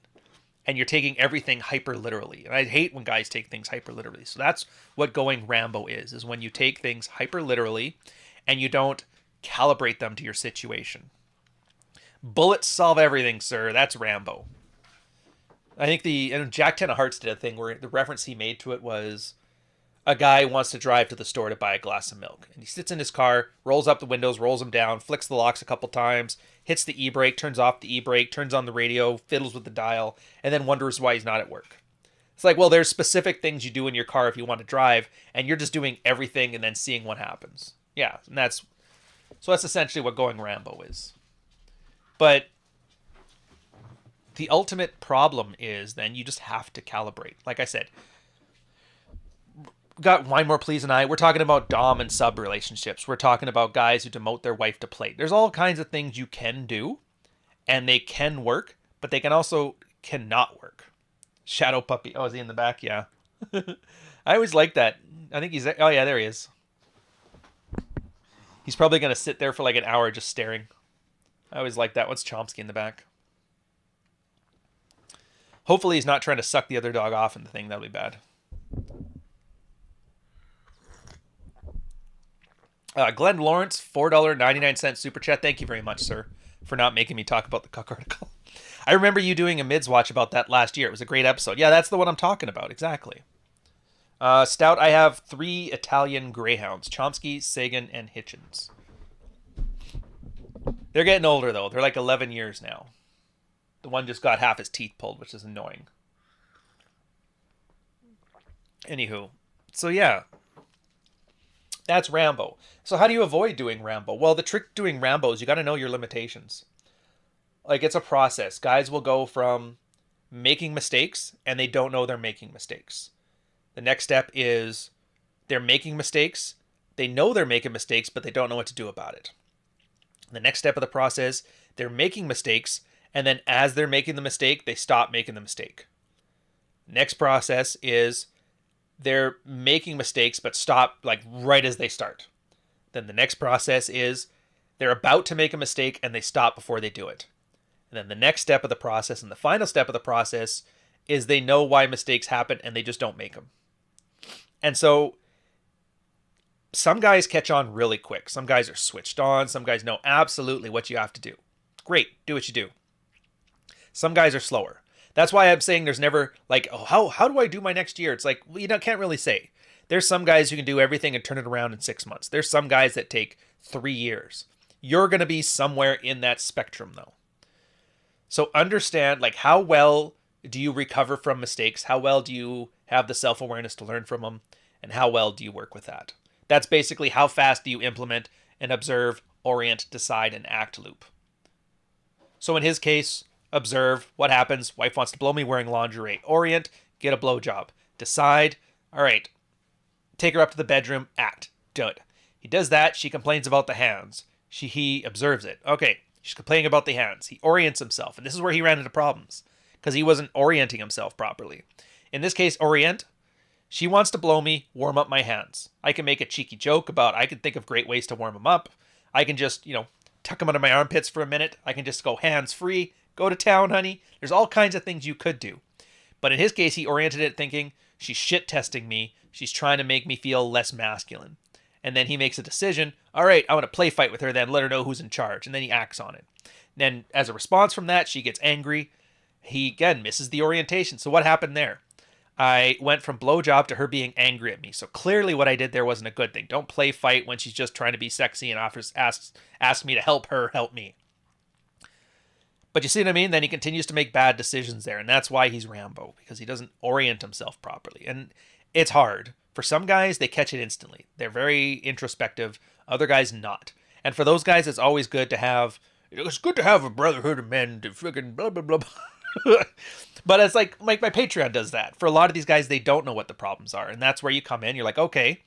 And you're taking everything hyper literally. And I hate when guys take things hyper literally. So that's what going Rambo is when you take things hyper literally and you don't calibrate them to your situation. Bullets solve everything, sir. That's Rambo. I think Jack Ten of Hearts did a thing where the reference he made to it was a guy wants to drive to the store to buy a glass of milk. And he sits in his car, rolls up the windows, rolls them down, flicks the locks a couple times, hits the e-brake, turns off the e-brake, turns on the radio, fiddles with the dial, and then wonders why he's not at work. It's like, well, there's specific things you do in your car if you want to drive, and you're just doing everything and then seeing what happens. Yeah, and that's essentially what going Rambo is. But the ultimate problem is then you just have to calibrate. Like I said, got Wine More Please and I, we're talking about dom and sub relationships. We're talking about guys who demote their wife to plate. There's all kinds of things you can do, and they can work, but they can also cannot work. Shadow Puppy. Oh, is he in the back? Yeah. I always like that. I think he's... Oh, yeah, there he is. He's probably going to sit there for like an hour just staring. I always like that. What's Chomsky in the back? Hopefully he's not trying to suck the other dog off in the thing. That'll be bad. Glenn Lawrence, $4.99 super chat. Thank you very much, sir, for not making me talk about the cuck article. I remember you doing a mids watch about that last year. It was a great episode. Yeah, that's the one I'm talking about. Exactly. Stout, I have 3 Italian Greyhounds. Chomsky, Sagan, and Hitchens. They're getting older, though. They're like 11 years now. The one just got half his teeth pulled, which is annoying. Anywho. So, yeah. That's Rambo. So how do you avoid doing Rambo? Well, the trick doing Rambo is you got to know your limitations. Like, it's a process. Guys will go from making mistakes, and they don't know they're making mistakes. The next step is they're making mistakes. They know they're making mistakes, but they don't know what to do about it. The next step of the process, they're making mistakes, and then as they're making the mistake, they stop making the mistake. Next process is they're making mistakes, but stop like right as they start. Then the next process is they're about to make a mistake, and they stop before they do it. And then the next step of the process and the final step of the process is they know why mistakes happen, and they just don't make them. And so some guys catch on really quick. Some guys are switched on. Some guys know absolutely what you have to do. Great, do what you do. Some guys are slower. That's why I'm saying there's never like, oh, how do I do my next year? It's like, well, you can't really say. There's some guys who can do everything and turn it around in 6 months. There's some guys that take 3 years. You're going to be somewhere in that spectrum, though. So understand, like, how well do you recover from mistakes? How well do you have the self-awareness to learn from them? And how well do you work with that? That's basically how fast do you implement an observe, orient, decide, and act loop. So in his case, observe, what happens? Wife wants to blow me wearing lingerie. Orient, get a blowjob. Decide, all right, take her up to the bedroom, act, do it. He does that, she complains about the hands. He observes it. Okay, she's complaining about the hands. He orients himself, and this is where he ran into problems, because he wasn't orienting himself properly. In this case, orient, she wants to blow me, warm up my hands. I can make a cheeky joke about, I can think of great ways to warm them up. I can just, tuck them under my armpits for a minute. I can just go hands free, go to town, honey. There's all kinds of things you could do. But in his case, he oriented it thinking, she's shit testing me. She's trying to make me feel less masculine. And then he makes a decision. All right, I want to play fight with her then, let her know who's in charge. And then he acts on it. And then as a response from that, she gets angry. He, again, misses the orientation. So what happened there? I went from blowjob to her being angry at me. So clearly what I did there wasn't a good thing. Don't play fight when she's just trying to be sexy and asks me to help her help me. But you see what I mean? Then he continues to make bad decisions there. And that's why he's Rambo, because he doesn't orient himself properly. And it's hard. For some guys, they catch it instantly. They're very introspective. Other guys, not. And for those guys, it's always good to have... It's good to have a brotherhood of men to friggin' blah, blah, blah, blah. But it's like my Patreon does that. For a lot of these guys, they don't know what the problems are. And that's where you come in. You're like, okay,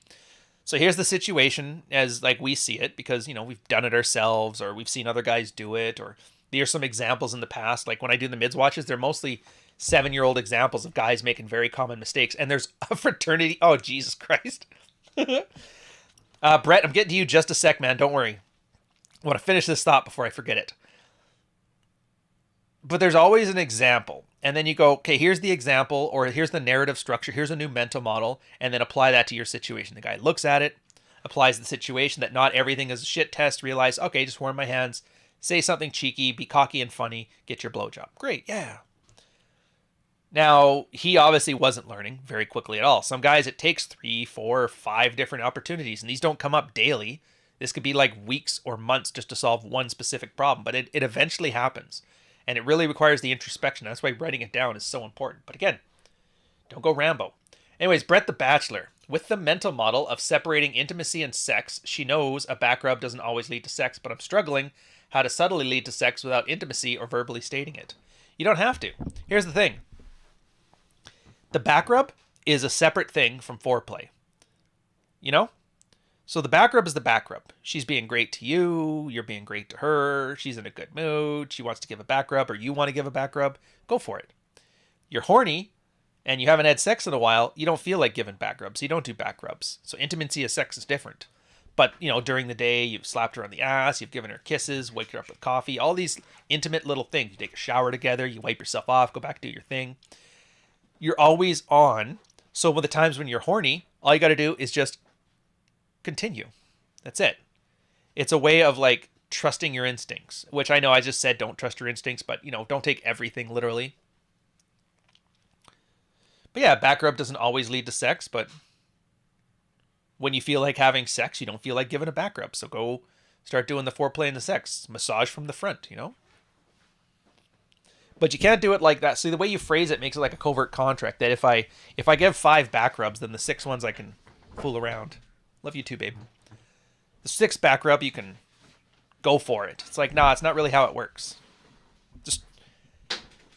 so here's the situation as like we see it, because, you know, we've done it ourselves, or we've seen other guys do it, or there's some examples in the past. Like when I do the mids watches, they're mostly 7-year-old examples of guys making very common mistakes. And there's a fraternity. Oh, Jesus Christ. Brett, I'm getting to you just a sec, man. Don't worry. I want to finish this thought before I forget it. But there's always an example. And then you go, okay, here's the example, or here's the narrative structure. Here's a new mental model. And then apply that to your situation. The guy looks at it, applies the situation that not everything is a shit test. Realize, okay, just warm my hands. Say something cheeky, be cocky and funny, get your blowjob. Great, yeah. Now, he obviously wasn't learning very quickly at all. Some guys, it takes 3, 4, 5 different opportunities, and these don't come up daily. This could be like weeks or months just to solve one specific problem, but it eventually happens. And it really requires the introspection. That's why writing it down is so important. But again, don't go Rambo. Anyways, Brett the Bachelor. With the mental model of separating intimacy and sex, she knows a back rub doesn't always lead to sex, but I'm struggling how to subtly lead to sex without intimacy or verbally stating it. You don't have to. Here's the thing. The back rub is a separate thing from foreplay. You know? So the back rub is the back rub. She's being great to you. You're being great to her. She's in a good mood. She wants to give a back rub, or you want to give a back rub. Go for it. You're horny and you haven't had sex in a while. You don't feel like giving back rubs. You don't do back rubs. So intimacy of sex is different. But, you know, during the day, you've slapped her on the ass. You've given her kisses, wake her up with coffee. All these intimate little things. You take a shower together. You wipe yourself off. Go back, do your thing. You're always on. So with the times when you're horny, all you got to do is just continue. That's it. It's a way of like trusting your instincts, which I know I just said don't trust your instincts, but you know, don't take everything literally. But yeah, back rub doesn't always lead to sex, but when you feel like having sex, you don't feel like giving a back rub. So go start doing the foreplay and the sex. Massage from the front, you know? But you can't do it like that. See, the way you phrase it makes it like a covert contract that if I give 5 back rubs, then the 6 ones I can fool around. Love you too, babe. The 6th back rub, you can go for it. It's like, nah, it's not really how it works. Just,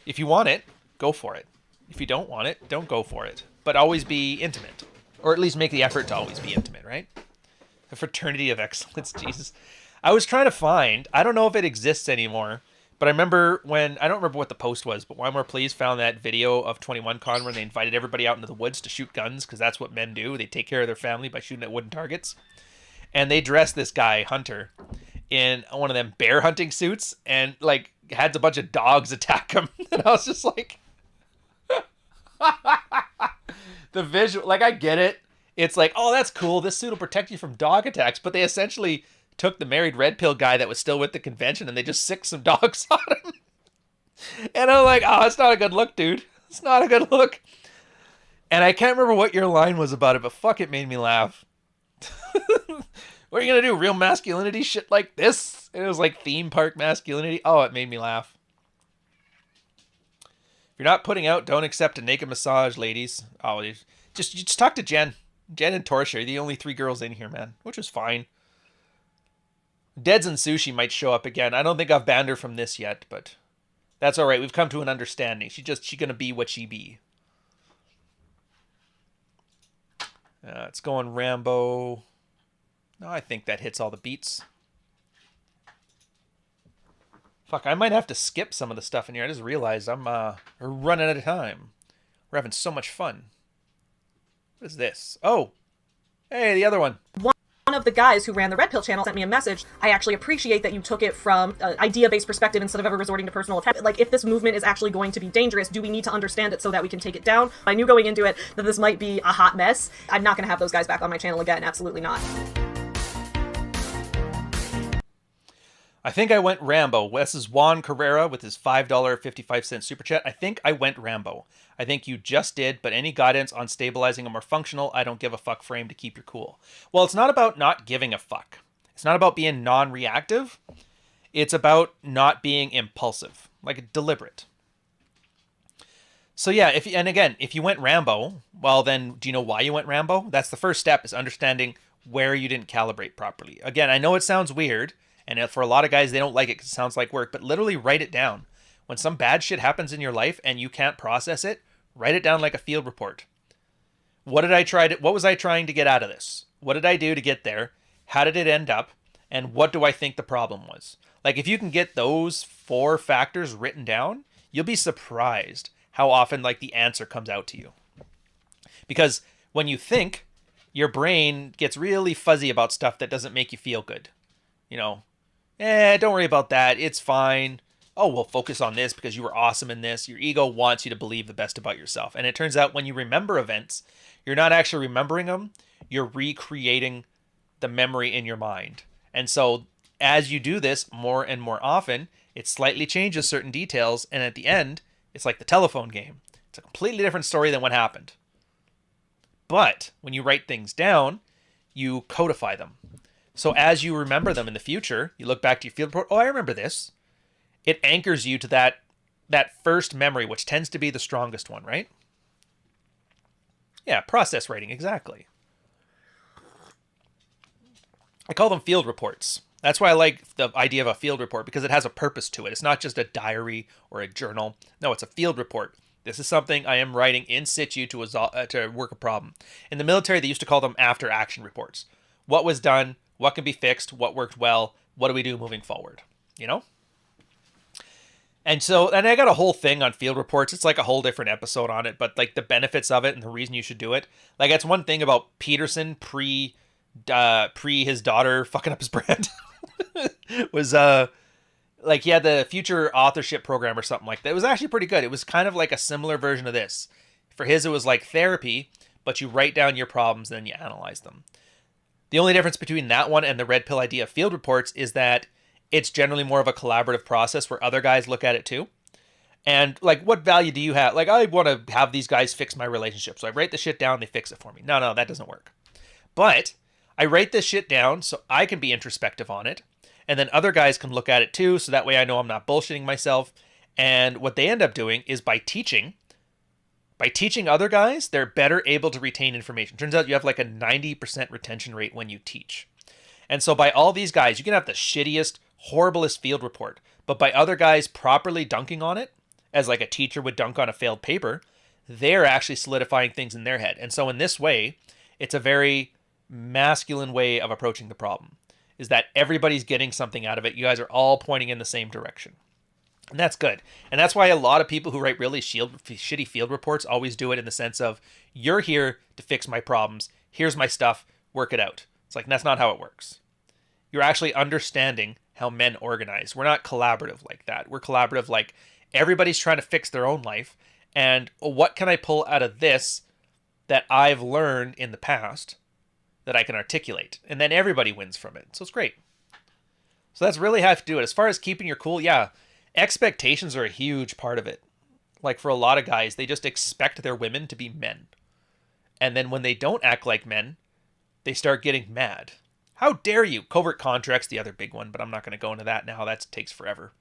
if you want it, go for it. If you don't want it, don't go for it. But always be intimate. Or at least make the effort to always be intimate, right? A fraternity of excellence, Jesus. I was trying to find, I don't know if it exists anymore, but I remember when, I don't remember what the post was, but Why More Please found that video of 21Con where they invited everybody out into the woods to shoot guns, because that's what men do. They take care of their family by shooting at wooden targets. And they dressed this guy, Hunter, in one of them bear hunting suits, and like had a bunch of dogs attack him. And I was just like, the visual, like I get it. It's like, oh, that's cool. This suit will protect you from dog attacks. But they essentially took the married red pill guy that was still with the convention and they just sicked some dogs on him. And I'm like, oh, it's not a good look, dude. It's not a good look. And I can't remember what your line was about it, but fuck, it made me laugh. What are you going to do? Real masculinity shit like this? And it was like theme park masculinity. Oh, it made me laugh. If you're not putting out, don't accept a naked massage, ladies. Oh, you just talk to Jen. Jen and Torsha are the only 3 girls in here, man, which is fine. Deads and Sushi might show up again. I don't think I've banned her from this yet, but that's all right. We've come to an understanding. She gonna be what she be. It's going Rambo. No, I think that hits all the beats. Fuck, I might have to skip some of the stuff in here. I just realized I'm running out of time. We're having so much fun. What is this? Oh, hey, the other one. One of the guys who ran the Red Pill channel sent me a message. I actually appreciate that you took it from an idea-based perspective instead of ever resorting to personal attack. Like, if this movement is actually going to be dangerous, do we need to understand it so that we can take it down? I knew going into it that this might be a hot mess. I'm not going to have those guys back on my channel again. Absolutely not. I think I went Rambo. This is Juan Carrera with his $5.55 super chat. I think I went Rambo. I think you just did, but any guidance on stabilizing a more functional, I don't give a fuck frame to keep your cool? Well, it's not about not giving a fuck. It's not about being non-reactive. It's about not being impulsive, like deliberate. So yeah, if you went Rambo, well then, do you know why you went Rambo? That's the first step, is understanding where you didn't calibrate properly. Again, I know it sounds weird, and for a lot of guys, they don't like it because it sounds like work, but literally write it down. When some bad shit happens in your life and you can't process it, write it down like a field report. What was I trying to get out of this? What did I do to get there? How did it end up? And what do I think the problem was? Like, if you can get those 4 factors written down, you'll be surprised how often, like, the answer comes out to you. Because when you think, your brain gets really fuzzy about stuff that doesn't make you feel good. You know, don't worry about that. It's fine. Oh, we'll focus on this because you were awesome in this. Your ego wants you to believe the best about yourself. And it turns out when you remember events, you're not actually remembering them. You're recreating the memory in your mind. And so as you do this more and more often, it slightly changes certain details. And at the end, it's like the telephone game. It's a completely different story than what happened. But when you write things down, you codify them. So as you remember them in the future, you look back to your field report, oh, I remember this. It anchors you to that first memory, which tends to be the strongest one, right? Yeah, process writing, exactly. I call them field reports. That's why I like the idea of a field report, because it has a purpose to it. It's not just a diary or a journal. No, it's a field report. This is something I am writing in situ to work a problem. In the military, they used to call them after-action reports. What was done? What can be fixed? What worked well? What do we do moving forward? You know? And I got a whole thing on field reports. It's like a whole different episode on it, but like the benefits of it and the reason you should do it. Like, that's one thing about Peterson pre his daughter fucking up his brand. was like he had the future authorship program or something like that. It was actually pretty good. It was kind of like a similar version of this. For his, it was like therapy, but you write down your problems and then you analyze them. The only difference between that one and the red pill idea of field reports is that it's generally more of a collaborative process where other guys look at it too. And like, what value do you have? Like, I want to have these guys fix my relationship. So I write the shit down, they fix it for me. No, that doesn't work. But I write this shit down so I can be introspective on it. And then other guys can look at it too. So that way I know I'm not bullshitting myself. And what they end up doing is by teaching other guys, they're better able to retain information. Turns out you have like a 90% retention rate when you teach. And so by all these guys, you can have the shittiest, horriblest field report, but by other guys properly dunking on it, as like a teacher would dunk on a failed paper, they're actually solidifying things in their head. And so in this way, it's a very masculine way of approaching the problem, is that everybody's getting something out of it. You guys are all pointing in the same direction. And that's good. And that's why a lot of people who write really shitty field reports always do it in the sense of, you're here to fix my problems. Here's my stuff. Work it out. It's like, that's not how it works. You're actually understanding how men organize. We're not collaborative like that. We're collaborative like everybody's trying to fix their own life. And what can I pull out of this that I've learned in the past that I can articulate? And then everybody wins from it. So it's great. So that's really how to do it. As far as keeping your cool, yeah, expectations are a huge part of it. Like for a lot of guys, they just expect their women to be men. And then when they don't act like men, they start getting mad. How dare you? Covert contracts, the other big one, but I'm not going to go into that now. That takes forever.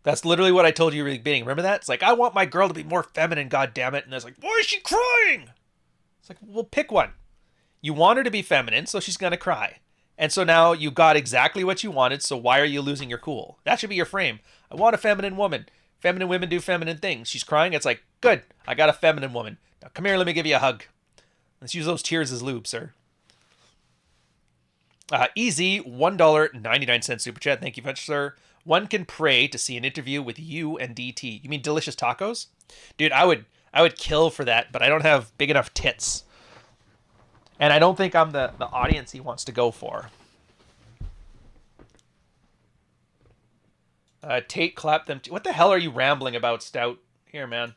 That's literally what I told you at the beginning. Remember that? It's like, I want my girl to be more feminine, goddammit. And it's like, why is she crying? It's like, well, pick one. You want her to be feminine, so she's going to cry. And so now you got exactly what you wanted, so why are you losing your cool? That should be your frame. I want a feminine woman. Feminine women do feminine things. She's crying. It's like, good. I got a feminine woman. Now come here, let me give you a hug. Let's use those tears as lube, sir. Easy, $1.99 super chat. Thank you much, sir. One can pray to see an interview with you and DT. You mean delicious tacos? Dude, I would kill for that, but I don't have big enough tits. And I don't think I'm the audience he wants to go for. Tate clapped them. What the hell are you rambling about, Stout? Here, man.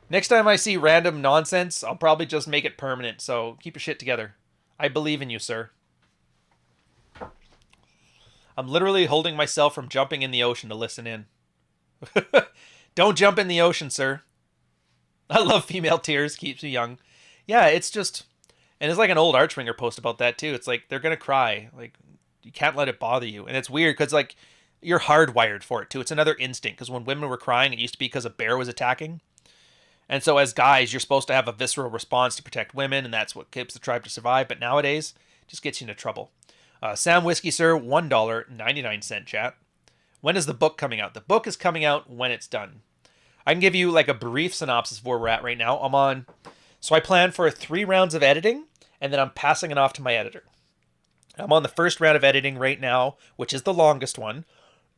Next time I see random nonsense, I'll probably just make it permanent, so keep your shit together. I believe in you, sir. I'm literally holding myself from jumping in the ocean to listen in. Don't jump in the ocean, sir. I love female tears, keeps me young. Yeah, it's just... And it's like an old Archringer post about that, too. It's like, they're gonna cry. Like, you can't let it bother you. And it's weird, because, like, you're hardwired for it, too. It's another instinct, because when women were crying, it used to be because a bear was attacking. And so as guys, you're supposed to have a visceral response to protect women, and that's what keeps the tribe to survive. But nowadays, it just gets you into trouble. Sam Whiskey, sir, $1.99 chat. When is the book coming out? The book is coming out when it's done. I can give you like a brief synopsis of where we're at right now. So I plan for 3 rounds of editing, and then I'm passing it off to my editor. I'm on the first round of editing right now, which is the longest one,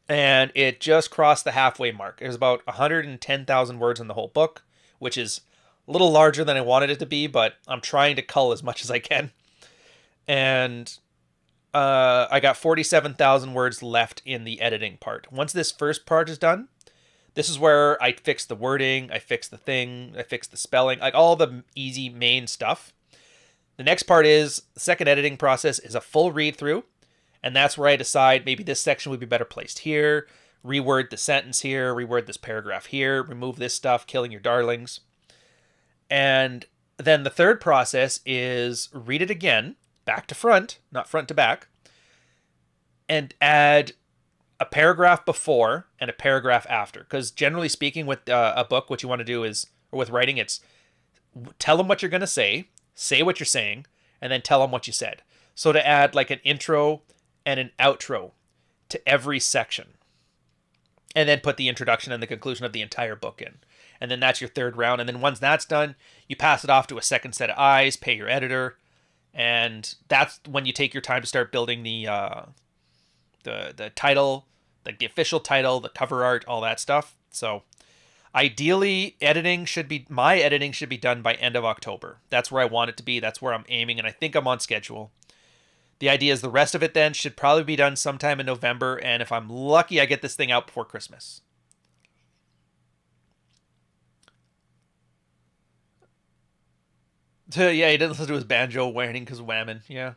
and it just crossed the halfway mark. There's about 110,000 words in the whole book, which is a little larger than I wanted it to be, but I'm trying to cull as much as I can. And I got 47,000 words left in the editing part. Once this first part is done, this is where I fix the wording, I fix the thing, I fix the spelling, like all the easy main stuff. The next part is, the second editing process is a full read through, and that's where I decide maybe this section would be better placed here, reword the sentence here, reword this paragraph here, remove this stuff, killing your darlings. And then the third process is read it again, back to front, not front to back, and add a paragraph before and a paragraph after. Because generally speaking with a book, what you want to do is, or with writing, it's tell them what you're going to say what you're saying, and then tell them what you said. So to add like an intro and an outro to every section. And then put the introduction and the conclusion of the entire book in. And then that's your third round. And then once that's done, you pass it off to a second set of eyes, pay your editor. And that's when you take your time to start building the title, like the official title, the cover art, all that stuff. So ideally, my editing should be done by end of October. That's where I want it to be. That's where I'm aiming. And I think I'm on schedule. The idea is the rest of it then should probably be done sometime in November. And if I'm lucky, I get this thing out before Christmas. Yeah, he didn't listen to his banjo whining because of whammon. Yeah.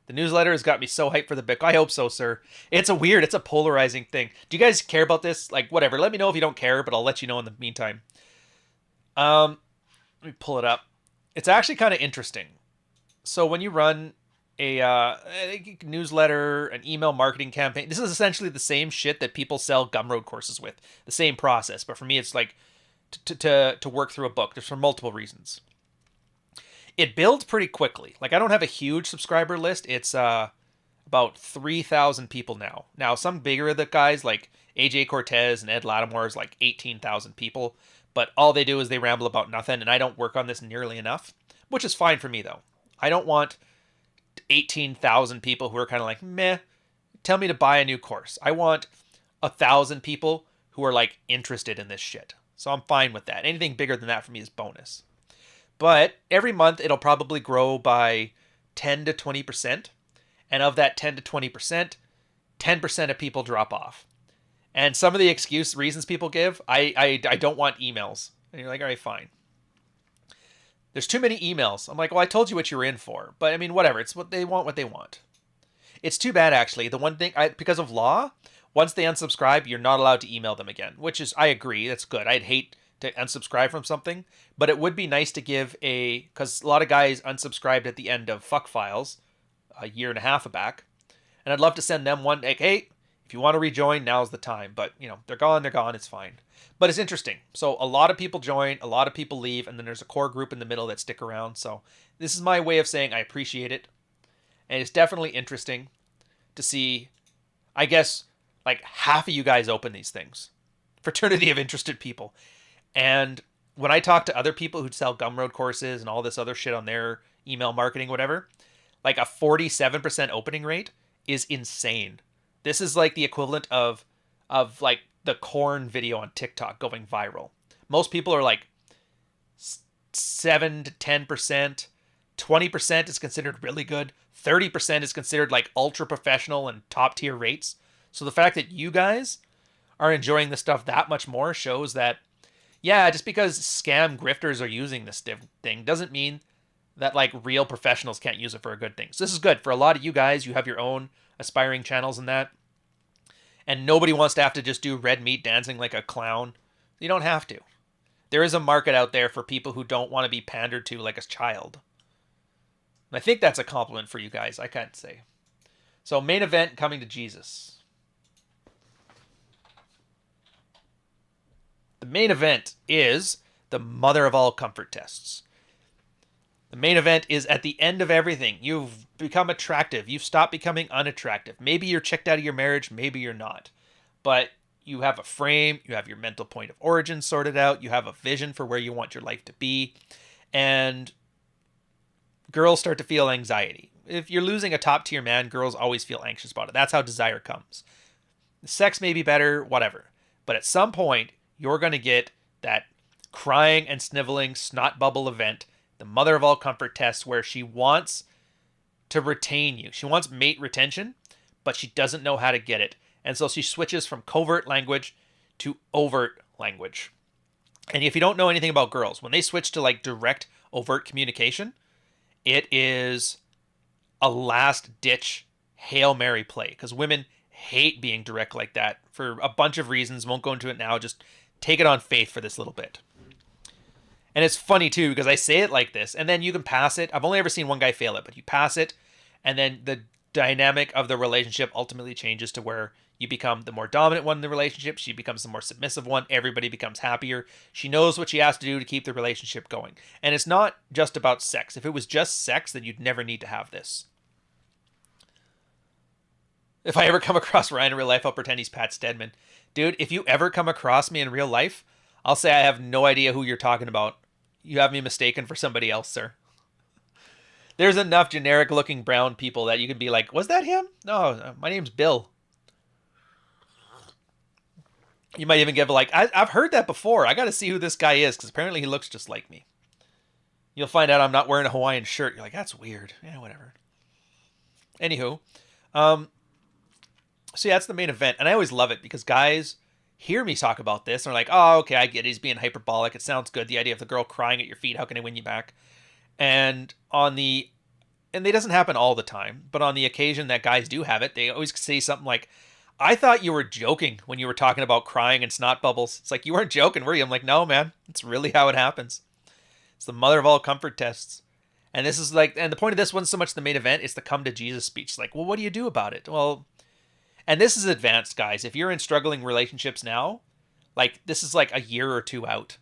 The newsletter has got me so hyped for the book. I hope so, sir. It's a polarizing thing. Do you guys care about this? Like, whatever. Let me know if you don't care, but I'll let you know in the meantime. Let me pull it up. It's actually kind of interesting. So when you run a newsletter, an email marketing campaign, this is essentially the same shit that people sell Gumroad courses with. The same process. But for me, it's like to work through a book. There's for multiple reasons. It builds pretty quickly. Like, I don't have a huge subscriber list. It's about 3,000 people now. Now, some bigger the guys, like AJ Cortez and Ed Lattimore, is like 18,000 people. But all they do is they ramble about nothing, and I don't work on this nearly enough, which is fine for me, though. I don't want 18,000 people who are kind of like, meh, tell me to buy a new course. I want 1,000 people who are, like, interested in this shit. So I'm fine with that. Anything bigger than that for me is bonus. But every month, it'll probably grow by 10 to 20%. And of that 10 to 20%, 10% of people drop off. And some of the reasons people give, I don't want emails. And you're like, all right, fine. There's too many emails. I'm like, well, I told you what you were in for. But I mean, whatever. It's what they want. It's too bad, actually. The one thing, because of law, once they unsubscribe, you're not allowed to email them again. Which is, I agree, that's good. I'd hate to unsubscribe from something, but it would be nice to give because a lot of guys unsubscribed at the end of Fuck Files a year and a half back, and I'd love to send them one, like, hey, if you want to rejoin, now's the time. But they're gone, it's fine. But it's interesting. So a lot of people join, a lot of people leave, and then there's a core group in the middle that stick around. So this is my way of saying I appreciate it, and it's definitely interesting to see, I guess, like half of you guys open these things. Fraternity of interested people. And when I talk to other people who sell Gumroad courses and all this other shit on their email marketing, whatever, like a 47% opening rate is insane. This is like the equivalent of like the corn video on TikTok going viral. Most people are like 7 to 10%. 20% is considered really good. 30% is considered like ultra professional and top tier rates. So the fact that you guys are enjoying the stuff that much more shows that Yeah, just because scam grifters are using this thing doesn't mean that like real professionals can't use it for a good thing. So this is good for a lot of you guys. You have your own aspiring channels and that, and nobody wants to have to just do red meat dancing like a clown. You don't have to. There is a market out there for people who don't want to be pandered to like a child. And I think that's a compliment for you guys. I can't say. So main event, coming to Jesus. The main event is the mother of all comfort tests. The main event is at the end of everything. You've become attractive. You've stopped becoming unattractive. Maybe you're checked out of your marriage. Maybe you're not. But you have a frame. You have your mental point of origin sorted out. You have a vision for where you want your life to be. And girls start to feel anxiety. If you're losing a top tier man, girls always feel anxious about it. That's how desire comes. The sex may be better, whatever. But at some point, you're going to get that crying and sniveling snot bubble event, the mother of all comfort tests, where she wants to retain you. She wants mate retention, but she doesn't know how to get it. And so she switches from covert language to overt language. And if you don't know anything about girls, when they switch to like direct overt communication, it is a last ditch Hail Mary play, because women hate being direct like that for a bunch of reasons. Won't go into it now. Just take it on faith for this little bit. And it's funny too, because I say it like this, and then you can pass it. I've only ever seen one guy fail it, but you pass it, and then the dynamic of the relationship ultimately changes to where you become the more dominant one in the relationship. She becomes the more submissive one. Everybody becomes happier. She knows what she has to do to keep the relationship going. And it's not just about sex. If it was just sex, then you'd never need to have this. If I ever come across Ryan in real life, I'll pretend he's Pat Stedman. Dude, if you ever come across me in real life, I'll say I have no idea who you're talking about. You have me mistaken for somebody else, sir. There's enough generic-looking brown people that you can be like, was that him? No, my name's Bill. You might even give like, I've heard that before. I got to see who this guy is, because apparently he looks just like me. You'll find out I'm not wearing a Hawaiian shirt. You're like, that's weird. Yeah, whatever. Anywho, so yeah, that's the main event. And I always love it because guys hear me talk about this and are like, oh, okay, I get it. He's being hyperbolic. It sounds good. The idea of the girl crying at your feet, how can I win you back? And it doesn't happen all the time, but on the occasion that guys do have it, they always say something like, I thought you were joking when you were talking about crying and snot bubbles. It's like, you weren't joking, were you? I'm like, no, man, it's really how it happens. It's the mother of all comfort tests. And this is like, and the point of this wasn't so much the main event, it's the come to Jesus speech. It's like, well, what do you do about it? Well, and this is advanced, guys. If you're in struggling relationships now, like this is like a year or two out.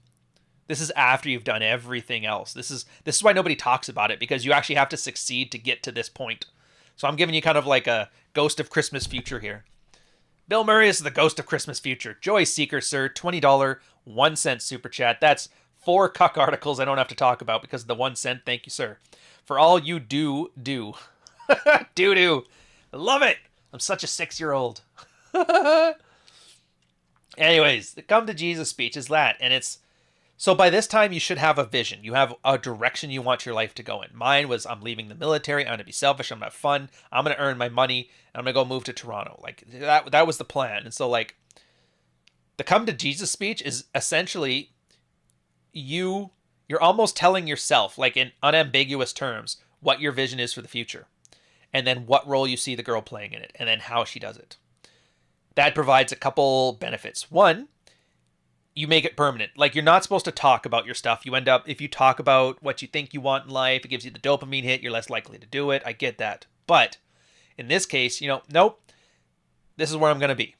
This is after you've done everything else. This is why nobody talks about it, because you actually have to succeed to get to this point. So I'm giving you kind of like a ghost of Christmas future here. Bill Murray is the ghost of Christmas future. Joy Seeker, sir, $20, 1 cent super chat. That's 4 cuck articles I don't have to talk about because of the 1 cent. Thank you, sir. For all you do. Do. I love it. I'm such a 6-year-old. Anyways, the come to Jesus speech is that. And it's, so by this time you should have a vision. You have a direction you want your life to go in. Mine was, I'm leaving the military. I'm going to be selfish. I'm going to have fun. I'm going to earn my money. And I'm going to go move to Toronto. Like that was the plan. And so like the come to Jesus speech is essentially you're almost telling yourself, like in unambiguous terms, what your vision is for the future. And then what role you see the girl playing in it. And then how she does it. That provides a couple benefits. One, you make it permanent. Like, you're not supposed to talk about your stuff. You end up, if you talk about what you think you want in life, it gives you the dopamine hit. You're less likely to do it. I get that. But in this case, nope, this is where I'm going to be.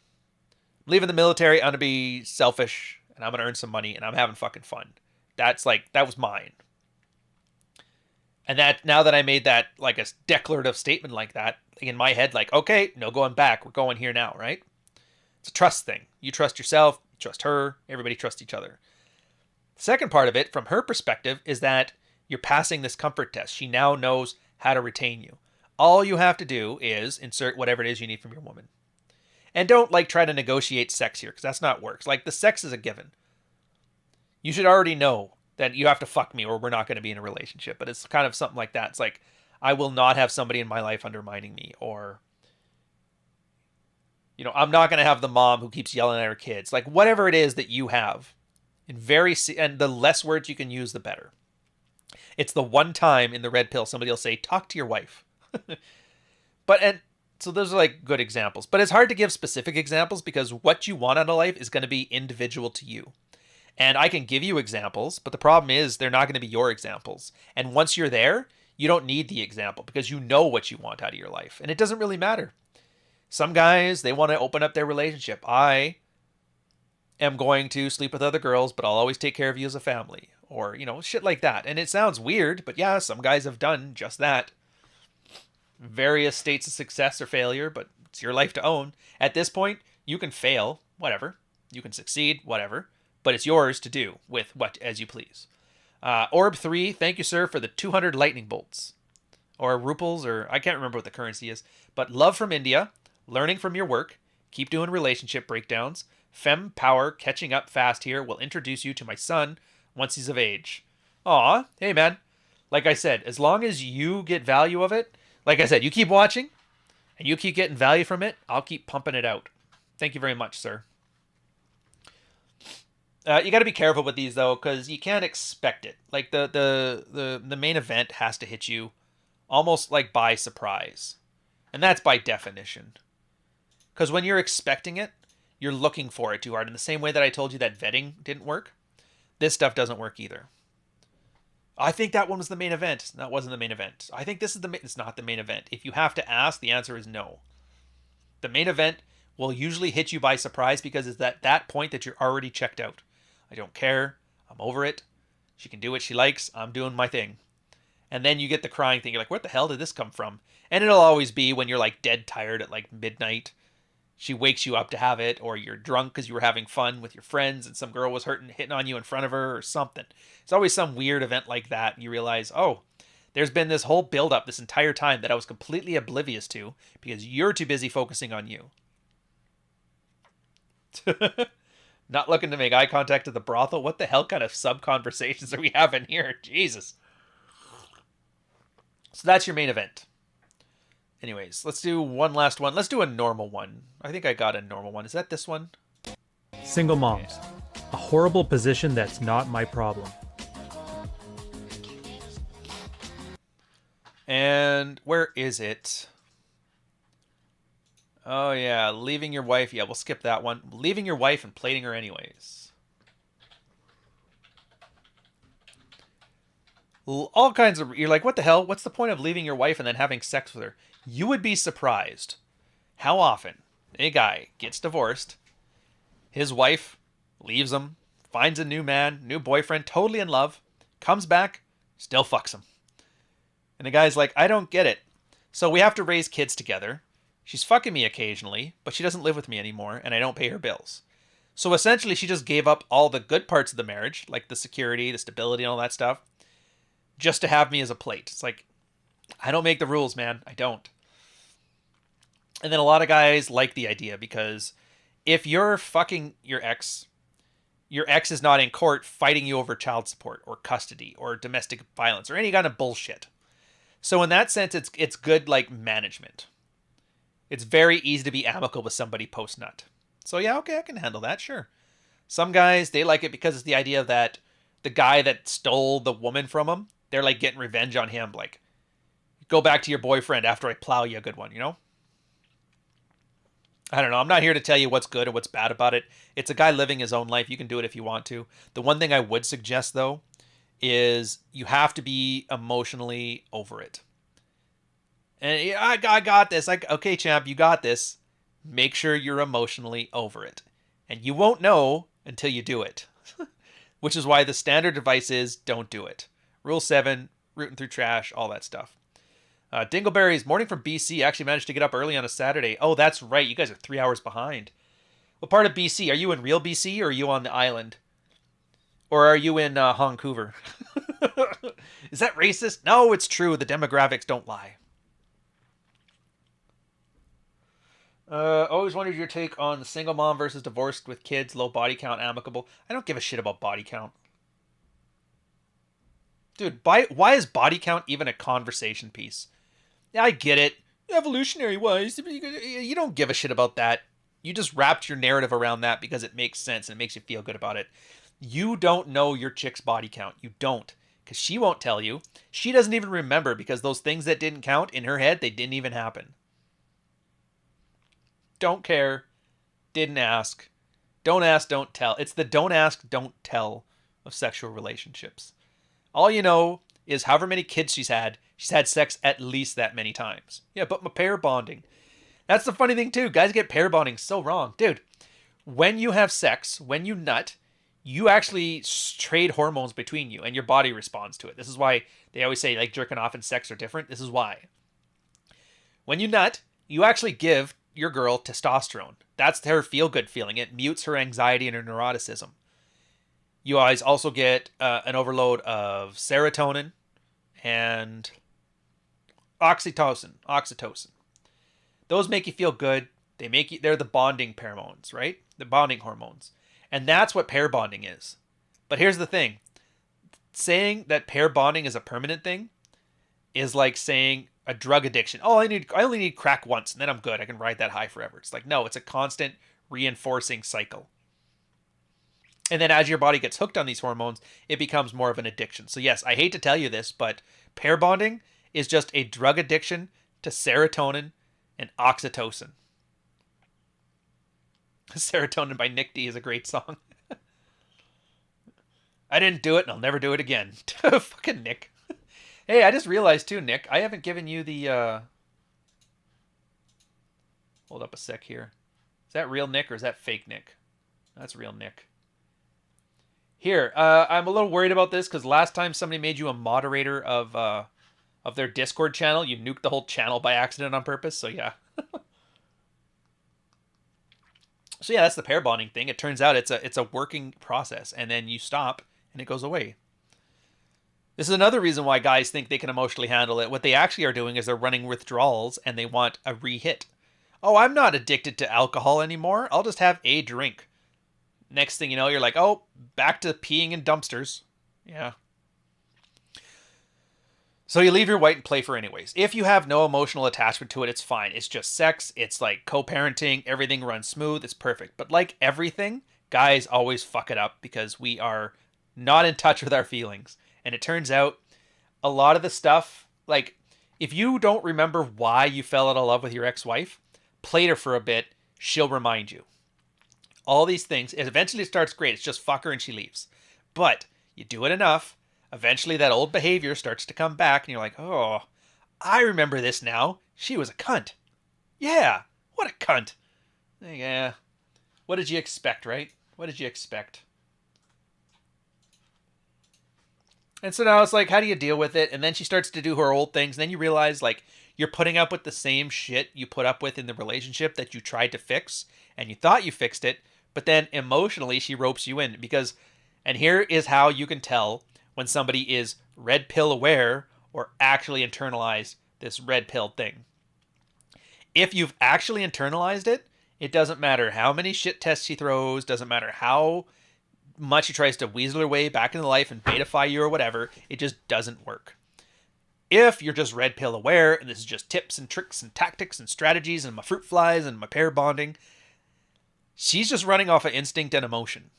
I'm leaving the military. I'm going to be selfish and I'm going to earn some money and I'm having fucking fun. That was mine. And that, now that I made that like a declarative statement like that, in my head, like, okay, no going back. We're going here now, right? It's a trust thing. You trust yourself, you trust her, everybody trusts each other. The second part of it, from her perspective, is that you're passing this comfort test. She now knows how to retain you. All you have to do is insert whatever it is you need from your woman. And don't try to negotiate sex here, because that's not works. Like, the sex is a given. You should already know that you have to fuck me or we're not going to be in a relationship. But it's kind of something like that. It's like, I will not have somebody in my life undermining me, or I'm not going to have the mom who keeps yelling at her kids. Like, whatever it is that you have, And the less words you can use, the better. It's the one time in the red pill somebody will say, talk to your wife. So those are like good examples. But it's hard to give specific examples because what you want out of life is going to be individual to you. And I can give you examples, but the problem is they're not going to be your examples. And once you're there, you don't need the example because you know what you want out of your life. And it doesn't really matter. Some guys, they want to open up their relationship. I am going to sleep with other girls, but I'll always take care of you as a family. Or, shit like that. And it sounds weird, but yeah, some guys have done just that. Various states of success or failure, but it's your life to own. At this point, you can fail, whatever. You can succeed, whatever. But it's yours to do with what as you please. Orb3, thank you, sir, for the 200 lightning bolts. Or ruples, or I can't remember what the currency is. But love from India, learning from your work, keep doing relationship breakdowns. Fem power, catching up fast here, will introduce you to my son once he's of age. Aw, hey man. Like I said, as long as you get value of it, like I said, you keep watching, and you keep getting value from it, I'll keep pumping it out. Thank you very much, sir. You got to be careful with these, though, because you can't expect it. Like, the main event has to hit you almost like by surprise. And that's by definition. Because when you're expecting it, you're looking for it too hard. In the same way that I told you that vetting didn't work, this stuff doesn't work either. I think that one was the main event. That wasn't the main event. I think this is it's not the main event. If you have to ask, the answer is no. The main event will usually hit you by surprise because it's at that point that you're already checked out. I don't care. I'm over it. She can do what she likes. I'm doing my thing. And then you get the crying thing. You're like, where the hell did this come from? And it'll always be when you're like dead tired at like midnight. She wakes you up to have it, or you're drunk because you were having fun with your friends and some girl was hitting on you in front of her or something. It's always some weird event like that. And you realize, oh, there's been this whole buildup this entire time that I was completely oblivious to because you're too busy focusing on you. Not looking to make eye contact at the brothel. What the hell kind of sub-conversations are we having here? Jesus. So that's your main event. Anyways, let's do one last one. Let's do a normal one. I think I got a normal one. Is that this one? Single moms. A horrible position that's not my problem. And where is it? Oh, yeah. Leaving your wife. Yeah, we'll skip that one. Leaving your wife and plating her anyways. All kinds of... You're like, what the hell? What's the point of leaving your wife and then having sex with her? You would be surprised how often a guy gets divorced, his wife leaves him, finds a new man, new boyfriend, totally in love, comes back, still fucks him. And the guy's like, I don't get it. So we have to raise kids together. She's fucking me occasionally, but she doesn't live with me anymore, and I don't pay her bills. So essentially, she just gave up all the good parts of the marriage, like the security, the stability, and all that stuff, just to have me as a plate. It's like, I don't make the rules, man. I don't. And then a lot of guys like the idea because if you're fucking your ex is not in court fighting you over child support or custody or domestic violence or any kind of bullshit. So in that sense, it's good like management. It's very easy to be amicable with somebody post-nut. So yeah, okay, I can handle that, sure. Some guys, they like it because it's the idea that the guy that stole the woman from him, they're like getting revenge on him. Like, go back to your boyfriend after I plow you a good one, you know? I don't know. I'm not here to tell you what's good or what's bad about it. It's a guy living his own life. You can do it if you want to. The one thing I would suggest, though, is you have to be emotionally over it. And I got this. Okay, champ, you got this. Make sure you're emotionally over it. And you won't know until you do it. Which is why the standard advice is don't do it. Rule 7, rooting through trash, all that stuff. Dingleberries, morning from BC. Actually managed to get up early on a Saturday. Oh, that's right. You guys are 3 hours behind. What part of BC? Are you in real BC or are you on the island? Or are you in Vancouver? Is that racist? No, it's true. The demographics don't lie. Always wondered your take on the single mom versus divorced with kids, low body count, amicable. I don't give a shit about body count. Dude, why is body count even a conversation piece? Yeah, I get it. Evolutionary wise, you don't give a shit about that. You just wrapped your narrative around that because it makes sense and it makes you feel good about it. You don't know your chick's body count. You don't. Because she won't tell you. She doesn't even remember because those things that didn't count in her head, they didn't even happen. Don't care. Didn't ask. Don't ask, don't tell. It's the don't ask, don't tell of sexual relationships. All you know is however many kids she's had sex at least that many times. Yeah, but my pair bonding. That's the funny thing too. Guys get pair bonding so wrong. Dude, when you have sex, when you nut, you actually trade hormones between you and your body responds to it. This is why they always say like jerking off and sex are different. This is why. When you nut, you actually give your girl testosterone. That's her feel-good feeling. It mutes her anxiety and her neuroticism. You guys also get an overload of serotonin and oxytocin. Those make you feel good. They're the bonding pheromones, right? The bonding hormones. And that's what pair bonding is. But here's the thing. Saying that pair bonding is a permanent thing is like saying a drug addiction. Oh, I only need crack once and then I'm good. I can ride that high forever. It's like, no, it's a constant reinforcing cycle. And then as your body gets hooked on these hormones, it becomes more of an addiction. So yes, I hate to tell you this, but pair bonding is just a drug addiction to serotonin and oxytocin. Serotonin by Nick D is a great song. I didn't do it and I'll never do it again. Fucking Nick. Hey, I just realized too, Nick, I haven't given you the... Hold up a sec here. Is that real Nick or is that fake Nick? That's real Nick. Here, I'm a little worried about this because last time somebody made you a moderator of their Discord channel, you nuked the whole channel by accident on purpose, so yeah. So yeah, that's the pair bonding thing. It turns out it's a working process, and then you stop, and it goes away. This is another reason why guys think they can emotionally handle it. What they actually are doing is they're running withdrawals, and they want a re-hit. Oh, I'm not addicted to alcohol anymore. I'll just have a drink. Next thing you know, you're like, oh, back to peeing in dumpsters. Yeah. So you leave your white and play for anyways. If you have no emotional attachment to it, it's fine. It's just sex. It's like co-parenting. Everything runs smooth. It's perfect. But like everything, guys always fuck it up because we are not in touch with our feelings. And it turns out a lot of the stuff, like if you don't remember why you fell out of love with your ex-wife, play her for a bit. She'll remind you. All these things, eventually it starts great. It's just fuck her and she leaves. But you do it enough, eventually that old behavior starts to come back and you're like, oh, I remember this now. She was a cunt. Yeah, what a cunt. Yeah. What did you expect, right? What did you expect? And so now it's like, how do you deal with it? And then she starts to do her old things. And then you realize, like, you're putting up with the same shit you put up with in the relationship that you tried to fix. And you thought you fixed it. But then emotionally, she ropes you in. Because, and here is how you can tell when somebody is red pill aware or actually internalized this red pill thing. If you've actually internalized it, it doesn't matter how many shit tests she throws, doesn't matter how much she tries to weasel her way back into life and betafy you or whatever, it just doesn't work. If you're just red pill aware, and this is just tips and tricks and tactics and strategies and my fruit flies and my pair bonding, she's just running off of instinct and emotion.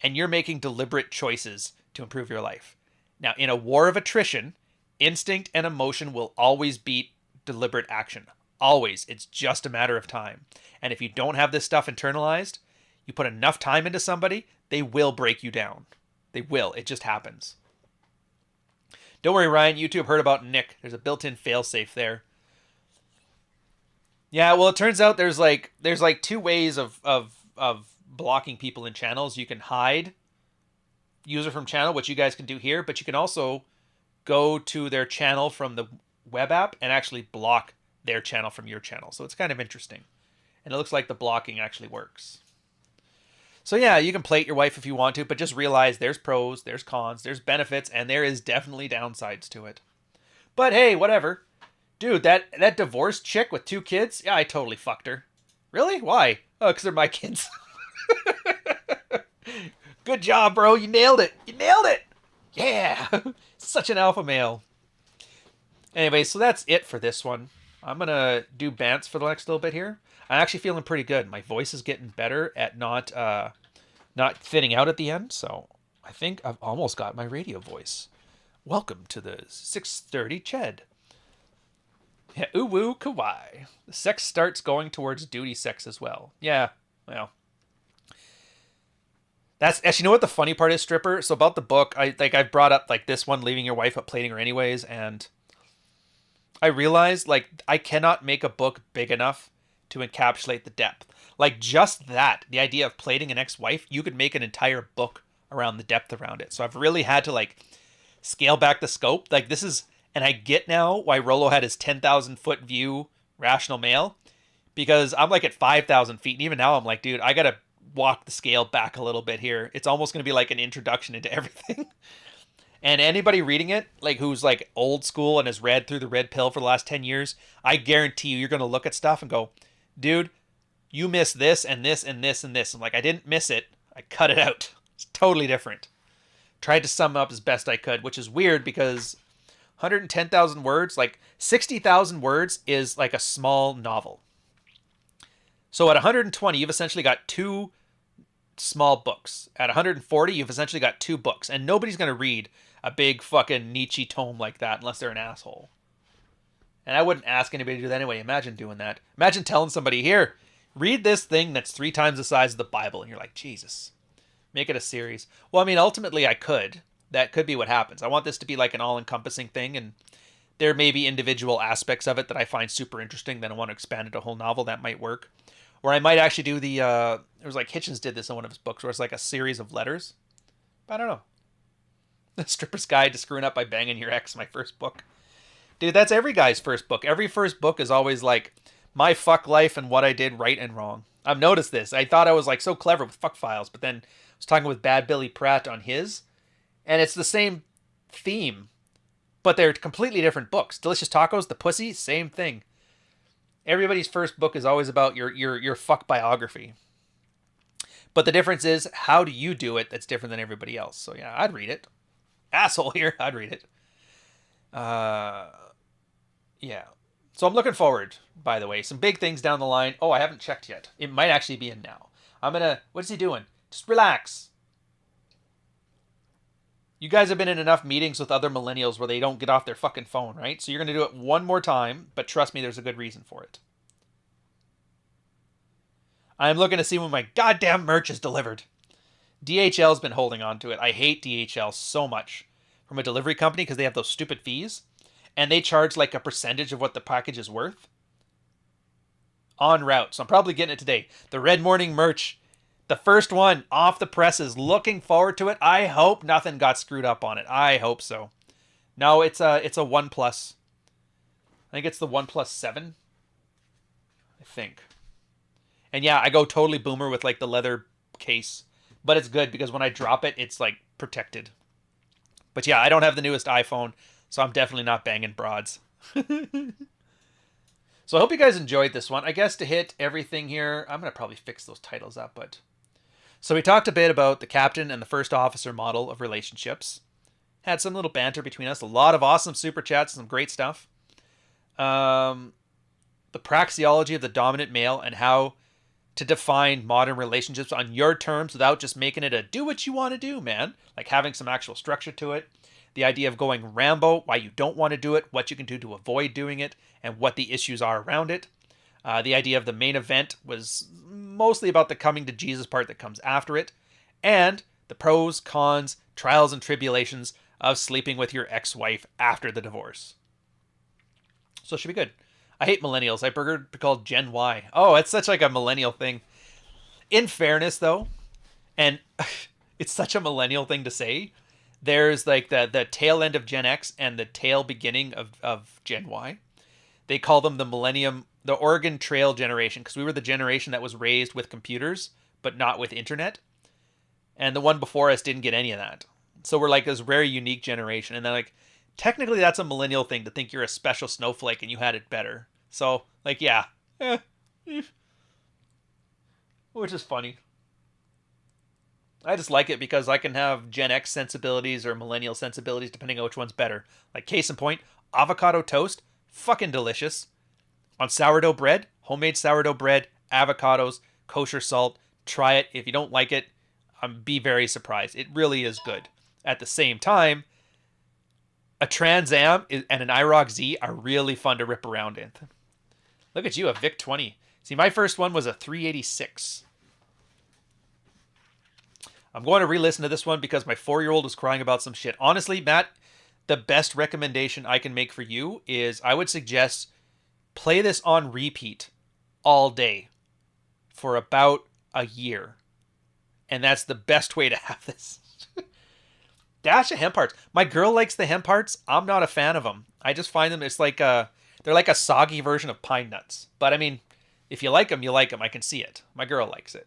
And you're making deliberate choices to improve your life. Now, in a war of attrition, instinct and emotion will always beat deliberate action. Always. It's just a matter of time. And if you don't have this stuff internalized, you put enough time into somebody, they will break you down. They will. It just happens. Don't worry, Ryan. YouTube heard about Nick. There's a built-in failsafe there. Yeah, well, it turns out there's like two ways of blocking people in channels. You can hide user from channel, which you guys can do here, but you can also go to their channel from the web app and actually block their channel from your channel. So it's kind of interesting. And it looks like the blocking actually works. So yeah, you can plate your wife if you want to, but just realize there's pros, there's cons, there's benefits, and there is definitely downsides to it. But hey, whatever. Dude, that divorced chick with 2 kids, yeah, I totally fucked her. Really? Why? Oh, because they're my kids. Good job, bro. You nailed it. You nailed it. Yeah. Such an alpha male. Anyway, so that's it for this one. I'm going to do Bantz for the next little bit here. I'm actually feeling pretty good. My voice is getting better at not thinning out at the end. So I think I've almost got my radio voice. Welcome to the 6:30 Ched. Yeah, ooh kawaii. The sex starts going towards duty sex as well. Yeah, well. That's actually, you know what the funny part is, Stripper? So about the book, I've brought up like this one, leaving your wife but plating her anyways, and I realized like I cannot make a book big enough to encapsulate the depth. Like just that, the idea of plating an ex-wife, you could make an entire book around the depth around it. So I've really had to like scale back the scope. Like this is, and I get now why Rollo had his 10,000 foot view rational male, because I'm like at 5,000 feet. And even now I'm like, dude, I got to walk the scale back a little bit here. It's almost going to be like an introduction into everything. And anybody reading it, like who's like old school and has read through the red pill for the last 10 years, I guarantee you're going to look at stuff and go, dude, you missed this and this and this and this. I'm like, I didn't miss it. I cut it out. It's totally different. Tried to sum up as best I could, which is weird because 110,000 words, like 60,000 words is like a small novel. So at 120, you've essentially got 2 small books. At 140, you've essentially got 2 books. And nobody's going to read a big fucking Nietzsche tome like that unless they're an asshole. And I wouldn't ask anybody to do that anyway. Imagine doing that. Imagine telling somebody, here, read this thing that's 3 times the size of the Bible. And you're like, Jesus, make it a series. Well, I mean, ultimately I could. That could be what happens. I want this to be like an all-encompassing thing. And there may be individual aspects of it that I find super interesting. Then I want to expand it to a whole novel. That might work. Or I might actually do the, it was like Hitchens did this in one of his books where it's like a series of letters. But I don't know. The Stripper's Guide to Screwing Up by Banging Your Ex, my first book. Dude, that's every guy's first book. Every first book is always like my fuck life and what I did right and wrong. I've noticed this. I thought I was like so clever with fuck files, but then I was talking with Bad Billy Pratt on his, and it's the same theme, but they're completely different books. Delicious Tacos, The Pussy, same thing. Everybody's first book is always about your fuck biography. But the difference is, how do you do it that's different than everybody else? So yeah, I'd read it. Asshole here, I'd read it. Yeah. So I'm looking forward, by the way. Some big things down the line. Oh, I haven't checked yet. It might actually be in now. What's he doing? Just relax. You guys have been in enough meetings with other millennials where they don't get off their fucking phone, right? So you're going to do it one more time, but trust me, there's a good reason for it. I'm looking to see when my goddamn merch is delivered. DHL's been holding on to it. I hate DHL so much from a delivery company because they have those stupid fees, and they charge like a percentage of what the package is worth. En route, so I'm probably getting it today. The Red Morning merch. The first one off the presses. Looking forward to it. I hope nothing got screwed up on it. I hope so. No, it's a OnePlus. I think it's the OnePlus 7. I think. And yeah, I go totally boomer with like the leather case. But it's good because when I drop it, it's like protected. But yeah, I don't have the newest iPhone, so I'm definitely not banging broads. So I hope you guys enjoyed this one. I guess to hit everything here, I'm going to probably fix those titles up, but... So we talked a bit about the captain and the first officer model of relationships. Had some little banter between us. A lot of awesome super chats and some great stuff. The praxeology of the dominant male and how to define modern relationships on your terms without just making it a do what you want to do, man. Like having some actual structure to it. The idea of going Rambo, why you don't want to do it, what you can do to avoid doing it, and what the issues are around it. The idea of the main event was mostly about the coming to Jesus part that comes after it, and the pros, cons, trials, and tribulations of sleeping with your ex-wife after the divorce. So it should be good. I hate millennials. I prefer to be called Gen Y. Oh, it's such like a millennial thing. In fairness, though, and it's such a millennial thing to say, there's like the tail end of Gen X and the tail beginning of Gen Y. They call them the Oregon Trail generation, because we were the generation that was raised with computers, but not with internet. And the one before us didn't get any of that. So we're like this very unique generation. And then like, technically that's a millennial thing to think you're a special snowflake and you had it better. So like, yeah. Which is funny. I just like it because I can have Gen X sensibilities or millennial sensibilities depending on which one's better. Like case in point, avocado toast, fucking delicious. On sourdough bread, homemade sourdough bread, avocados, kosher salt. Try it. If you don't like it, be very surprised. It really is good. At the same time, a Trans Am and an IROC Z are really fun to rip around in. Look at you, a Vic 20. See, my first one was a 386. I'm going to re-listen to this one because my 4-year-old is crying about some shit. Honestly, Matt, the best recommendation I can make for you is I would suggest play this on repeat all day for about a year. And that's the best way to have this. Dash of hemp hearts. My girl likes the hemp hearts. I'm not a fan of them. I just find them, they're like a soggy version of pine nuts. But I mean, if you like them, you like them. I can see it. My girl likes it.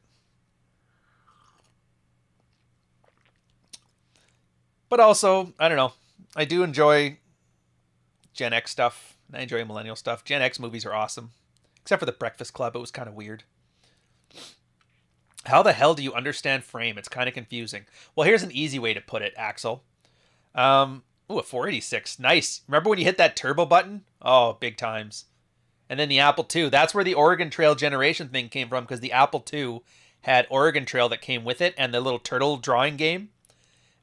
But also, I don't know. I do enjoy Gen X stuff. I enjoy millennial stuff. Gen X movies are awesome. Except for The Breakfast Club. It was kind of weird. How the hell do you understand frame? It's kind of confusing. Well, here's an easy way to put it, Axel. A 486. Nice. Remember when you hit that turbo button? Oh, big times. And then the Apple II. That's where the Oregon Trail generation thing came from, because the Apple II had Oregon Trail that came with it and the little turtle drawing game.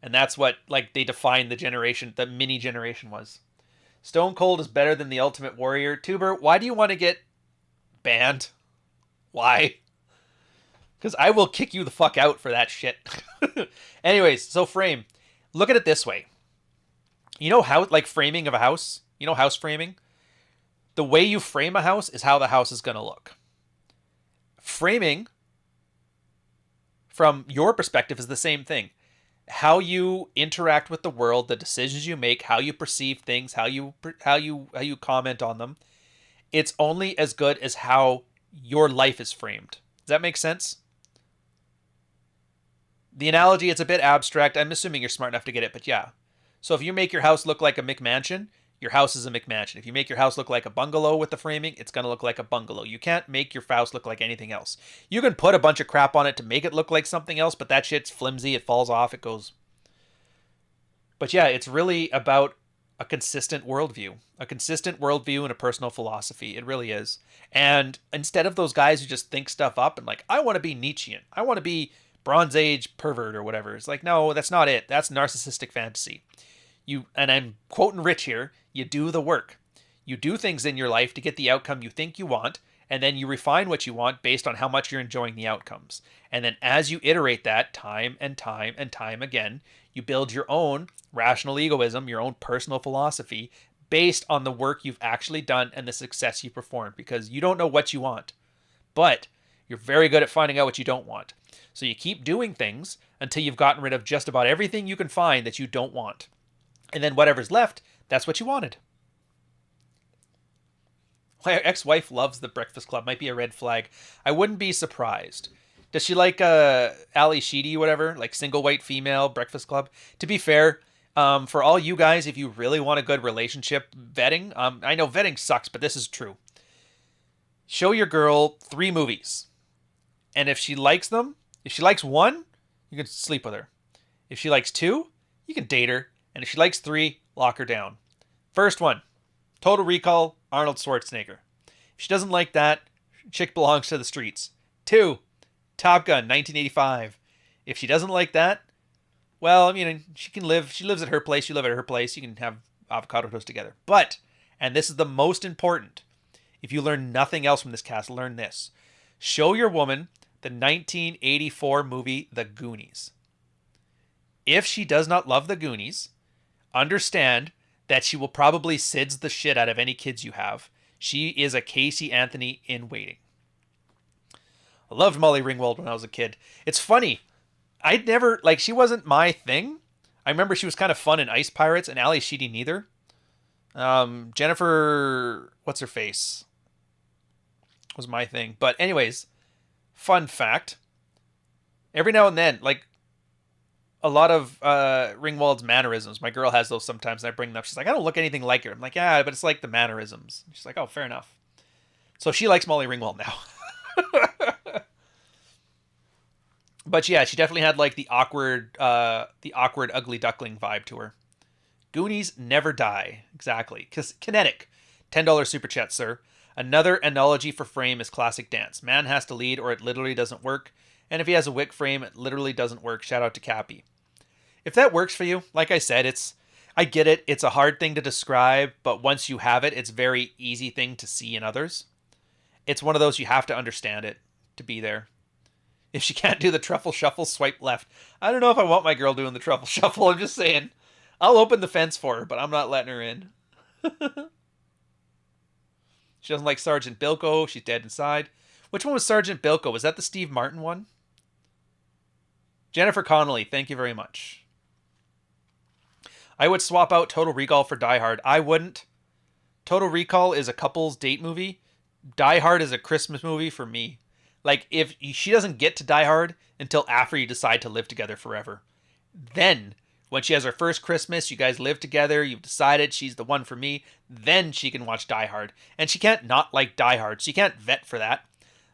And that's what, they defined the generation, the mini generation was. Stone Cold is better than the Ultimate Warrior. Tuber, why do you want to get banned? Why? Because I will kick you the fuck out for that shit. Anyways, so frame. Look at it this way. You know how, framing of a house? You know house framing? The way you frame a house is how the house is going to look. Framing, from your perspective, is the same thing. How you interact with the world, the decisions you make, how you perceive things, how you comment on them. It's only as good as how your life is framed. Does that make sense? The analogy, it's a bit abstract. I'm assuming you're smart enough to get it, but yeah. So if you make your house look like a McMansion, your house is a McMansion. If you make your house look like a bungalow with the framing, it's going to look like a bungalow. You can't make your house look like anything else. You can put a bunch of crap on it to make it look like something else, but that shit's flimsy. It falls off. It goes. But yeah, it's really about a consistent worldview. A consistent worldview and a personal philosophy. It really is. And instead of those guys who just think stuff up and I want to be Nietzschean. I want to be Bronze Age pervert or whatever. It's no, that's not it. That's narcissistic fantasy. And I'm quoting Rich here, you do the work. You do things in your life to get the outcome you think you want, and then you refine what you want based on how much you're enjoying the outcomes. And then as you iterate that time and time and time again, you build your own rational egoism, your own personal philosophy based on the work you've actually done and the success you performed, because you don't know what you want, but you're very good at finding out what you don't want. So you keep doing things until you've gotten rid of just about everything you can find that you don't want. And then whatever's left, that's what you wanted. My ex-wife loves The Breakfast Club. Might be a red flag. I wouldn't be surprised. Does she like Ali Sheedy, whatever? Single white female, Breakfast Club? To be fair, for all you guys, if you really want a good relationship vetting, I know vetting sucks, but this is true. Show your girl 3 movies. And if she likes them, if she likes 1, you can sleep with her. If she likes 2, you can date her. And if she likes 3, lock her down. First one, Total Recall, Arnold Schwarzenegger. If she doesn't like that, chick belongs to the streets. 2, Top Gun, 1985. If she doesn't like that, well, she lives at her place, you live at her place, you can have avocado toast together. But, and this is the most important, if you learn nothing else from this cast, learn this. Show your woman the 1984 movie, The Goonies. If she does not love The Goonies, understand that she will probably SIDS the shit out of any kids you have. She is a Casey Anthony in waiting. I loved Molly Ringwald when I was a kid. It's funny. I'd never, she wasn't my thing. I remember she was kind of fun in Ice Pirates, and Ali Sheedy neither. Jennifer, what's her face? Was my thing. But anyways, fun fact. Every now and then, a lot of Ringwald's mannerisms. My girl has those sometimes, and I bring them up. She's like, I don't look anything like her. I'm like, yeah, but it's the mannerisms. She's like, oh, fair enough. So she likes Molly Ringwald now. But yeah, she definitely had the awkward ugly duckling vibe to her. Goonies never die. Exactly. Kinetic. $10 super chat, sir. Another analogy for frame is classic dance. Man has to lead or it literally doesn't work. And if he has a wick frame, it literally doesn't work. Shout out to Cappy. If that works for you, like I said, I get it. It's a hard thing to describe, but once you have it, it's a very easy thing to see in others. It's one of those you have to understand it to be there. If she can't do the truffle shuffle, swipe left. I don't know if I want my girl doing the truffle shuffle. I'm just saying. I'll open the fence for her, but I'm not letting her in. She doesn't like Sergeant Bilko. She's dead inside. Which one was Sergeant Bilko? Was that the Steve Martin one? Jennifer Connelly, thank you very much. I would swap out Total Recall for Die Hard. I wouldn't. Total Recall is a couple's date movie. Die Hard is a Christmas movie for me. Like, if she doesn't get to Die Hard until after you decide to live together forever. Then, when she has her first Christmas, you guys live together, you've decided she's the one for me, then she can watch Die Hard. And she can't not like Die Hard. She can't vet for that.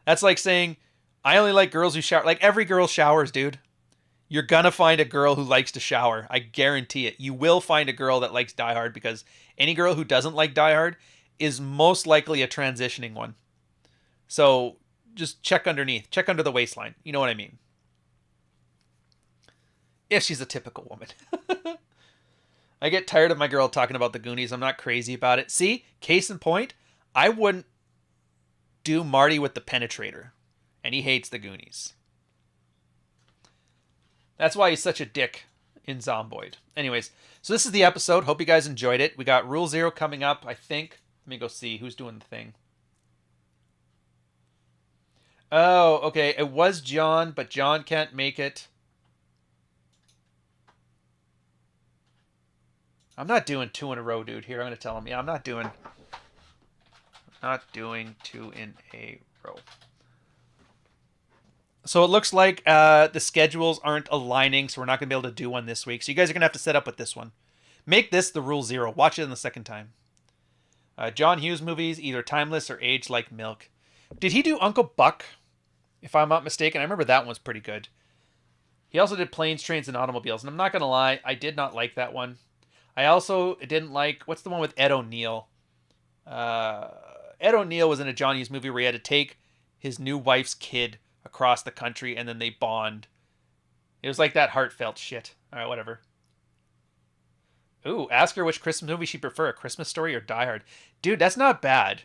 That's like saying, I only like girls who shower. Like, every girl showers, dude. You're gonna find a girl who likes to shower. I guarantee it. You will find a girl that likes Die Hard, because any girl who doesn't like Die Hard is most likely a transitioning one. So just check underneath. Check under the waistline. You know what I mean? If she's a typical woman. I get tired of my girl talking about the Goonies. I'm not crazy about it. See? Case in point, I wouldn't do Marty with the Penetrator. And he hates the Goonies. That's why he's such a dick in Zomboid. Anyways, so this is the episode. Hope you guys enjoyed it. We got Rule 0 coming up, I think. Let me go see who's doing the thing. Oh, okay. It was John, but John can't make it. I'm not doing 2 in a row, dude. Here, I'm going to tell him. Yeah, I'm not doing 2 in a row. So it looks like the schedules aren't aligning, so we're not going to be able to do one this week. So you guys are going to have to set up with this one. Make this the Rule 0. Watch it in the second time. John Hughes movies, either timeless or aged like milk. Did he do Uncle Buck? If I'm not mistaken. I remember that one was pretty good. He also did Planes, Trains, and Automobiles. And I'm not going to lie, I did not like that one. I also didn't like... What's the one with Ed O'Neill? Ed O'Neill was in a John Hughes movie where he had to take his new wife's kid across the country, and then they bond. It was like that heartfelt shit. All right, whatever. Ooh, ask her which Christmas movie she'd prefer, A Christmas Story or Die Hard. Dude, that's not bad.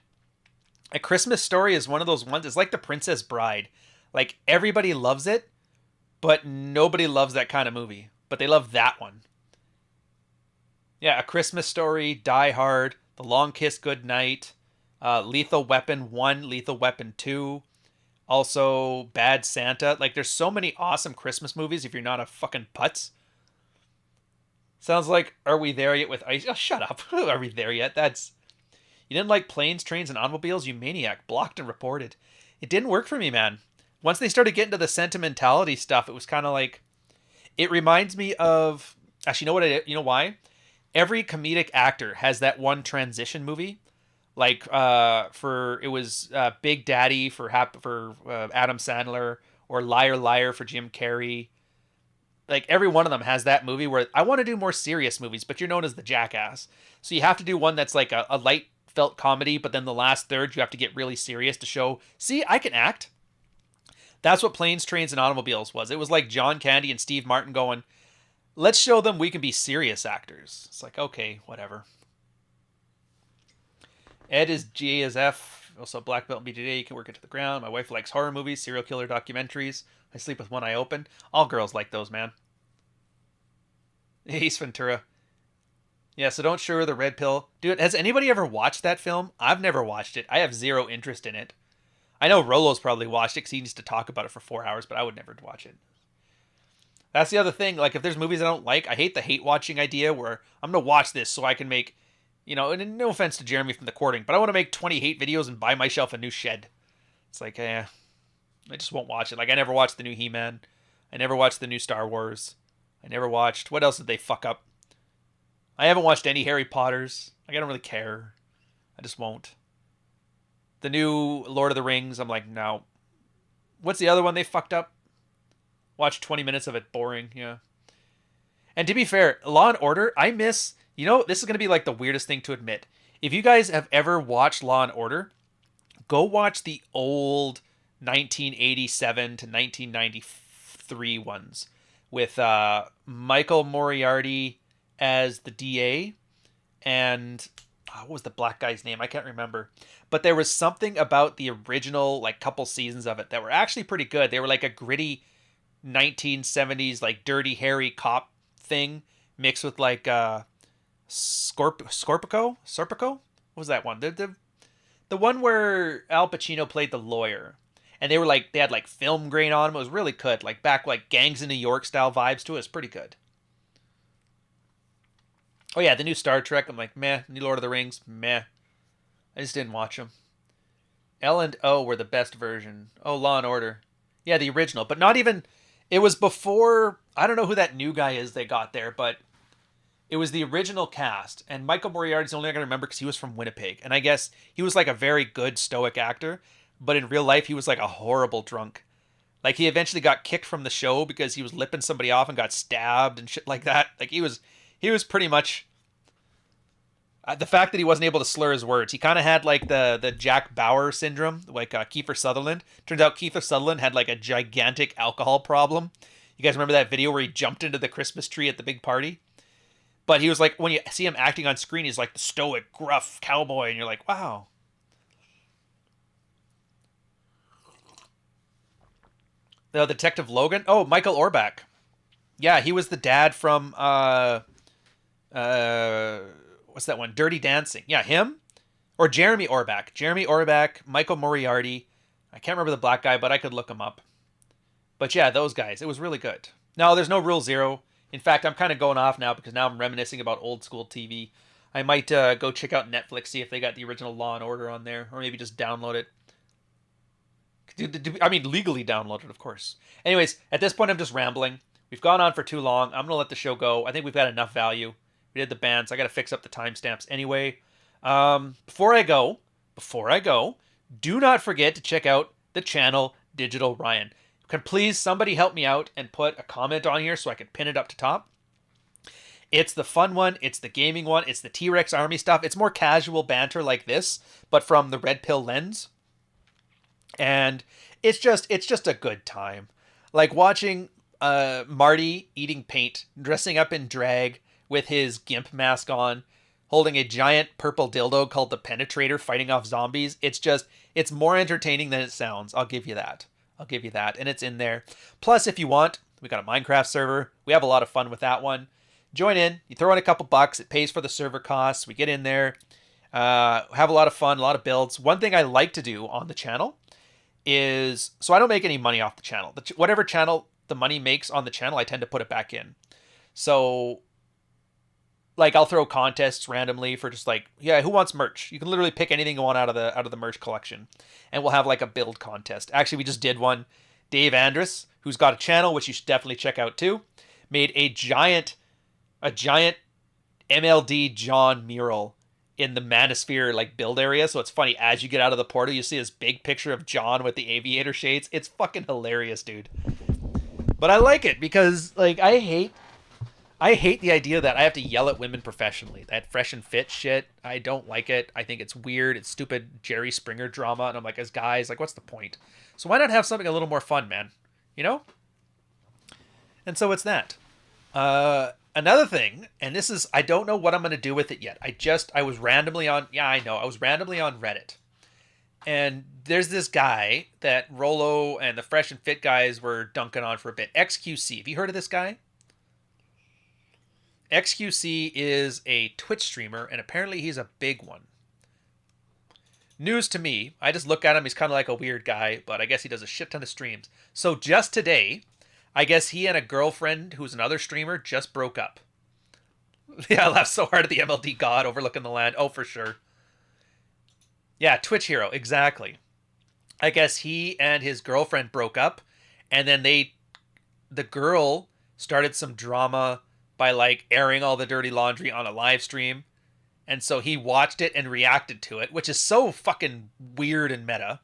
A Christmas Story is one of those ones. It's like The Princess Bride. Like, everybody loves it, but nobody loves that kind of movie. But they love that one. Yeah, A Christmas Story, Die Hard, The Long Kiss Goodnight, Lethal Weapon 1, Lethal Weapon 2, also Bad Santa. Like, there's so many awesome Christmas movies if you're not a fucking putz. Sounds like Are We There Yet with Ice? Oh, shut up. Are We There Yet? That's... You didn't like Planes, Trains, and Automobiles, you maniac. Blocked and reported. It didn't work for me, man. Once they started getting to the sentimentality stuff, it was kind of like... It reminds me of... Actually, you know why? Every comedic actor has that one transition movie. Like, it was Big Daddy for Adam Sandler, or Liar Liar for Jim Carrey. Like, every one of them has that movie where I want to do more serious movies, but you're known as the jackass. So you have to do one that's like a light felt comedy, but then the last third you have to get really serious to show, see, I can act. That's what Planes, Trains, and Automobiles was. It was like John Candy and Steve Martin going, let's show them we can be serious actors. It's like, okay, whatever. Ed is G as F. Also black belt in BJJ. You can work it to the ground. My wife likes horror movies, serial killer documentaries. I sleep with one eye open. All girls like those, man. Ace Ventura. Yeah, so don't show her the red pill. Dude, has anybody ever watched that film? I've never watched it. I have zero interest in it. I know Rolo's probably watched it because he needs to talk about it for 4 hours, but I would never watch it. That's the other thing. Like, if there's movies I don't like, I hate the hate-watching idea where I'm going to watch this so I can make, and no offense to Jeremy from The Courting, but I want to make 20 hate videos and buy myself a new shed. It's like, I just won't watch it. Like, I never watched the new He-Man. I never watched the new Star Wars. I never watched... What else did they fuck up? I haven't watched any Harry Potters. Like, I don't really care. I just won't. The new Lord of the Rings, I'm like, no. What's the other one they fucked up? Watch 20 minutes of it. Boring, yeah. And to be fair, Law and Order, I miss... this is going to be like the weirdest thing to admit. If you guys have ever watched Law and Order, go watch the old 1987 to 1993 ones with Michael Moriarty as the DA and what was the black guy's name? I can't remember. But there was something about the original like couple seasons of it that were actually pretty good. They were like a gritty 1970s like Dirty Harry cop thing mixed with like Serpico? What was that one? The one where Al Pacino played the lawyer. And they were like, they had like film grain on them. It was really good. Like back like Gangs in New York style vibes to it. It's pretty good. Oh yeah, the new Star Trek. I'm like, meh. New Lord of the Rings, meh. I just didn't watch them. L and O were the best version. Oh, Law and Order. Yeah, the original. But not even, it was before, I don't know who that new guy is they got there, but it was the original cast. And Michael Moriarty's the only I can remember because he was from Winnipeg. And I guess he was like a very good stoic actor. But in real life, he was like a horrible drunk. Like he eventually got kicked from the show because he was lipping somebody off and got stabbed and shit like that. Like he was pretty much the fact that he wasn't able to slur his words. He kind of had like the Jack Bauer syndrome, like Kiefer Sutherland. Turns out Kiefer Sutherland had like a gigantic alcohol problem. You guys remember that video where he jumped into the Christmas tree at the big party? But he was like, when you see him acting on screen, he's like the stoic, gruff cowboy, and you're like, wow. The Detective Logan? Oh, Michael Orbach. Yeah, he was the dad from what's that one? Dirty Dancing. Yeah, him or Jeremy Orbach. Jeremy Orbach, Michael Moriarty. I can't remember the black guy, but I could look him up. But yeah, those guys. It was really good. No, there's no Rule Zero. In fact, I'm kind of going off now because now I'm reminiscing about old school TV. I might go check out Netflix, see if they got the original Law and Order on there, or maybe just download it. I mean, legally download it, of course. Anyways, at this point, I'm just rambling. We've gone on for too long. I'm going to let the show go. I think we've got enough value. We did the Bantz. I got to fix up the timestamps anyway. Before I go, do not forget to check out the channel Digital Ryan. Can please somebody help me out and put a comment on here so I can pin it up to top? It's the fun one. It's the gaming one. It's the T-Rex Army stuff. It's more casual banter like this, but from the Red Pill lens. And it's just a good time. Like watching Marty eating paint, dressing up in drag with his GIMP mask on, holding a giant purple dildo called the Penetrator fighting off zombies. It's more entertaining than it sounds. I'll give you that. And it's in there. Plus, if you want, we got a Minecraft server. We have a lot of fun with that one. Join in. You throw in a couple bucks. It pays for the server costs. We get in there. Have a lot of fun, a lot of builds. One thing I like to do on the channel is, so I don't make any money off the channel. Whatever channel the money makes on the channel, I tend to put it back in. So, like, I'll throw contests randomly for just like, yeah, who wants merch? You can literally pick anything you want out of the merch collection, and we'll have like a build contest. Actually, we just did one. Dave Andrus, who's got a channel which you should definitely check out too, made a giant MLD John mural in the Manosphere like build area. So it's funny, as you get out of the portal, you see this big picture of John with the aviator shades. It's fucking hilarious, dude. But I like it because like I hate the idea that I have to yell at women professionally. That fresh and fit shit, I don't like it. I think it's weird. It's stupid Jerry Springer drama. And I'm like, as guys, like, what's the point? So why not have something a little more fun, man? You know? And so it's that. Another thing, and this is, I don't know what I'm going to do with it yet. I was randomly on Reddit. And there's this guy that Rolo and the Fresh and Fit guys were dunking on for a bit. XQC. Have you heard of this guy? XQC is a Twitch streamer, and apparently he's a big one. News to me. I just look at him. He's kind of like a weird guy, but I guess he does a shit ton of streams. So just today, I guess he and a girlfriend who's another streamer just broke up. Yeah, I laughed so hard at the MLD god overlooking the land. Oh, for sure. Yeah, Twitch hero. Exactly. I guess he and his girlfriend broke up, and then the girl started some drama by like airing all the dirty laundry on a live stream. And so he watched it and reacted to it, which is so fucking weird and meta.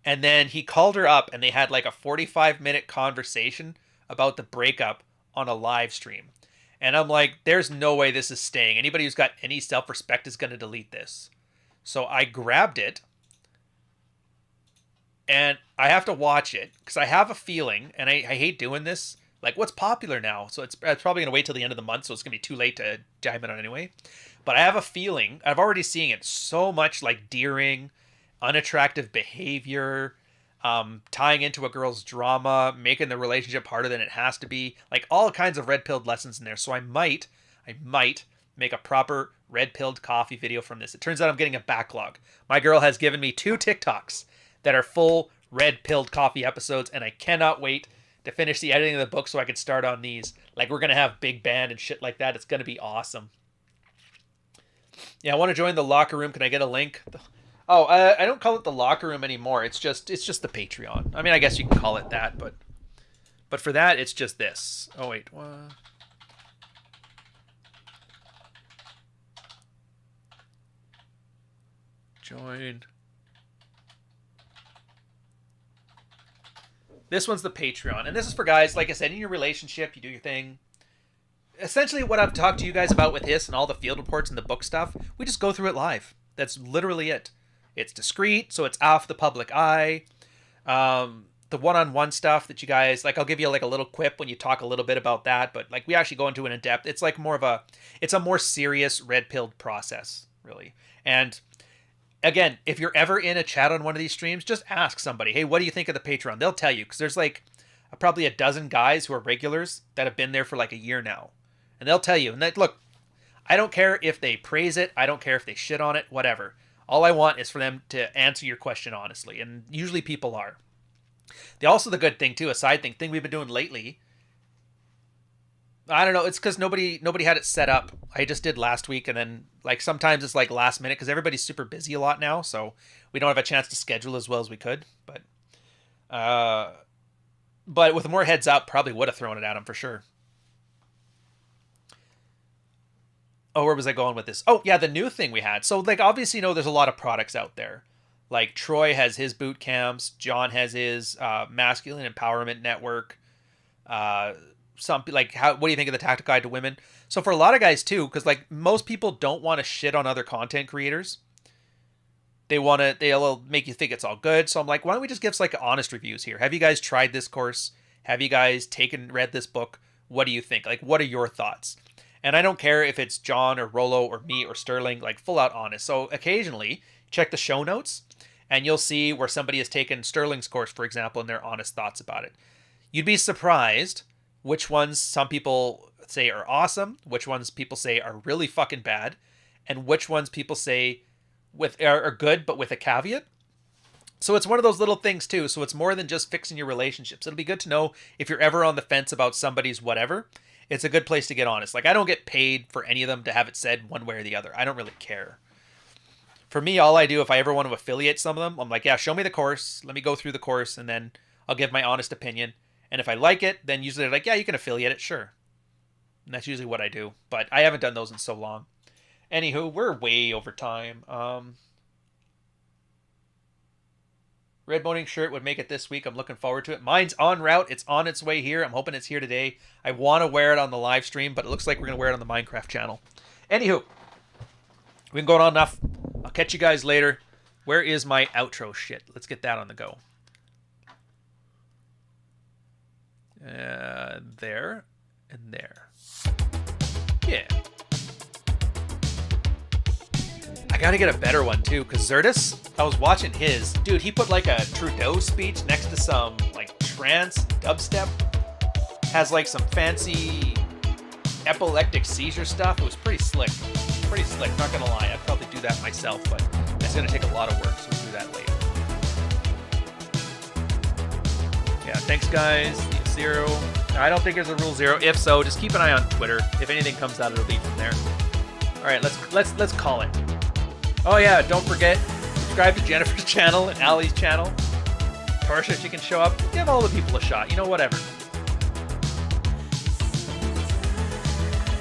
And then he called her up and they had like a 45-minute conversation about the breakup on a live stream. And I'm like, there's no way this is staying. Anybody who's got any self-respect is going to delete this. So I grabbed it and I have to watch it because I have a feeling, and I hate doing this. Like, what's popular now? So it's probably gonna wait till the end of the month, so it's gonna be too late to dive in on anyway. But I have a feeling I've already seen it so much, like deering, unattractive behavior, tying into a girl's drama, making the relationship harder than it has to be, like all kinds of red-pilled lessons in there. So I might make a proper red-pilled coffee video from this. It turns out I'm getting a backlog. My girl has given me 2 TikToks that are full red-pilled coffee episodes, and I cannot wait to finish the editing of the book so I can start on these. Like, we're gonna have big band and shit like that. It's gonna be awesome. Yeah, I want to join the locker room. Can I get a link? Oh, I don't call it the locker room anymore. It's just the Patreon. I mean, I guess you can call it that, but for that, it's just this. Oh wait, what? Join. This one's the Patreon, and this is for guys, like I said, in your relationship, you do your thing. Essentially, what I've talked to you guys about with this and all the field reports and the book stuff, we just go through it live. That's literally it. It's discreet, so it's off the public eye. The one-on-one stuff that you guys, like, I'll give you like a little quip when you talk a little bit about that, but like we actually go into it in depth. It's like it's a more serious red-pilled process, really. And again, if you're ever in a chat on one of these streams, just ask somebody, hey, what do you think of the Patreon? They'll tell you, because there's like probably a dozen guys who are regulars that have been there for like a year now. And they'll tell you, and that, look, I don't care if they praise it. I don't care if they shit on it, whatever. All I want is for them to answer your question honestly. And usually people are. The good thing too, a side thing we've been doing lately, I don't know, it's because nobody had it set up. I just did last week, and then like sometimes it's like last minute because everybody's super busy a lot now, so we don't have a chance to schedule as well as we could. But with more heads up, probably would have thrown it at them for sure. Oh, where was I going with this? Oh, yeah, the new thing we had. So, like, obviously, you know, there's a lot of products out there. Like, Troy has his boot camps. John has his masculine empowerment network. What do you think of the Tactic Guide to Women? So, for a lot of guys, too, because, like, most people don't want to shit on other content creators. They'll make you think it's all good. So, I'm like, why don't we just give, like, honest reviews here? Have you guys tried this course? Have you guys read this book? What do you think? Like, what are your thoughts? And I don't care if it's John or Rollo or me or Sterling, like full out honest. So occasionally check the show notes and you'll see where somebody has taken Sterling's course, for example, and their honest thoughts about it. You'd be surprised which ones some people say are awesome, which ones people say are really fucking bad, and which ones people say are good, but with a caveat. So it's one of those little things too. So it's more than just fixing your relationships. It'll be good to know if you're ever on the fence about somebody's whatever. It's a good place to get honest. Like, I don't get paid for any of them to have it said one way or the other. I don't really care. For me, all I do, if I ever want to affiliate some of them, I'm like, yeah, show me the course. Let me go through the course, and then I'll give my honest opinion. And if I like it, then usually they're like, yeah, you can affiliate it, sure. And that's usually what I do. But I haven't done those in so long. Anywho, we're way over time. Red Boating shirt would make it this week. I'm looking forward to it. Mine's en route. It's on its way here. I'm hoping it's here today. I want to wear it on the live stream, but it looks like we're going to wear it on the Minecraft channel. Anywho, we've been going on enough. I'll catch you guys later. Where is my outro shit? Let's get that on the go. There and there. Yeah. I gotta get a better one too, because Zertis, I was watching his. Dude, he put like a Trudeau speech next to some like trance dubstep. Has like some fancy epileptic seizure stuff. It was pretty slick. Pretty slick, not gonna lie. I'd probably do that myself, but it's gonna take a lot of work, so we'll do that later. Yeah, thanks guys. Zero. I don't think there's a rule 0. If so, just keep an eye on Twitter. If anything comes out, it'll be from there. All right, let's call it. Oh yeah, don't forget, subscribe to Jennifer's channel and Allie's channel. Torsha, she can show up. Give all the people a shot. You know, whatever.